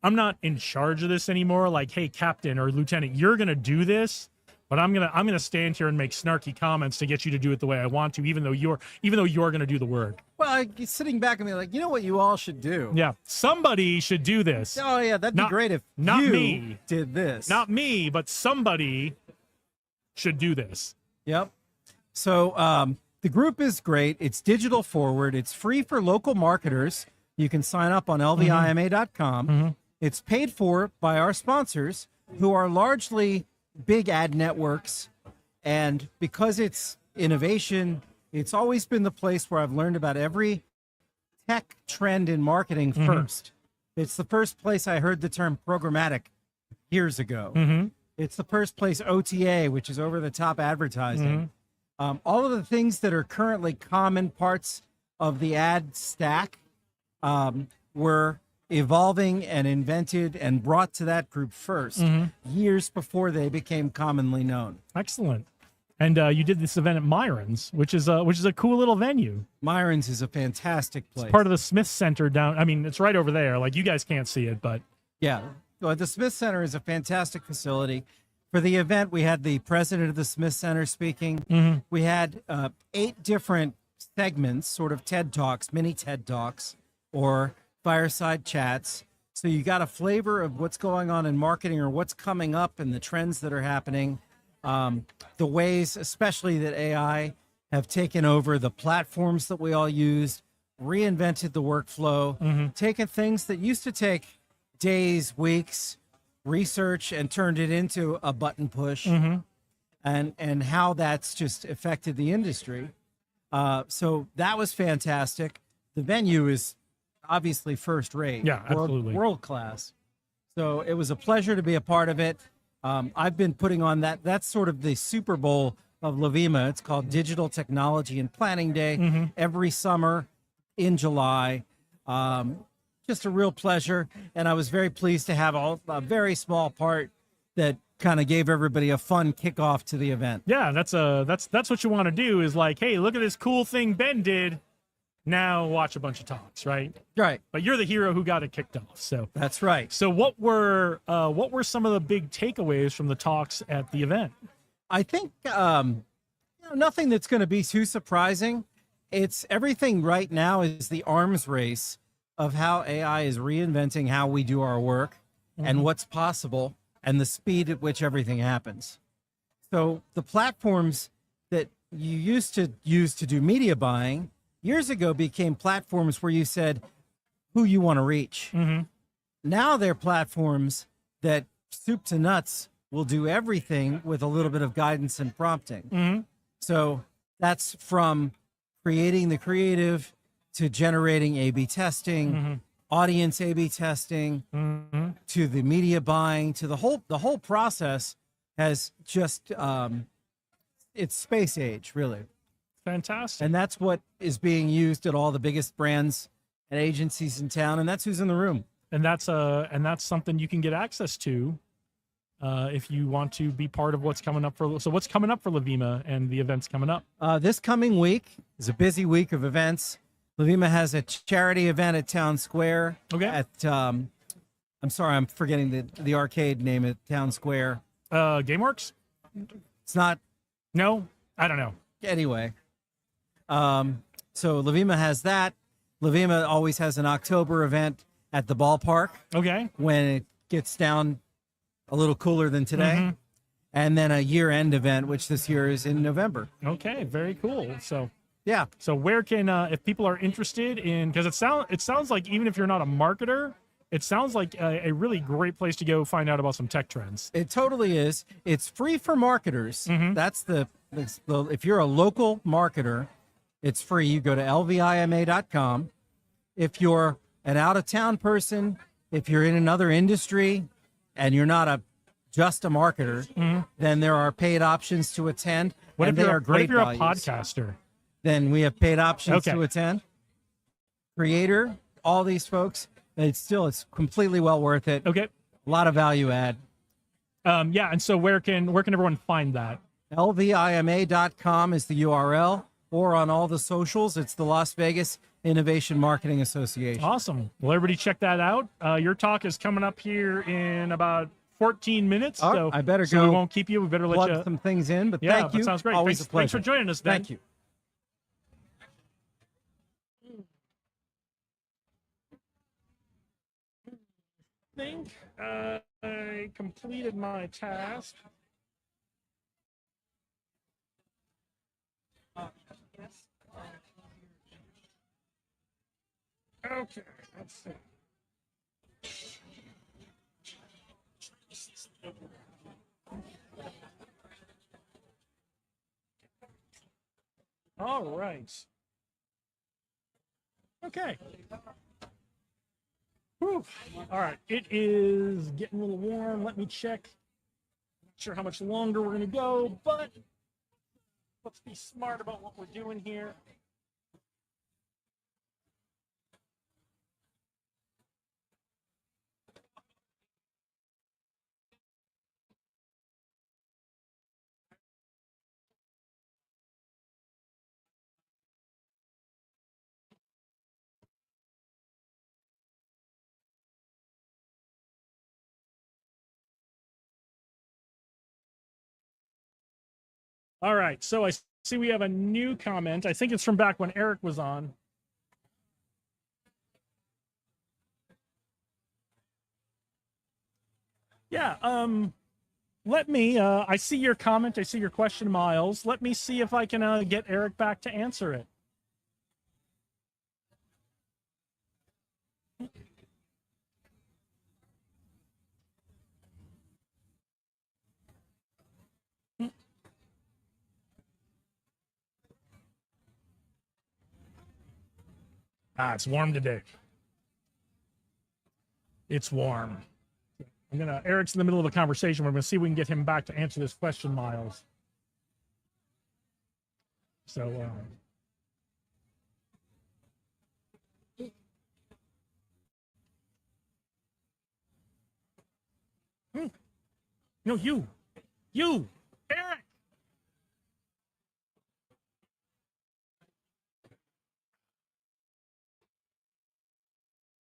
in charge of this anymore. Like, hey, Captain or Lieutenant, you're gonna do this, but I'm gonna stand here and make snarky comments to get you to do it the way I want to, even though you're gonna do the work. Well, sitting back and be like, you know what you all should do? Yeah, somebody should do this. Oh yeah, that'd be great if not you me did this. Not me, but somebody should do this. Yep. So the group is great. It's digital forward. It's free for local marketers. You can sign up on lvima.com. It's paid for by our sponsors, who are largely big ad networks. And because it's innovation, it's always been the place where I've learned about every tech trend in marketing first. It's the first place I heard the term programmatic years ago. It's the first place OTA, which is over the top advertising. All of the things that are currently common parts of the ad stack were evolving and invented and brought to that group first, years before they became commonly known. Excellent. And you did this event at Myron's, which is a cool little venue. Myron's is a fantastic place. It's part of the Smith Center down. I mean, it's right over there. Like, you guys can't see it, but yeah. Well, the Smith Center is a fantastic facility. For the event, we had the president of the Smith Center speaking. We had 8 different segments, sort of TED Talks, mini TED Talks, or fireside chats. So you got a flavor of what's going on in marketing or what's coming up and the trends that are happening. The ways, especially that AI have taken over the platforms that we all used, reinvented the workflow, taken things that used to take days, weeks, research, and turned it into a button push, and how that's just affected the industry. So that was fantastic. The venue is obviously first rate, absolutely world class. So it was a pleasure to be a part of it. I've been putting on that's sort of the Super Bowl of Levima. It's called Digital Technology and Planning Day every summer in July. Just a real pleasure, and I was very pleased to have a very small part that kind of gave everybody a fun kickoff to the event. Yeah, that's what you want to do, is like, hey, look at this cool thing Ben did. Now watch a bunch of talks, right? Right. But you're the hero who got it kicked off. So that's right. So what were some of the big takeaways from the talks at the event? I think nothing that's going to be too surprising. It's everything right now is the arms race of how AI is reinventing how we do our work and what's possible and the speed at which everything happens. So the platforms that you used to use to do media buying years ago became platforms where you said who you want to reach. Now they're platforms that soup to nuts will do everything with a little bit of guidance and prompting. So that's from creating the creative to generating A/B testing, audience A/B testing, to the media buying, to the whole process has just it's space age, really. Fantastic. And that's what is being used at all the biggest brands and agencies in town, and that's who's in the room. And that's something you can get access to if you want to be part of what's coming up for. So what's coming up for Levima and the events coming up? This coming week is a busy week of events. Levima has a charity event at Town Square. Okay. At I'm sorry, I'm forgetting the arcade name at Town Square. GameWorks? It's not. No, I don't know. Anyway, so Levima has that. Levima always has an October event at the ballpark. Okay. When it gets down a little cooler than today. And then a year-end event, which this year is in November. Okay, very cool. So yeah. So where can if people are interested in, because it sounds like even if you're not a marketer, it sounds like a really great place to go find out about some tech trends. It totally is. It's free for marketers. That's the if you're a local marketer, it's free. You go to lvima.com. If you're an out-of-town person, if you're in another industry and you're not just a marketer, then there are paid options to attend. What and if they you're, are great what if you're values. a podcaster? Then we have paid options to attend. Creator, all these folks. It's completely well worth it. Okay. A lot of value add. Yeah, and so where can everyone find that? lvima.com is the URL, or on all the socials. It's the Las Vegas Innovation Marketing Association. Awesome. Well, everybody check that out. Your talk is coming up here in about 14 minutes. So I better so go. we won't keep you. We better let Plug you. some things in, but Yeah, thank you. that sounds great. Always Thanks, a pleasure. thanks for joining us, Ben. Thank you. I think I completed my task. Okay, let's see. All right. Okay. Whew. All right. It is getting a little warm. Let me check. Not sure how much longer we're going to go, but let's be smart about what we're doing here. All right, so I see we have a new comment. I think it's from back when Eric was on. Yeah, let me, I see your comment. I see your question, Miles. Let me see if I can get Eric back to answer it. It's warm today. It's warm. Eric's in the middle of a conversation. We're gonna see if we can get him back to answer this question, Miles. So, no, you, Eric.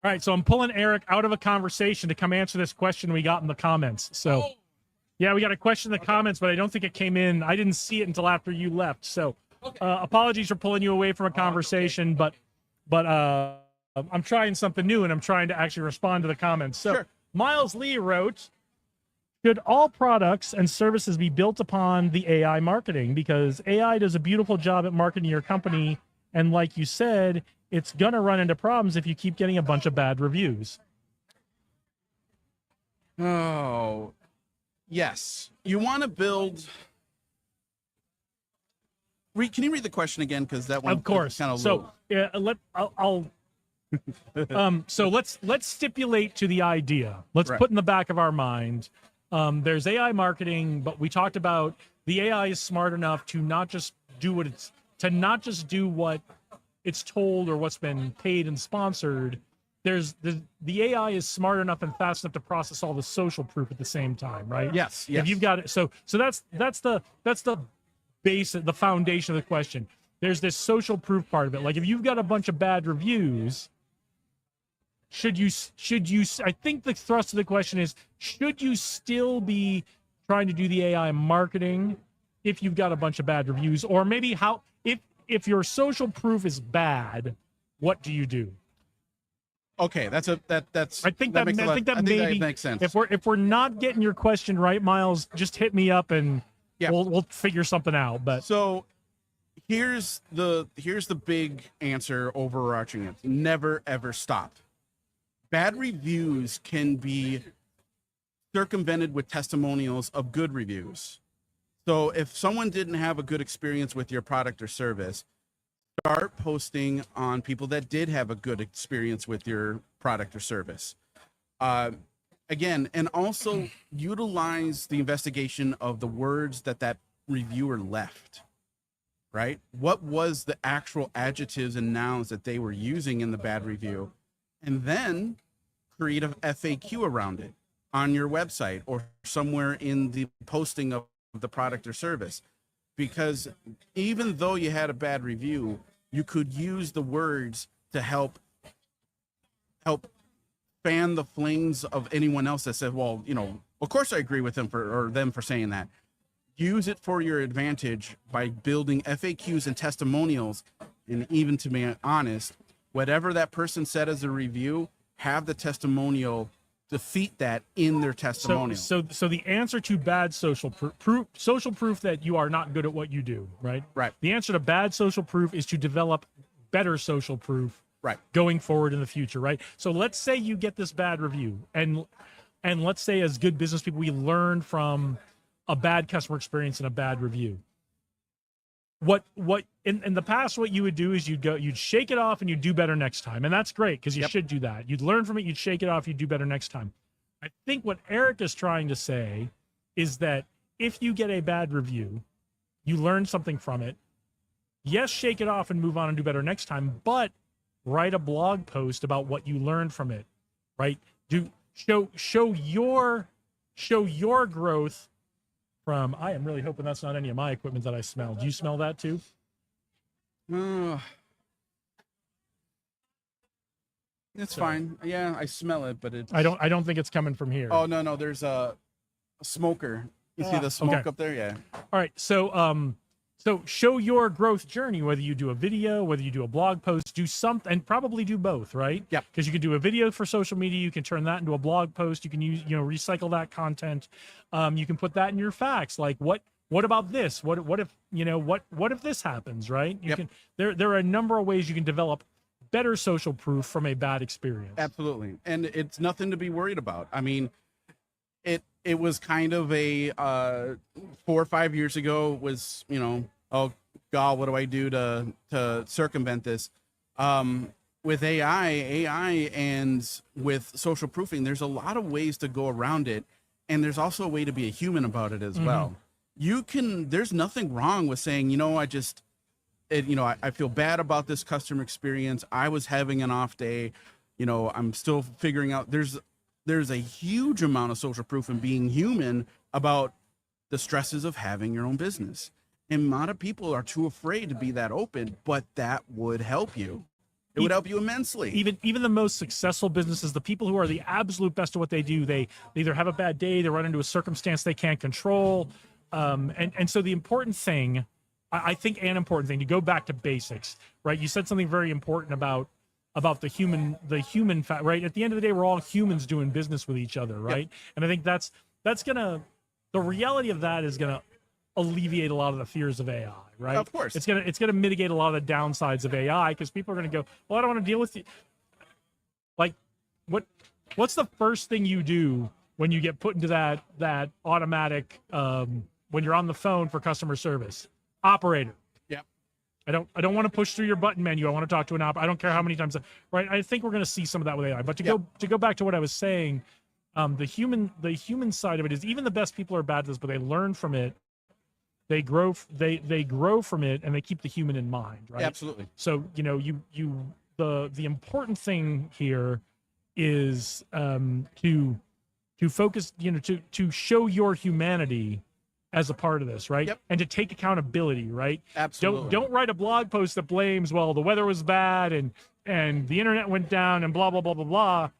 All right, so I'm pulling Eric out of a conversation to come answer this question we got in the comments. So, yeah, we got a question in the comments, but I don't think it came in. I didn't see it until after you left. So, apologies for pulling you away from a conversation, but I'm trying something new, and I'm trying to actually respond to the comments. So, sure. Miles Lee wrote, should all products and services be built upon the AI marketing? Because AI does a beautiful job at marketing your company, and like you said, it's going to run into problems if you keep getting a bunch of bad reviews. Oh, yes. You want to build. Can you read the question again? Because that one, of course, kind of so yeah. So let's stipulate to the idea. Let's put in the back of our mind. There's AI marketing, but we talked about the AI is smart enough to not just do what it's told or what's been paid and sponsored. There's the AI is smart enough and fast enough to process all the social proof at the same time, right? Yes. If you've got it, so that's the base, the foundation of the question. There's this social proof part of it. Like if you've got a bunch of bad reviews, should you? I think the thrust of the question is: should you still be trying to do the AI marketing if you've got a bunch of bad reviews, or maybe if your social proof is bad, what do you do? Okay, that's. I think that makes sense. If we're not getting your question right, Miles, just hit me up and we'll figure something out. But so here's the big answer, overarching it: never ever stop. Bad reviews can be circumvented with testimonials of good reviews. So if someone didn't have a good experience with your product or service, start posting on people that did have a good experience with your product or service. Again, and also utilize the investigation of the words that reviewer left, right? What was the actual adjectives and nouns that they were using in the bad review? And then create a FAQ around it on your website or somewhere in the posting of the product or service, because even though you had a bad review, you could use the words to help fan the flames of anyone else that said, well, you know, of course I agree with them for saying that. Use it for your advantage by building FAQs and testimonials. And even to be honest, whatever that person said as a review, have the testimonial defeat that in their testimonial. So the answer to bad social proof that you are not good at what you do, right? Right. The answer to bad social proof is to develop better social proof, right, going forward in the future, right? So let's say you get this bad review, and let's say as good business people, we learn from a bad customer experience and a bad review. What in the past, what you would do is you'd shake it off and you'd do better next time. And that's great, because you should do that. You'd learn from it, you'd shake it off, you'd do better next time. I think what Eric is trying to say is that if you get a bad review, you learn something from it. Yes, shake it off and move on and do better next time, but write a blog post about what you learned from it, right? Show your growth from, I am really hoping that's not any of my equipment that I smell. Do you smell that too? It's fine. Yeah, I smell it, but I don't think it's coming from here. Oh, no, there's a smoker. You see the smoke up there? Yeah. All right. So show your growth journey, whether you do a video, whether you do a blog post, do something, and probably do both, right? Yeah. Because you can do a video for social media, you can turn that into a blog post, you can use, recycle that content. You can put that in your facts. Like, what about this? What if, what if this happens, right? You can, there are a number of ways you can develop better social proof from a bad experience. Absolutely. And it's nothing to be worried about. I mean, it was kind of a 4 or 5 years ago was, oh God, what do I do to circumvent this? With AI and with social proofing, there's a lot of ways to go around it. And there's also a way to be a human about it as well. There's nothing wrong with saying, I feel bad about this customer experience. I was having an off day. I'm still figuring out. There's a huge amount of social proof in being human about the stresses of having your own business. And a lot of people are too afraid to be that open, but that would help you. It would help you immensely. Even the most successful businesses, the people who are the absolute best at what they do, they either have a bad day, they run into a circumstance they can't control. And so the important thing, I think an important thing, to go back to basics, right? You said something very important about the human fact, right? At the end of the day, we're all humans doing business with each other, right? Yep. And I think the reality of that is gonna alleviate a lot of the fears of AI, right? Of course. It's gonna mitigate a lot of the downsides of AI, because people are gonna go, well, I don't want to deal with you. Like, what's the first thing you do when you get put into that automatic when you're on the phone for customer service? Operator. I don't want to push through your button menu. I want to talk to an operator. I don't care how many times, right? I think we're going to see some of that with AI. But to go back to what I was saying, the human side of it is, even the best people are bad at this, but they learn from it. They grow from it, and they keep the human in mind, right? Absolutely. So the important thing here is to focus, to show your humanity as a part of this, right? Yep. And to take accountability, right? Absolutely. Don't write a blog post that blames, well, the weather was bad and the internet went down and blah blah blah blah blah.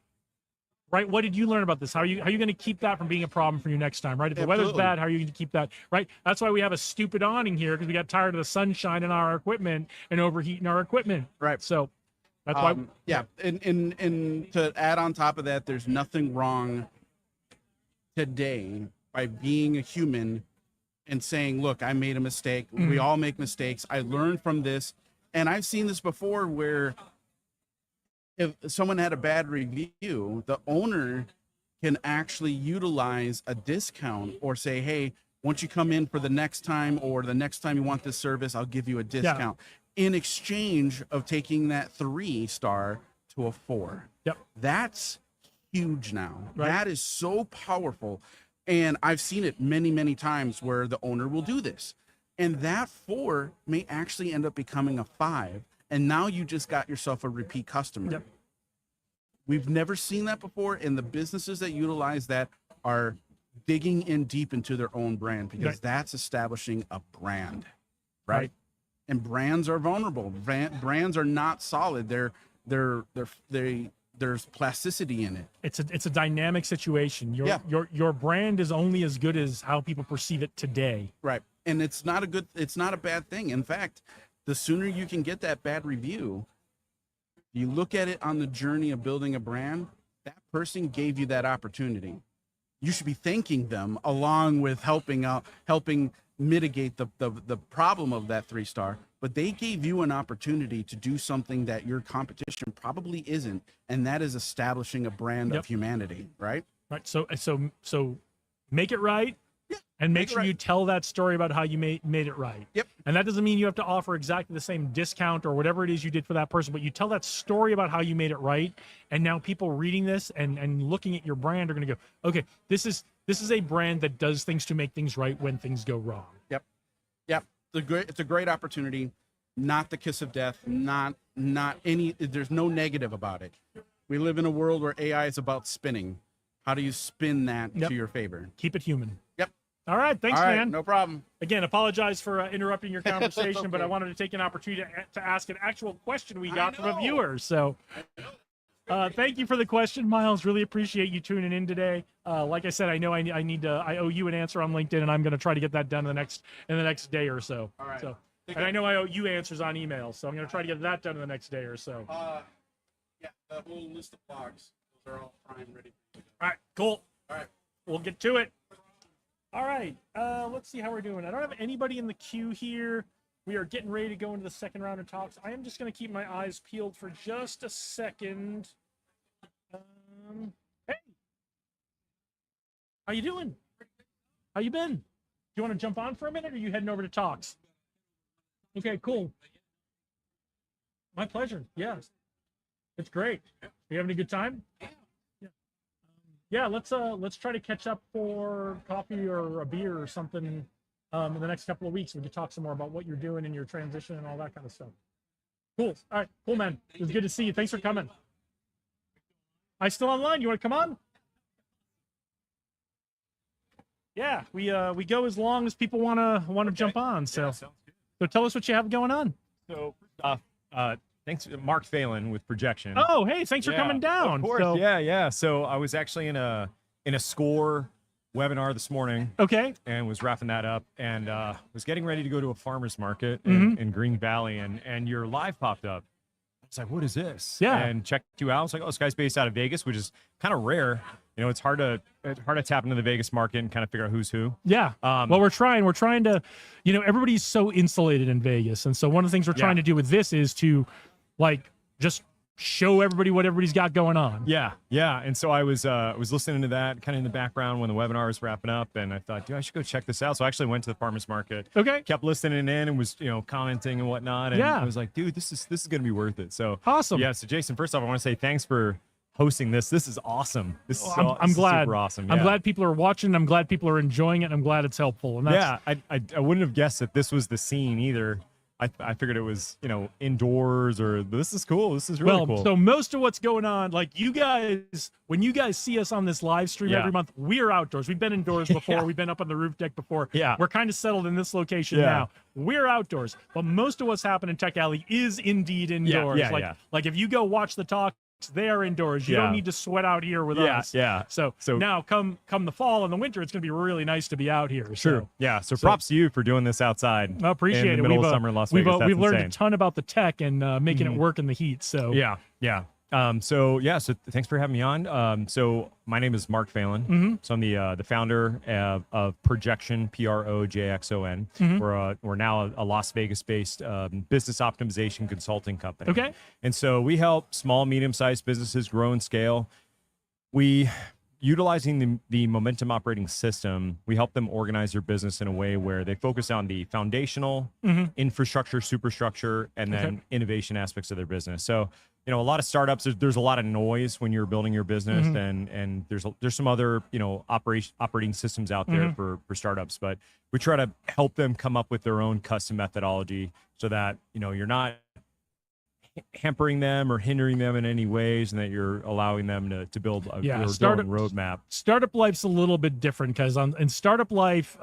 Right? What did you learn about this? How are you going to keep that from being a problem for you next time, right? If the weather's bad, how are you going to keep that, right? That's why we have a stupid awning here, because we got tired of the sunshine in our equipment and overheating our equipment. Right. So that's why. Yeah. And to add on top of that, there's nothing wrong today by being a human and saying, look, I made a mistake. We all make mistakes. I learned from this. And I've seen this before, where if someone had a bad review, the owner can actually utilize a discount or say, hey, once you come in for the next time, or the next time you want this service, I'll give you a discount in exchange of taking that 3-star to a 4. Yep. That's huge now. Right. That is so powerful. And I've seen it many, many times where the owner will do this. And that 4 may actually end up becoming a 5. And now you just got yourself a repeat customer. Yep. We've never seen that before. And the businesses that utilize that are digging in deep into their own brand, because that's establishing a brand, right? And brands are vulnerable. Brands are not solid. there's plasticity in it. It's a dynamic situation. Your brand is only as good as how people perceive it today. Right. And it's not a bad thing. In fact, the sooner you can get that bad review, you look at it on the journey of building a brand, that person gave you that opportunity. You should be thanking them along with helping mitigate the problem of that 3-star, but they gave you an opportunity to do something that your competition probably isn't, and that is establishing a brand of humanity, right? Right. So make it right. Yeah. And make sure you tell that story about how you made it right. Yep. And that doesn't mean you have to offer exactly the same discount or whatever it is you did for that person, but you tell that story about how you made it right. And now people reading this and looking at your brand are going to go, okay, this is a brand that does things to make things right when things go wrong. Yep. It's a great opportunity. Not the kiss of death. Not any. There's no negative about it. We live in a world where AI is about spinning. How do you spin that to your favor? Keep it human. Yep. All right. Thanks, All right, man. no problem. Again, apologize for interrupting your conversation, Okay. but I wanted to take an opportunity to ask an actual question we got from a viewer. So thank you for the question, Miles. Really appreciate you tuning in today. Like I said, I know I owe you an answer on LinkedIn, and I'm going to try to get that done in the next day or so. All right. So, and I know I owe you answers on email, so I'm going to try to get that done in the next day or so. Yeah, the whole list of blogs. Those are all prime ready. All right, cool. All right. We'll get to it. All right, let's see how we're doing. I don't have anybody in the queue here. We are getting ready to go into the second round of talks. I am just going to keep my eyes peeled for just a second. Hey, how you doing? How you been? Do you want to jump on for a minute, or are you heading over to talks? Okay, cool. My pleasure. Yeah, it's great. Are you having a good time? Yeah, let's try to catch up for coffee or a beer or something in the next couple of weeks. We could talk some more about what you're doing in your transition and all that kind of stuff. Cool. All right, cool, man. It was good to see you. Thanks for coming. I still online? You want to come on? Yeah, we go as long as people want to jump on. So, so tell us what you have going on. So, thanks, Mark Phelan with Projection. Oh, hey, thanks for coming down. Of course, So, yeah. So I was actually in a SCORE webinar this morning. Okay. And was wrapping that up, and was getting ready to go to a farmer's market in Green Valley, and your live popped up. I was like, what is this? Yeah. And checked you out. I was like, oh, this guy's based out of Vegas, which is kind of rare. You know, it's hard to tap into the Vegas market and kind of figure out who's who. Yeah. Well, we're trying to, everybody's so insulated in Vegas. And so one of the things we're trying to do with this is to just show everybody what everybody's got going on. Yeah. And so I was listening to that kind of in the background when the webinar was wrapping up, and I thought, dude, I should go check this out. So I actually went to the farmer's market. Okay. Kept listening in and was, commenting and whatnot. And I was like, dude, this is going to be worth it. So awesome. Yeah. So Jason, first off, I want to say thanks for hosting this. This is awesome. This is I'm glad. super awesome. I'm glad people are watching. I'm glad people are enjoying it. I'm glad it's helpful. And that's, I wouldn't have guessed that this was the scene either. I figured it was, indoors, or this is cool. This is really cool. So most of what's going on, like you guys, when you guys see us on this live stream every month, we're outdoors. We've been indoors before. We've been up on the roof deck before. Yeah. We're kind of settled in this location now. We're outdoors. But most of what's happening in Tech Alley is indeed indoors. Like if you go watch the talk, they are indoors. You don't need to sweat out here with us. Yeah. So now come the fall and the winter, it's going to be really nice to be out here. Sure. So, yeah. So props to you for doing this outside. I appreciate in it. the middle of summer in Las Vegas. We've learned a ton about the tech and making it work in the heat. So yeah. So thanks for having me on. So my name is Mark Phelan. So I'm the founder of Projection, Projaxon. We're now a Las Vegas-based business optimization consulting company. Okay. And so we help small, medium-sized businesses grow and scale. Utilizing the Momentum operating system, we help them organize their business in a way where they focus on the foundational infrastructure, superstructure, and then innovation aspects of their business. So, a lot of startups, there's a lot of noise when you're building your business, and there's some other, operating systems out there for startups, but we try to help them come up with their own custom methodology so that, you're not hampering them or hindering them in any ways, and that you're allowing them to build a startup roadmap. Startup life's a little bit different because in startup life,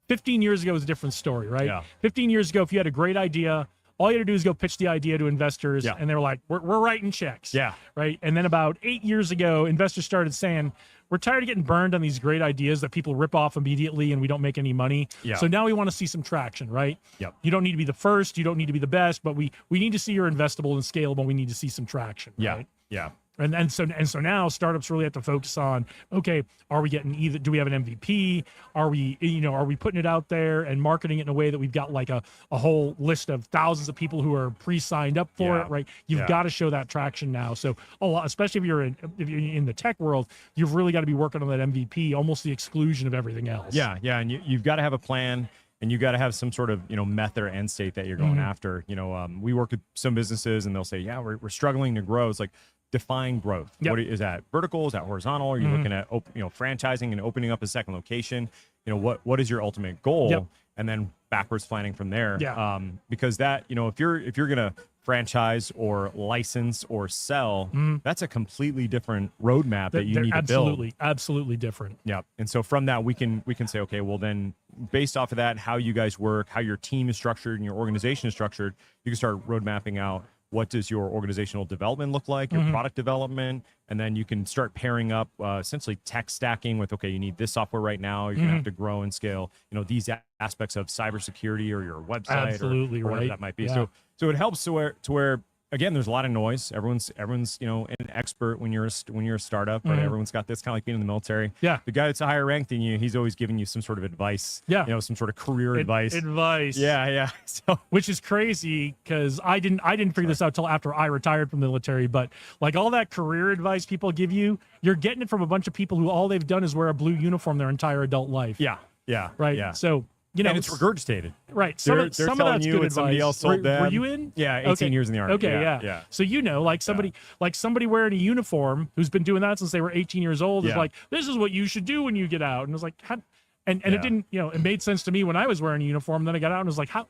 15 years ago was a different story, right? Yeah. 15 years ago, if you had a great idea, all you had to do is go pitch the idea to investors, Yeah. and they were like, we're writing checks. Yeah. Right. And then about 8 years ago, investors started saying, we're tired of getting burned on these great ideas that people rip off immediately and we don't make any money. Yeah. So now we want to see some traction, right? Yep. You don't need to be the first, you don't need to be the best, but we need to see you're investable and scalable. We need to see some traction. Yeah. Right? Yeah. And so now startups really have to focus on, okay, are we getting do we have an MVP? Are we putting it out there and marketing it in a way that we've got like a whole list of thousands of people who are pre-signed up for Yeah. it, right? You've Yeah. got to show that traction now. So a lot, especially if you're in the tech world, you've really got to be working on that MVP, almost the exclusion of everything else. Yeah. Yeah. And you've got to have a plan. And you got to have some sort of, method or end state that you're going after. We work with some businesses and they'll say, yeah, we're struggling to grow. It's like, define growth. Yep. What is that vertical? Is that horizontal? Are you looking at franchising and opening up a second location? What is your ultimate goal? Yep. And then backwards planning from there. Yeah. Because that, if you're gonna franchise or license or sell, that's a completely different roadmap that you They're need to build. absolutely different. Yeah. And so from that, we can say, okay, well then, based off of that, how you guys work, how your team is structured and your organization is structured, you can start road mapping out what does your organizational development look like, your product development, and then you can start pairing up essentially tech stacking with, okay, you need this software right now, you're gonna have to grow and scale, these aspects of cybersecurity or your website or whatever that might be. Yeah. So it helps to where again, there's a lot of noise. Everyone's an expert when you're a startup, but everyone's got this, kind of like being in the military. Yeah. The guy that's higher ranked than you, he's always giving you some sort of advice. Yeah. Some sort of career advice. Advice. Yeah, yeah. So which is crazy because I didn't figure this out till after I retired from the military. But like all that career advice people give you, you're getting it from a bunch of people who all they've done is wear a blue uniform their entire adult life. yeah, yeah, Right. yeah. So and it's regurgitated. Right. They're Some of telling that's you good what somebody advice. else told Were them. you in? Yeah, 18 Okay. years in the Army. Okay, Yeah, yeah. yeah. So like somebody wearing a uniform who's been doing that since they were 18 years old is Yeah. like, this is what you should do when you get out. And it was like, how, and Yeah. it didn't, it made sense to me when I was wearing a uniform. Then I got out and was like, how?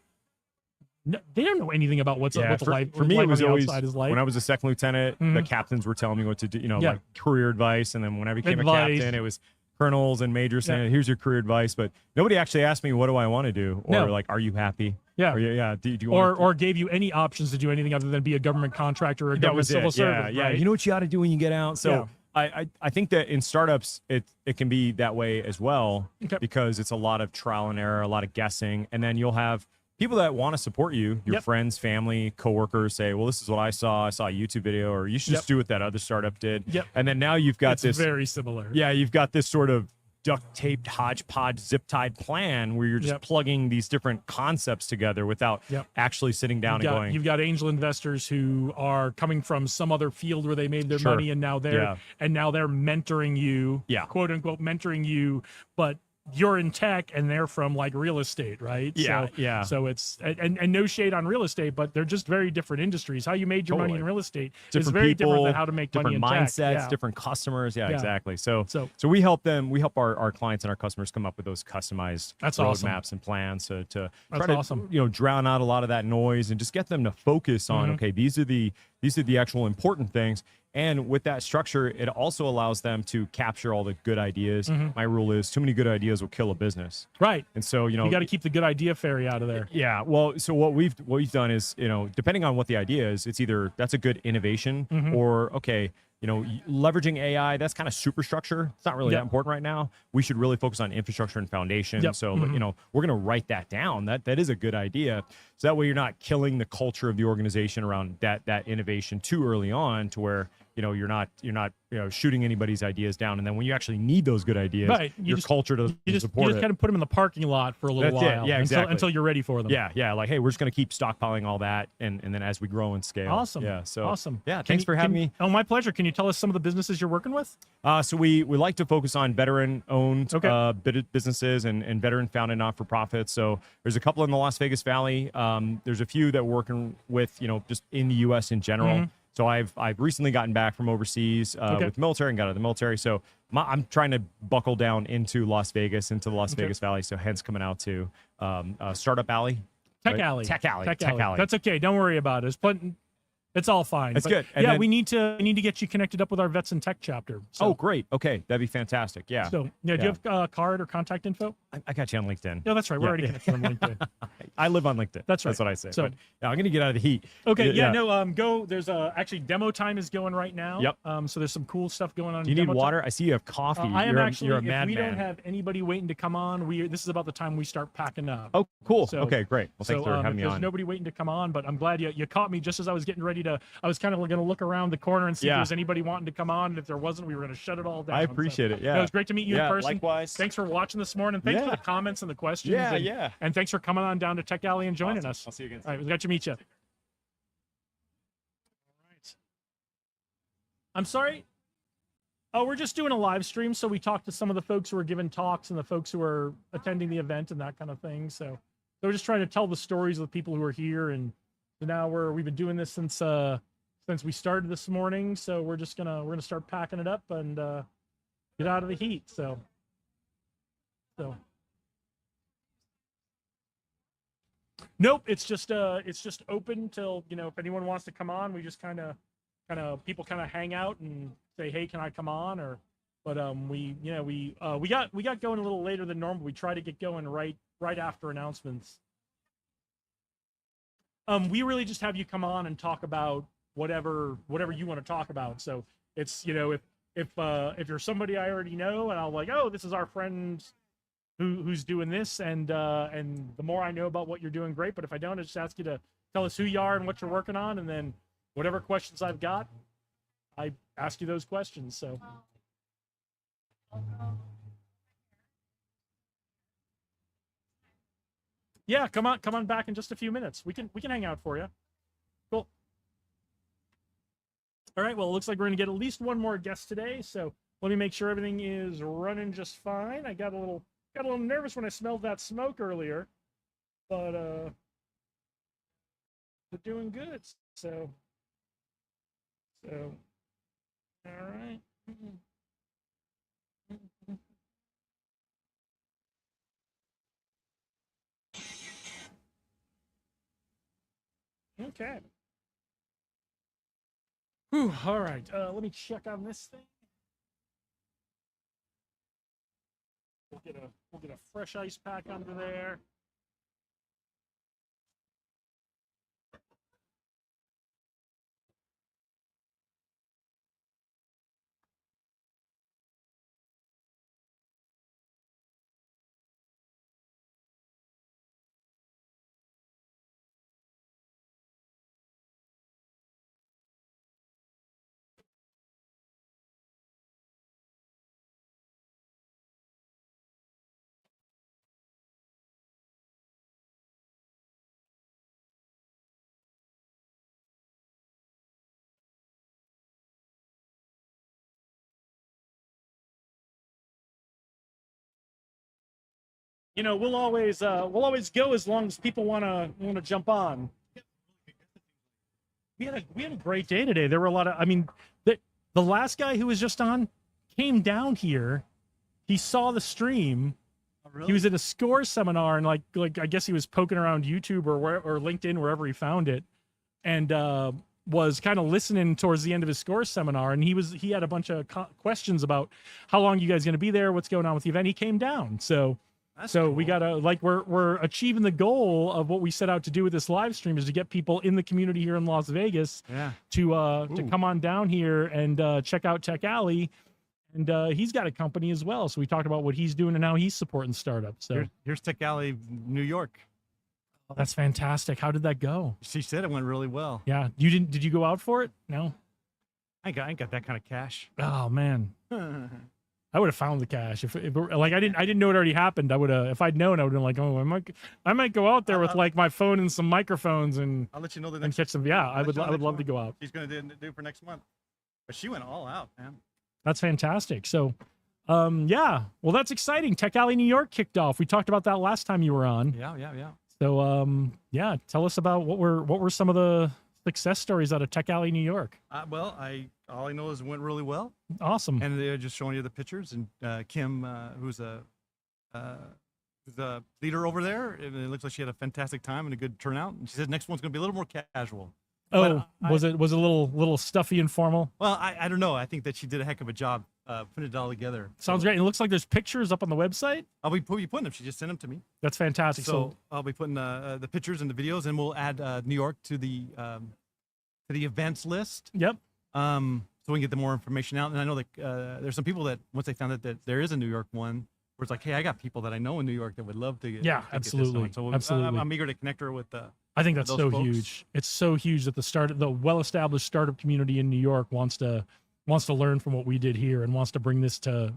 No, they don't know anything about what's the life for me. life It was on the always outside is like. when I was a second lieutenant. The captains were telling me what to do. Like career advice, and then when I became Advice. a captain, it was colonels and majors saying, "Here's your career advice." But nobody actually asked me, "What do I want to do?" Or No. like, "Are you happy?" Yeah. Or, yeah. Do you want or gave you any options to do anything other than be a government contractor or a that government was civil it. servant. Yeah, right? You know what you ought to do when you get out. So I think that in startups it can be that way as well, Okay. because it's a lot of trial and error, a lot of guessing, and then you'll have people that want to support you, your Yep. friends, family, coworkers say, well, this is what I saw a YouTube video, or you should just do what that other startup did. Yep. And then now you've got It's this very similar. yeah, you've got this sort of duct taped hodgepodge zip tied plan where you're just plugging these different concepts together without actually sitting down and going. You've got angel investors who are coming from some other field where they made their money, and now they're mentoring you, quote unquote mentoring you, but you're in tech and they're from like real estate, right? So it's and no shade on real estate, but they're just very different industries. How you made your money in real estate is very different than how to make money in different tech. mindsets, different customers. Yeah, Yeah. exactly. So we help our clients and our customers come up with those customized roadmaps and plans to try to drown out a lot of that noise and just get them to focus on okay, these are the actual important things. And with that structure, it also allows them to capture all the good ideas. My rule is too many good ideas will kill a business. Right. And so, you got to keep the good idea fairy out of there. Yeah. Well, so what we've done is, depending on what the idea is, it's either that's a good innovation or, okay, leveraging AI, that's kind of superstructure. It's not really that important right now. We should really focus on infrastructure and foundation. So, we're going to write that down. That is a good idea. So that way you're not killing the culture of the organization around that innovation too early on to where, you're not shooting anybody's ideas down. And then when you actually need those good ideas, your culture doesn't support it. You just kind of put them in the parking lot for a little while. Yeah, exactly. Until you're ready for them. Yeah. Like, hey, we're just going to keep stockpiling all that. And then as we grow and scale. Awesome. Yeah. So awesome. Yeah. Thanks for having me. Oh, my pleasure. Can you tell us some of the businesses you're working with? So we like to focus on veteran-owned businesses and veteran-founded not-for-profits. So there's a couple in the Las Vegas Valley. There's a few that we're working with, just in the U.S. in general. So I've recently gotten back from overseas with the military and got out of the military. So I'm trying to buckle down into Las Vegas, into the Las Vegas Valley. So hence coming out to Startup Alley. Tech Alley. Tech Alley. That's okay. Don't worry about it. It's all fine. It's good. And yeah, then, we need to get you connected up with our Vets and Tech chapter. So, oh, great. Okay, that'd be fantastic. Yeah. So do you have a card or contact info? I got you on LinkedIn. No, that's right. We're already connected on LinkedIn. I live on LinkedIn. That's right. That's what I say. So- But yeah, I'm going to get out of the heat. Okay, no, go. There's actually demo time is going right now. Yep. So there's some cool stuff going on. Do you need water? I see you have coffee. I am actually. You're a If we madman. don't have anybody waiting to come on, this is about the time we start packing up. Oh, cool. So- okay, great. Well, thanks for having me there's on. nobody waiting to come on, but I'm glad you caught me just as I was getting ready to. I was kind of going to look around the corner and see if there was anybody wanting to come on. And if there wasn't, we were going to shut it all down. I appreciate it. Yeah. No, it was great to meet you in person. Likewise. Thanks for watching this morning. Thanks for the comments and the questions. Yeah, And thanks for coming on down to Tech Alley and joining Awesome. us. I'll see you again. All right, we got to meet you. All right. I'm sorry. Oh, we're just doing a live stream, so we talked to some of the folks who are giving talks and the folks who are attending the event and that kind of thing. So we're just trying to tell the stories of the people who are here, and so now we've been doing this since we started this morning. So we're gonna start packing it up and get out of the heat. So. Nope, it's just open till, if anyone wants to come on, we just kind of people kind of hang out and say, hey, can I come on? But we got going a little later than normal. We try to get going right after announcements. We really just have you come on and talk about whatever you want to talk about. So it's, if you're somebody I already know and I'm like, oh, this is our friend who's doing this, and the more I know about what you're doing, great. But if I don't, I just ask you to tell us who you are and what you're working on, and then whatever questions I've got, I ask you those questions. So yeah, come on back in just a few minutes. We can hang out for you. Cool. All right, well, it looks like we're gonna get at least one more guest today, so let me make sure everything is running just fine. I got a little nervous when I smelled that smoke earlier, but we're doing good. So all right. Okay. Whew, all right. Let me check on this thing. We'll get a fresh ice pack under there. We'll always go as long as people want to jump on. We had a great day today. There were a lot of, the last guy who was just on came down here. He saw the stream. Oh, really? He was at a score seminar, and like I guess he was poking around YouTube or LinkedIn, wherever he found it, and was kind of listening towards the end of his score seminar. And he had a bunch of questions about how long you guys going to be there, what's going on with the event. He came down, so cool. We gotta we're achieving the goal of what we set out to do with this live stream, is to get people in the community here in Las Vegas to come on down here and check out Tech Alley. And he's got a company as well, so we talked about what he's doing and how he's supporting startups. So here's Tech Alley, New York. Oh, that's fantastic. How did that go? She said it went really well. Yeah, you didn't? Did you go out for it? No. I ain't got that kind of cash. Oh man. I would have found the cash if like I didn't know it already happened. I would have, if I'd known, I would have been like, oh, I might go out there with like my phone and some microphones and I'll let you know the and next. catch some. Yeah, I would love to go out. She's gonna do for next month, but she went all out, man. That's fantastic. So, yeah, well, that's exciting. Tech Alley New York kicked off. We talked about that last time you were on. Yeah. So, yeah, tell us about what were some of the success stories out of Tech Alley New York. Well, all I know is it went really well. Awesome. And they're just showing you the pictures, and Kim, who's a leader over there, it looks like she had a fantastic time and a good turnout. And she said next one's going to be a little more casual. Oh, was it a little stuffy and formal? Well, I don't know. I think that she did a heck of a job putting it all together. Sounds great. It looks like there's pictures up on the website. I'll be putting them. She just sent them to me. That's fantastic. So I'll be putting the pictures and the videos, and we'll add New York to the events list. Yep. So we can get the more information out. And I know that there's some people that once they found out that there is a New York one, where it's like, hey, I got people that I know in New York that would love to. Yeah, absolutely. Get this one. So absolutely. I'm eager to connect her with. I think that's those so folks. huge. It's so huge that the well-established startup community in New York wants to learn from what we did here and wants to bring this to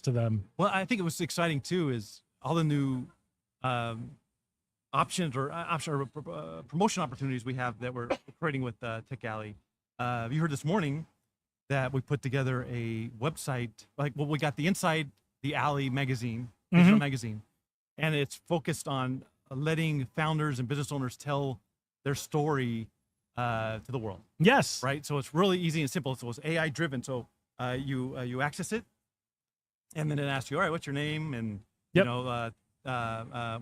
them. Well, I think it was exciting too. Is all the new options or promotion opportunities we have that we're creating with Tech Alley. You heard this morning that we put together a website. We got the Inside the Alley magazine, digital magazine, and it's focused on letting founders and business owners tell their story to the world. Yes. Right. So it's really easy and simple. So it's AI driven. So you access it, and then it asks you, all right, what's your name, and Yep. you know,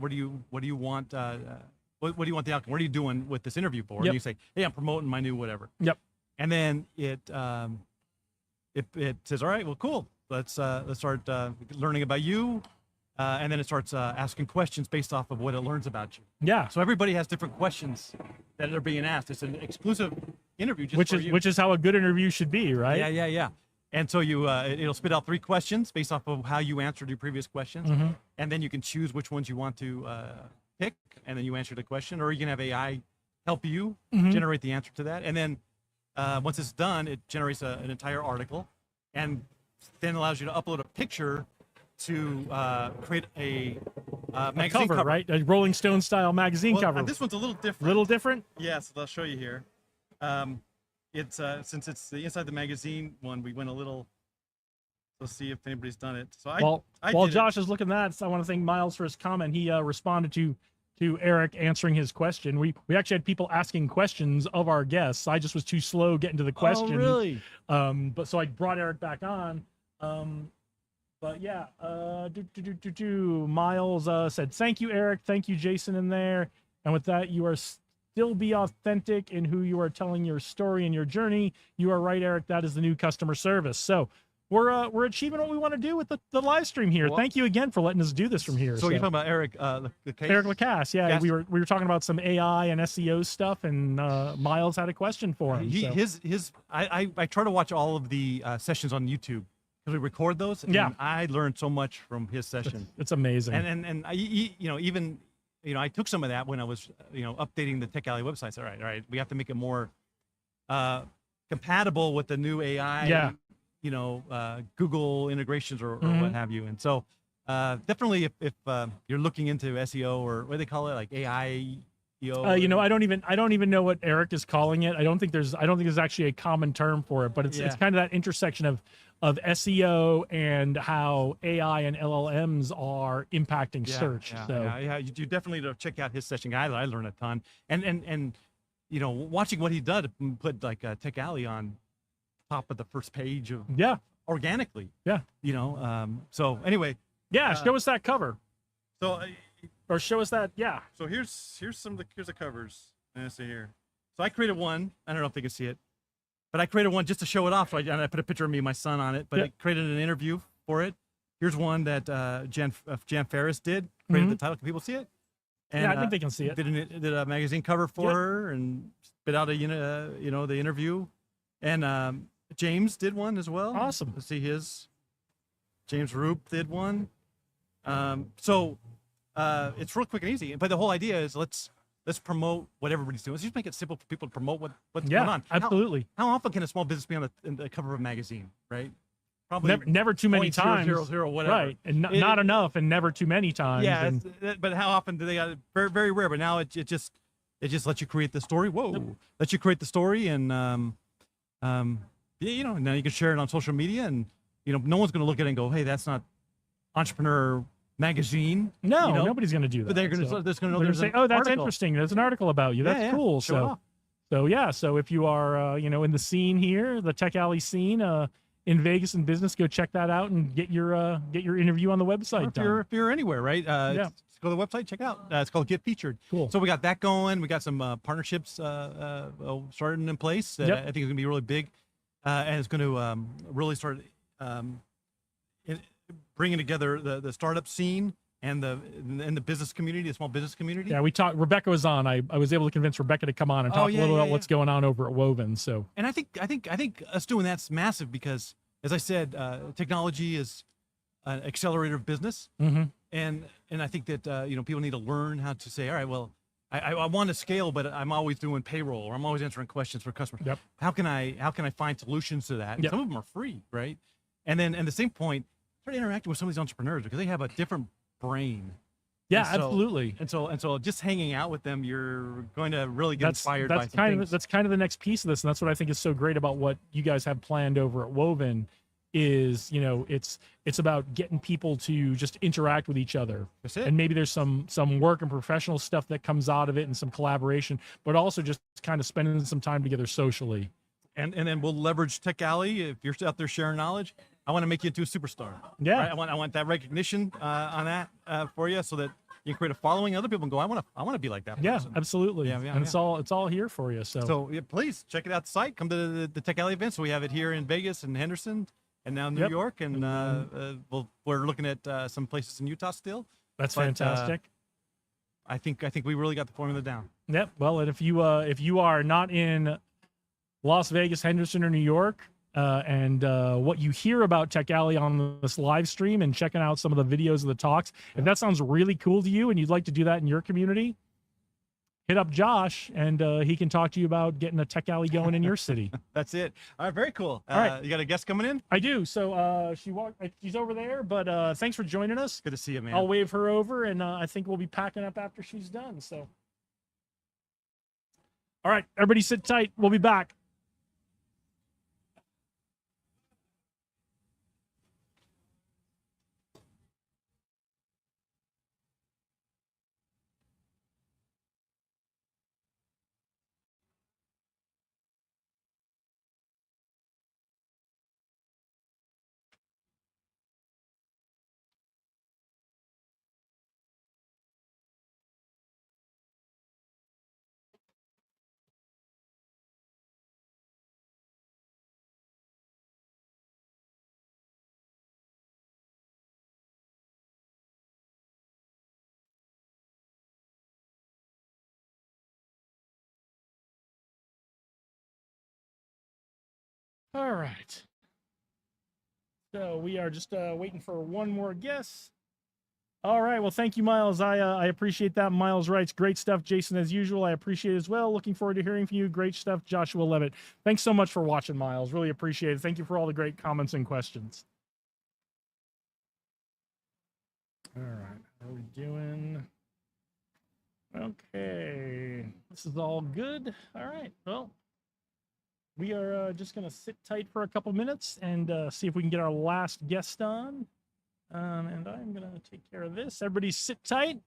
what do you want? What do you want the outcome? What are you doing with this interview for? Yep. And you say, hey, I'm promoting my new whatever. Yep. And then it says, all right, well, cool. Let's start learning about you. And then it starts asking questions based off of what it learns about you. Yeah. So everybody has different questions that are being asked. It's an exclusive interview just for you. Which is how a good interview should be, right? Yeah. And so it'll spit out 3 questions based off of how you answered your previous questions. And then you can choose which ones you want to pick, and then you answer the question, or you can have AI help you generate the answer to that. And then once it's done, it generates an entire article, and then allows you to upload a picture to create a magazine cover, right? A Rolling Stone style magazine cover. This one's a little different. Little different? Yes, I'll show you here. It's since it's the Inside the Magazine one, we went a little. Let's see if anybody's done it. So while Josh is looking at that, I want to thank Miles for his comment. He responded to Eric answering his question. We actually had people asking questions of our guests. I just was too slow getting to the question. Oh, really? But so I brought Eric back on. But yeah, Miles said, thank you, Eric. Thank you, Jason, in there. And with that, you are still be authentic in who you are telling your story and your journey. You are right, Eric. That is the new customer service. So we're achieving what we want to do with the live stream here. Well, thank you again for letting us do this from here. So you're talking about Eric Lacasse? Eric Lacasse, yeah. Yes. We were talking about some AI and SEO stuff, and Miles had a question for him. I try to watch all of the sessions on YouTube, because we record those. And I learned so much from his session. It's amazing. And I took some of that when I was updating the Tech Alley website. All right, we have to make it more compatible with the new AI. Yeah. Google integrations or what have you. And so definitely if you're looking into SEO, or what do they call it, like AI. I don't even know what Eric is calling it. I don't think there's actually a common term for it, but it's kind of that intersection of SEO and how AI and LLMs are impacting search. You definitely need to check out his session. I learned a ton, and watching what he did, put like Tech Alley on top of the first page of organically. So anyway, show us that cover. Or show us that, So here's the covers. Let's see here. So I created one. I don't know if they can see it, but I created one just to show it off. So I put a picture of me and my son on it, but I created an interview for it. Here's one that Jan Ferris did. Created the title. Can people see it? And, I think they can see it. Did a magazine cover for her and spit out the interview. And James did one as well. Awesome. Let's see his. James Roop did one. So it's real quick and easy. But the whole idea is let's promote what everybody's doing. Let's just make it simple for people to promote what's going on. Absolutely. How often can a small business be on the cover of a magazine, right? Probably never too many times. 0.000 whatever. Right. And not enough, and never too many times. Yeah, but how often do they got it? Very, very rare. But now it just lets you create the story. Whoa. Lets you create the story, and now you can share it on social media, and no one's going to look at it and go, hey, that's not Entrepreneur Magazine. No, nobody's going to do that. But they're going to say, oh, that's article. Interesting. There's an article about you. That's cool. So if you are, in the scene here, the Tech Alley scene, in Vegas and business, go check that out and get your interview on the website. If you're anywhere, right? Go to the website, check it out. It's called Get Featured. Cool. So we got that going. We got some partnerships starting in place that I think is going to be really big, and it's going to really start bringing together the startup scene and the business community, the small business community. Yeah, we talked. Rebecca was on. I was able to convince Rebecca to come on and talk a little about what's going on over at Woven. So, and I think us doing that's massive because, as I said, technology is an accelerator of business, and I think that people need to learn how to say, all right, well, I want to scale, but I'm always doing payroll or I'm always answering questions for customers. Yep. How can I find solutions to that? And some of them are free, right? And then at the same point, start interacting with some of these entrepreneurs because they have a different brain. Yeah, absolutely. absolutely. And so just hanging out with them, you're going to really get inspired by some things. That's kind of the next piece of this, and that's what I think is so great about what you guys have planned over at Woven. Is it's about getting people to just interact with each other. That's it. And maybe there's some work and professional stuff that comes out of it and some collaboration, but also just kind of spending some time together socially. And then we'll leverage Tech Alley. If you're out there sharing knowledge, I want to make you into a superstar. Yeah. Right? I want that recognition on that for you, so that you can create a following. Other people can go, I want to be like that person. Yeah, absolutely. Yeah, and it's all here for you. So yeah, please check it out. The site. Come to the Tech Alley event. So we have it here in Vegas and Henderson, and now New York, and we're looking at some places in Utah still. That's fantastic. I think we really got the formula down. Yep. Well, and if you are not in Las Vegas, Henderson, or New York, and what you hear about Tech Alley on this live stream and checking out some of the videos of the talks, if that sounds really cool to you and you'd like to do that in your community, hit up Josh and he can talk to you about getting a Tech Alley going in your city. That's it. All right, very cool. All right. You got a guest coming in? I do. So she's over there, but thanks for joining us. Good to see you, man. I'll wave her over, and I think we'll be packing up after she's done. So, all right, everybody sit tight. We'll be back. All right. So we are just waiting for one more guess. All right. Well, thank you, Miles. I appreciate that. Miles writes, great stuff, Jason, as usual. I appreciate it as well. Looking forward to hearing from you. Great stuff, Joshua Levitt. Thanks so much for watching, Miles. Really appreciate it. Thank you for all the great comments and questions. All right. How are we doing? Okay. This is all good. All right. Well, we are just going to sit tight for a couple minutes and see if we can get our last guest on. And I'm going to take care of this. Everybody sit tight.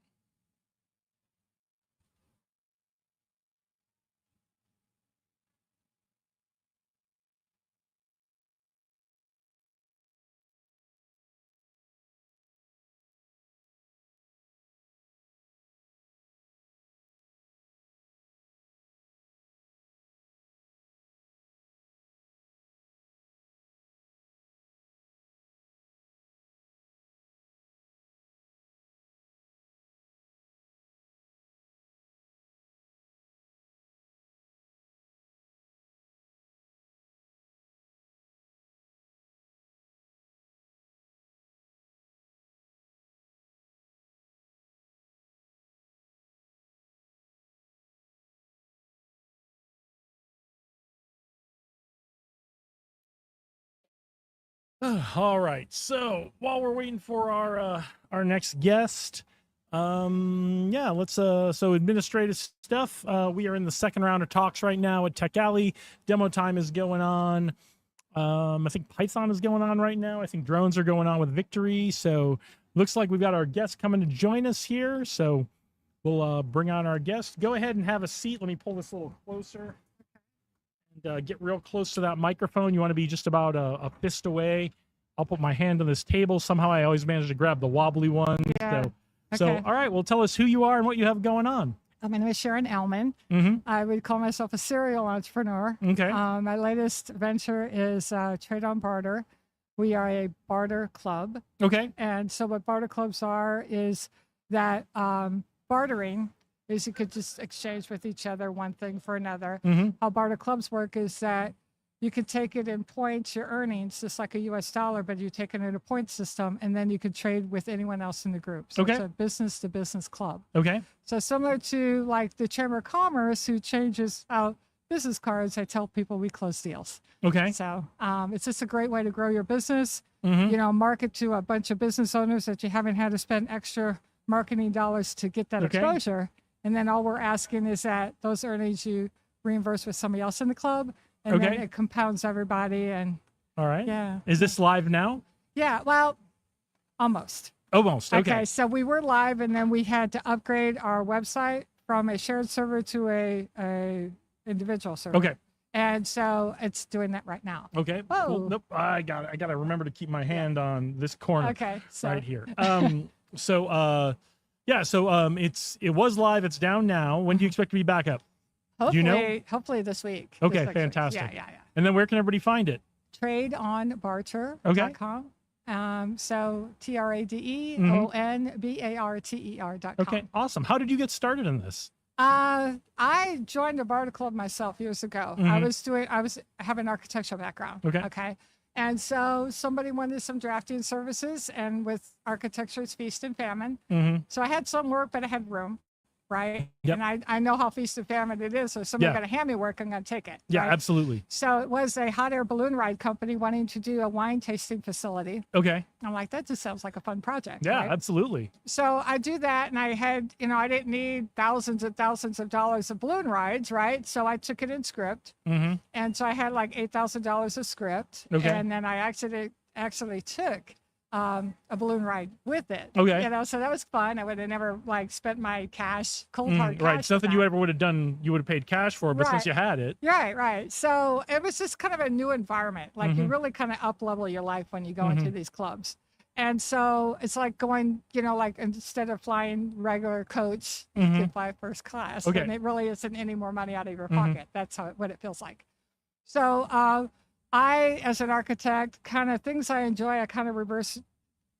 All right. So while we're waiting for our next guest, let's so administrative stuff. We are in the second round of talks right now at Tech Alley. Demo time is going on. I think Python is going on right now. I think drones are going on with Victory. So looks like we've got our guest coming to join us here. So we'll bring on our guest. Go ahead and have a seat. Let me pull this a little closer. And get real close to that microphone. You want to be just about a fist away. I'll put my hand on this table. Somehow I always manage to grab the wobbly one. Yeah. So, all right. Well, tell us who you are and what you have going on. My name is Sharon Ellman. I would call myself a serial entrepreneur. Okay. My latest venture is Trade on Barter. We are a barter club. Okay. And so what barter clubs are is that bartering is you could just exchange with each other one thing for another. How barter clubs work is that you could take it in points, your earnings, just like a US dollar, but you take it in a point system, and then you could trade with anyone else in the group. So it's a business to business club. Okay. So similar to like the Chamber of Commerce, who changes out business cards, I tell people we close deals. Okay. So it's just a great way to grow your business, you know, market to a bunch of business owners that you haven't had to spend extra marketing dollars to get that exposure. And then all we're asking is that those earnings you reimburse with somebody else in the club, and then it compounds everybody. And all right. Yeah. Is this live now? Yeah. Well, almost. Almost. Okay. So we were live, and then we had to upgrade our website from a shared server to a individual server. Okay. And so it's doing that right now. Okay. Whoa. Well, nope. I got to remember to keep my hand on this corner. Okay. So. Right here. So it was live. It's down now. When do you expect to be back up? Hopefully, Do you know? Hopefully this week. Okay, this next week. fantastic. Yeah. And then where can everybody find it? Tradeonbarter.com. So TradeOnbarter.com. Okay, awesome. How did you get started in this? I joined a barter club myself years ago. I have an architectural background. Okay. And so somebody wanted some drafting services, and with architecture, it's feast and famine. So I had some work, but I had room, right? Yep. And I know how feast and famine it is. So if somebody's going to hand me work, I'm going to take it. Yeah, right? absolutely. So it was a hot air balloon ride company wanting to do a wine tasting facility. Okay. I'm like, that just sounds like a fun project. Yeah, right? absolutely. So I do that, and I had, I didn't need thousands and thousands of dollars of balloon rides, right? So I took it in script. And so I had like $8,000 of script. Okay. And then I actually took a balloon ride with it. Okay. So that was fun. I would have never like spent my cash, cold hard cash. Right. It's nothing for you that. ever would have done. You would have paid cash for it, but since you had it. Right. So it was just kind of a new environment. Like you really kind of up level your life when you go into these clubs. And so it's like going, like instead of flying regular coach, you can fly first class. Okay. And it really isn't any more money out of your pocket. That's what it feels like. So I, as an architect, kind of things I enjoy, I kind of reverse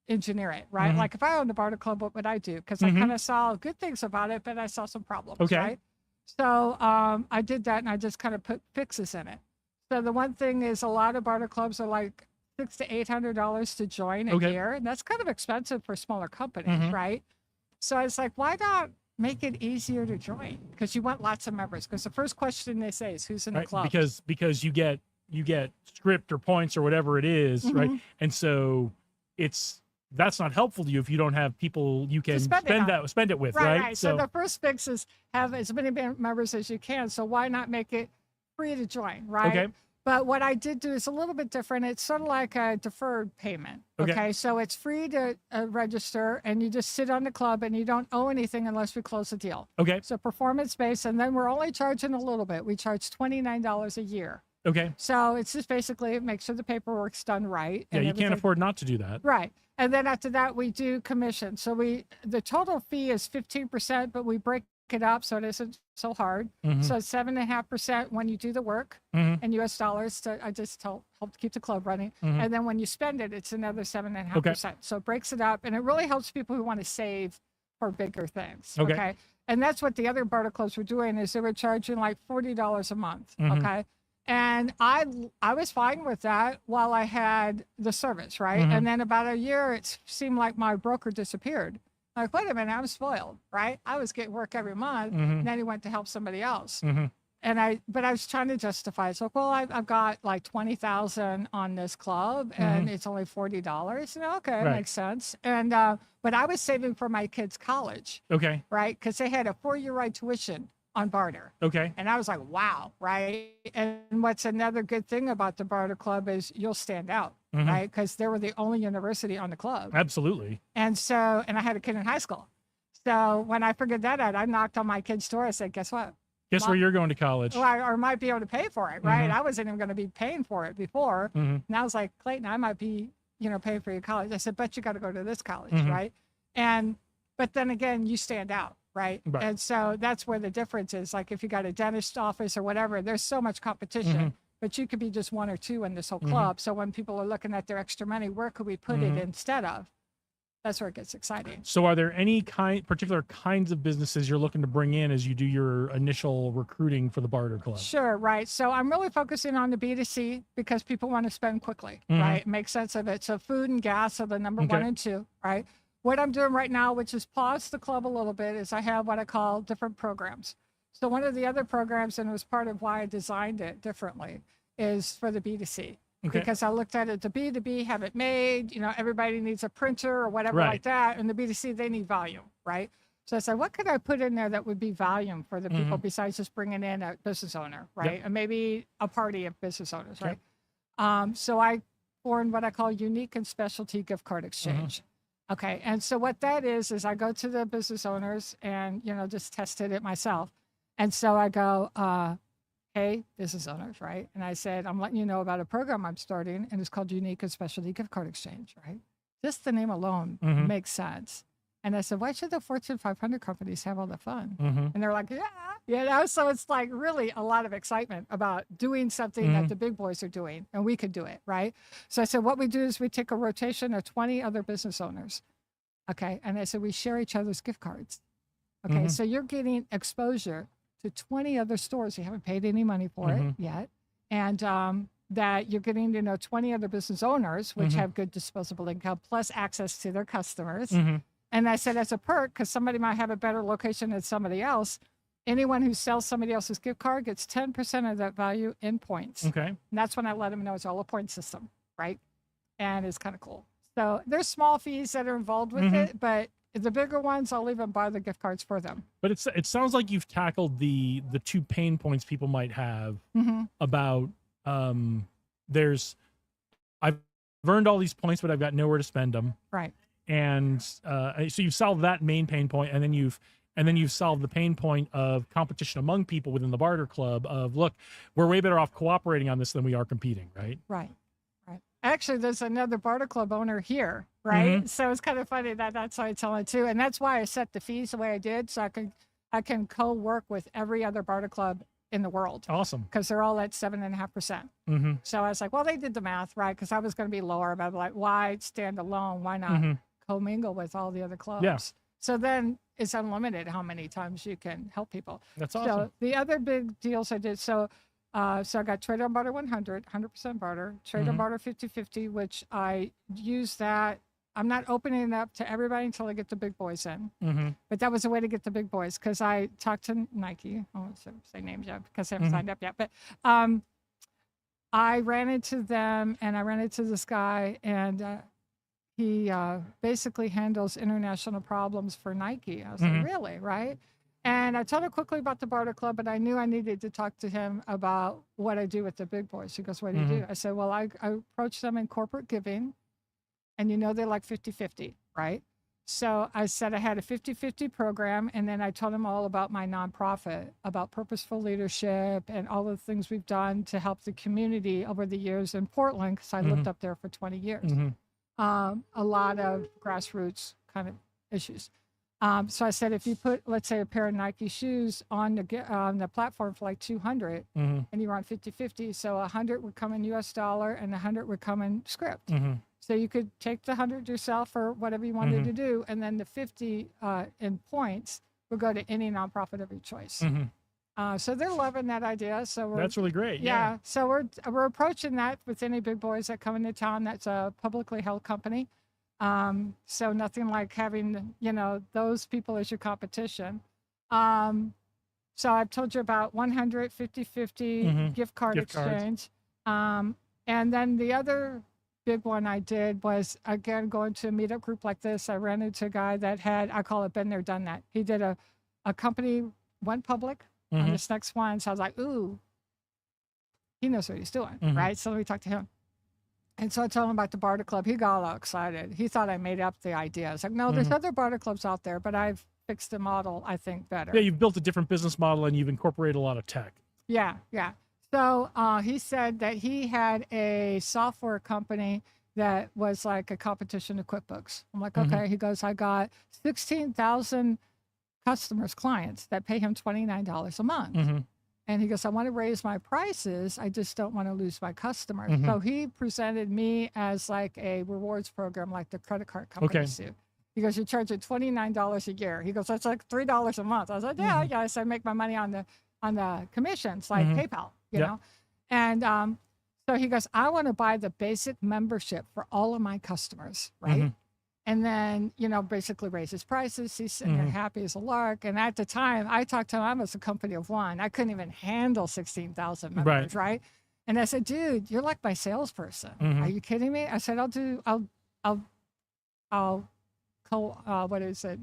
engineer it, right? Like if I owned a barter club, what would I do? Because I kind of saw good things about it, but I saw some problems, right? So I did that, and I just kind of put fixes in it. So the one thing is a lot of barter clubs are like $600 to $800 to join a year, and that's kind of expensive for smaller companies, right? So I was like, why not make it easier to join? Because you want lots of members. Because the first question they say is, who's in the club? Because you get script or points or whatever it is, right? And so that's not helpful to you if you don't have people you can spend it with, right? So the first fix is have as many members as you can. So why not make it free to join, right? Okay. But what I did do is a little bit different. It's sort of like a deferred payment. Okay. So it's free to register, and you just sit on the club, and you don't owe anything unless we close the deal. Okay. So performance based, and then we're only charging a little bit. We charge $29 a year. Okay. So it's just basically make sure the paperwork's done right. Yeah, you can't afford not to do that. Right. And then after that, we do commission. So the total fee is 15%, but we break it up so it isn't so hard. So it's 7.5% when you do the work in US dollars. I just help to keep the club running. And then when you spend it, it's another 7.5%. So it breaks it up, and it really helps people who want to save for bigger things. Okay. And that's what the other barter clubs were doing, is they were charging like $40 a month. Okay. And I was fine with that while I had the service, right? And then about a year, it seemed like my broker disappeared. Like, wait a minute, I'm spoiled, right? I was getting work every month, and then he went to help somebody else. But I was trying to justify it. So, well, I've got like 20,000 on this club, and it's only $40. Okay, makes sense. And but I was saving for my kids' college. Okay. Right, because they had a 4-year ride tuition on barter. Okay. And I was like, wow, right? And what's another good thing about the barter club is you'll stand out, right? Because they were the only university on the club. Absolutely. And so, and I had a kid in high school. So when I figured that out, I knocked on my kid's door. I said, guess what? Guess where you're going to college? Well, I might be able to pay for it, right? I wasn't even going to be paying for it before. And I was like, Clayton, I might be, paying for your college. I said, but you got to go to this college, right? But then again, you stand out. Right. And so that's where the difference is. Like if you got a dentist office or whatever, there's so much competition. but you could be just one or two in this whole club. So when people are looking at their extra money, where could we put it instead of? That's where it gets exciting. So are there any particular kinds of businesses you're looking to bring in as you do your initial recruiting for the Barter Club? Sure, right. So I'm really focusing on the B2C because people want to spend quickly, right? Make sense of it. So food and gas are the number one and two, right? What I'm doing right now, which is pause the club a little bit, is I have what I call different programs. So one of the other programs, and it was part of why I designed it differently, is for the B2C. Because I looked at it, the B2B have it made, you know, everybody needs a printer or whatever like that. And the B2C, they need volume, right? So I said, what could I put in there that would be volume for the people besides just bringing in a business owner, right? And maybe a party of business owners, right? So I formed what I call unique and specialty gift card exchange. Okay, and so what that is I go to the business owners and, you know, just tested it myself. And so I go, hey, business owners, right? And I said, I'm letting you know about a program I'm starting, and it's called Unique and Specialty Gift Card Exchange, right? Just the name alone makes sense. And I said, why should the Fortune 500 companies have all the fun? And they're like, yeah, you know, so it's like really a lot of excitement about doing something that the big boys are doing, and we could do it, right? So I said, what we do is we take a rotation of 20 other business owners, okay? And I said, we share each other's gift cards, okay? So you're getting exposure to 20 other stores. You haven't paid any money for it yet. And that you're getting to know 20 other business owners, which have good disposable income, plus access to their customers. And I said, as a perk, because somebody might have a better location than somebody else, anyone who sells somebody else's gift card gets 10% of that value in points. Okay. And that's when I let them know it's all a point system, right? And it's kind of cool. So there's small fees that are involved with it, but the bigger ones, I'll even buy the gift cards for them. But it sounds like you've tackled the two pain points people might have about I've earned all these points, but I've got nowhere to spend them. Right. And so you've solved that main pain point, and then you've solved the pain point of competition among people within the Barter Club of, look, we're way better off cooperating on this than we are competing, right? Right. Actually, there's another Barter Club owner here, right? So it's kind of funny that's how I tell it too. And that's why I set the fees the way I did, so I can co-work with every other Barter Club in the world. Awesome. Because they're all at 7.5%. So I was like, well, they did the math, right? Because I was going to be lower, but I'm like, why stand alone? Why not commingle with all the other clubs? Yeah. So then it's unlimited how many times you can help people. That's awesome. So the other big deals I did, so I got Trade on Barter 100% barter, Trade on Barter 50/50, which I use that. I'm not opening it up to everybody until I get the big boys in. But that was a way to get the big boys, because I talked to Nike. I won't say names yet because I haven't signed up yet. But I ran into them, and I ran into this guy, and he basically handles international problems for Nike. I was like, really, right? And I told her quickly about the Barter Club, but I knew I needed to talk to him about what I do with the big boys. He goes, what do you do? I said, well, I approach them in corporate giving, and you know they're like 50-50, right? So I said I had a 50-50 program, and then I told him all about my nonprofit, about purposeful leadership and all the things we've done to help the community over the years in Portland, because I lived up there for 20 years. A lot of grassroots kind of issues. So I said, if you put, let's say, a pair of Nike shoes on the platform for like 200, and you were on 50-50, so 100 would come in US dollar and 100 would come in script. So you could take the 100 yourself or whatever you wanted to do, and then the 50 in points would go to any nonprofit of your choice. So they're loving that idea. So that's really great. Yeah. So we're approaching that with any big boys that come into town. That's a publicly held company. So nothing like having, you know, those people as your competition. So I've told you about 100, 50-50 gift card exchange. And then the other big one I did was, again, going to a meetup group like this. I ran into a guy that had, I call it been there, done that. He did a company, went public on this next one. So I was like, ooh, he knows what he's doing, right? So let me talk to him. And so I told him about the Barter Club. He got all excited. He thought I made up the idea. I was like, no, there's other Barter Clubs out there, but I've fixed the model, I think, better. Yeah, you've built a different business model, and you've incorporated a lot of tech. Yeah. So he said that he had a software company that was like a competition to QuickBooks. I'm like, okay. He goes, I got 16,000 customers, clients that pay him $29 a month. And he goes, I want to raise my prices. I just don't want to lose my customers. So he presented me as like a rewards program, like the credit card companies do. He goes, you're charging $29 a year. He goes, that's like $3 a month. I was like, yeah, I guess I make my money on the commissions, like PayPal, you know? And so he goes, I want to buy the basic membership for all of my customers, right? And then, you know, basically raise his prices. He's sitting there happy as a lark. And at the time, I talked to him, I was a company of one. I couldn't even handle 16,000 members, right? And I said, dude, you're like my salesperson. Are you kidding me? I said, what is it?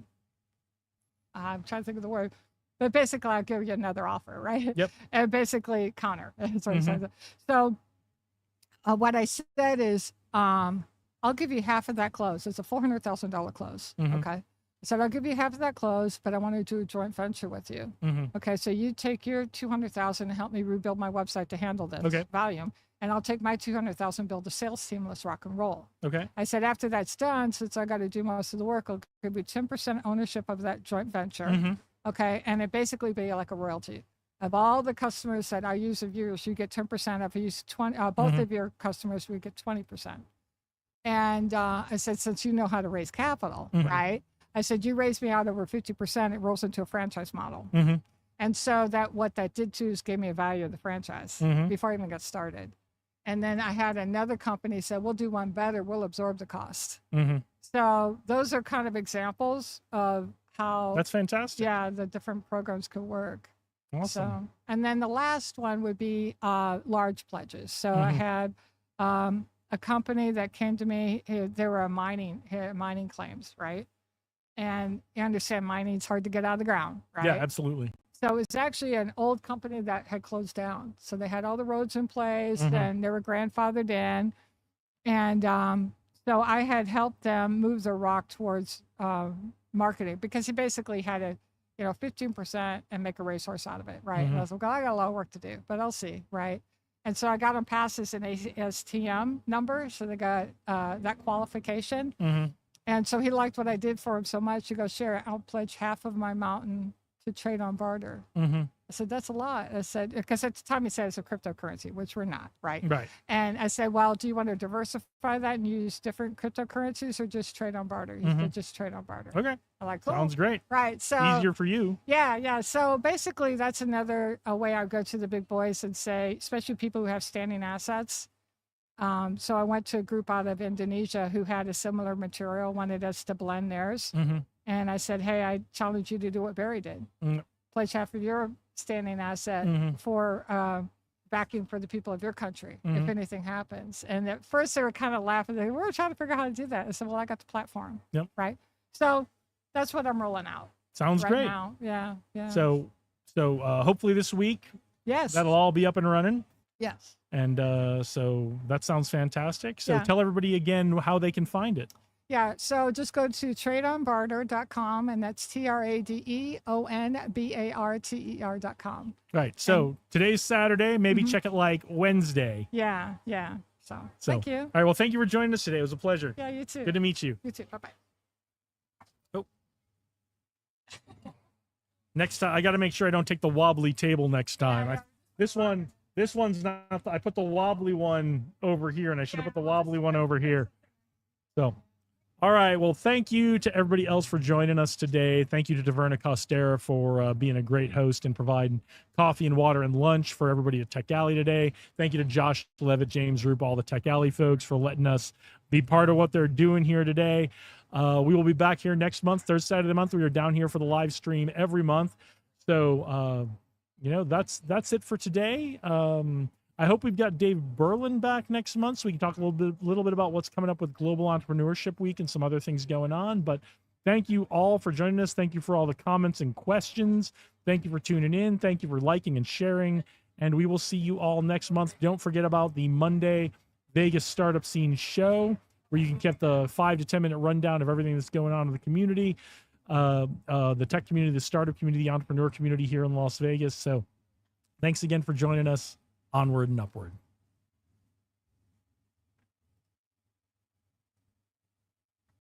I'm trying to think of the word. But basically, I'll give you another offer, right? Yep. And basically counter. That's what I said. So what I said is, I'll give you half of that close. It's a $400,000 close. Okay. I said, I'll give you half of that close, but I want to do a joint venture with you. Okay. So you take your 200,000 and help me rebuild my website to handle this volume. And I'll take my 200,000, build a sales team, let's rock and roll. Okay. I said, after that's done, since I got to do most of the work, I'll give you 10% ownership of that joint venture. Okay. And it basically be like a royalty. Of all the customers that I use of yours, you get 10%. If I use 20, both of your customers, we get 20%. And I said, since you know how to raise capital, right? I said, you raise me out over 50%, it rolls into a franchise model. And so what that did too is gave me a value of the franchise before I even got started. And then I had another company said, we'll do one better, we'll absorb the cost. So those are kind of examples of how that's fantastic. Yeah, the different programs could work. Awesome. So, and then the last one would be large pledges. So I had a company that came to me. They were mining claims, right? And you understand mining's hard to get out of the ground, right? Yeah, absolutely. So it's actually an old company that had closed down. So they had all the roads in place and they were grandfathered in. And so I had helped them move the rock towards marketing because he basically had to, 15% and make a racehorse out of it, right? And I was like, I got a lot of work to do, but I'll see, right? And so I got them past as an ASTM number. So they got that qualification. And so he liked what I did for him so much. He goes, Sharon, I'll pledge half of my mountain to trade on barter. I said, that's a lot. I said, because at the time he said it's a cryptocurrency, which we're not, right? Right. And I said, well, do you want to diversify that and use different cryptocurrencies or just trade on barter? He said, just trade on barter. Okay. I'm like, cool. Sounds great. Right. So easier for you. Yeah. So basically that's another way I go to the big boys and say, especially people who have standing assets. So I went to a group out of Indonesia who had a similar material, wanted us to blend theirs. And I said, hey, I challenge you to do what Barry did. Pledge half of your standing asset for backing for the people of your country if anything happens. And at first they were kind of laughing. They were trying to figure out how to do that. I said, well, I got the platform. Right. So that's what I'm rolling out. Sounds right great. Now. Yeah. So hopefully this week, yes, that'll all be up and running. Yes. And so that sounds fantastic. So Yeah. tell everybody again how they can find it. Yeah, so just go to tradeonbarter.com, and that's TradeonBarter.com. Right. So today's Saturday. Maybe check it like Wednesday. Yeah. So thank you. All right. Well, thank you for joining us today. It was a pleasure. Yeah, you too. Good to meet you. You too. Bye-bye. Oh. Next time, I got to make sure I don't take the wobbly table next time. This one's not. I put the wobbly one over here, and I should have put the wobbly one over here. So. All right. Well, thank you to everybody else for joining us today. Thank you to Taverna Costera for being a great host and providing coffee and water and lunch for everybody at Tech Alley today. Thank you to Josh Levitt, James Roop, all the Tech Alley folks for letting us be part of what they're doing here today. We will be back here next month, third Saturday of the month. We are down here for the live stream every month. So, that's it for today. I hope we've got Dave Berlin back next month so we can talk a little bit about what's coming up with Global Entrepreneurship Week and some other things going on. But thank you all for joining us. Thank you for all the comments and questions. Thank you for tuning in. Thank you for liking and sharing. And we will see you all next month. Don't forget about the Monday Vegas Startup Scene show, where you can get the 5 to 10 minute rundown of everything that's going on in the community, the tech community, the startup community, the entrepreneur community here in Las Vegas. So thanks again for joining us. Onward and upward.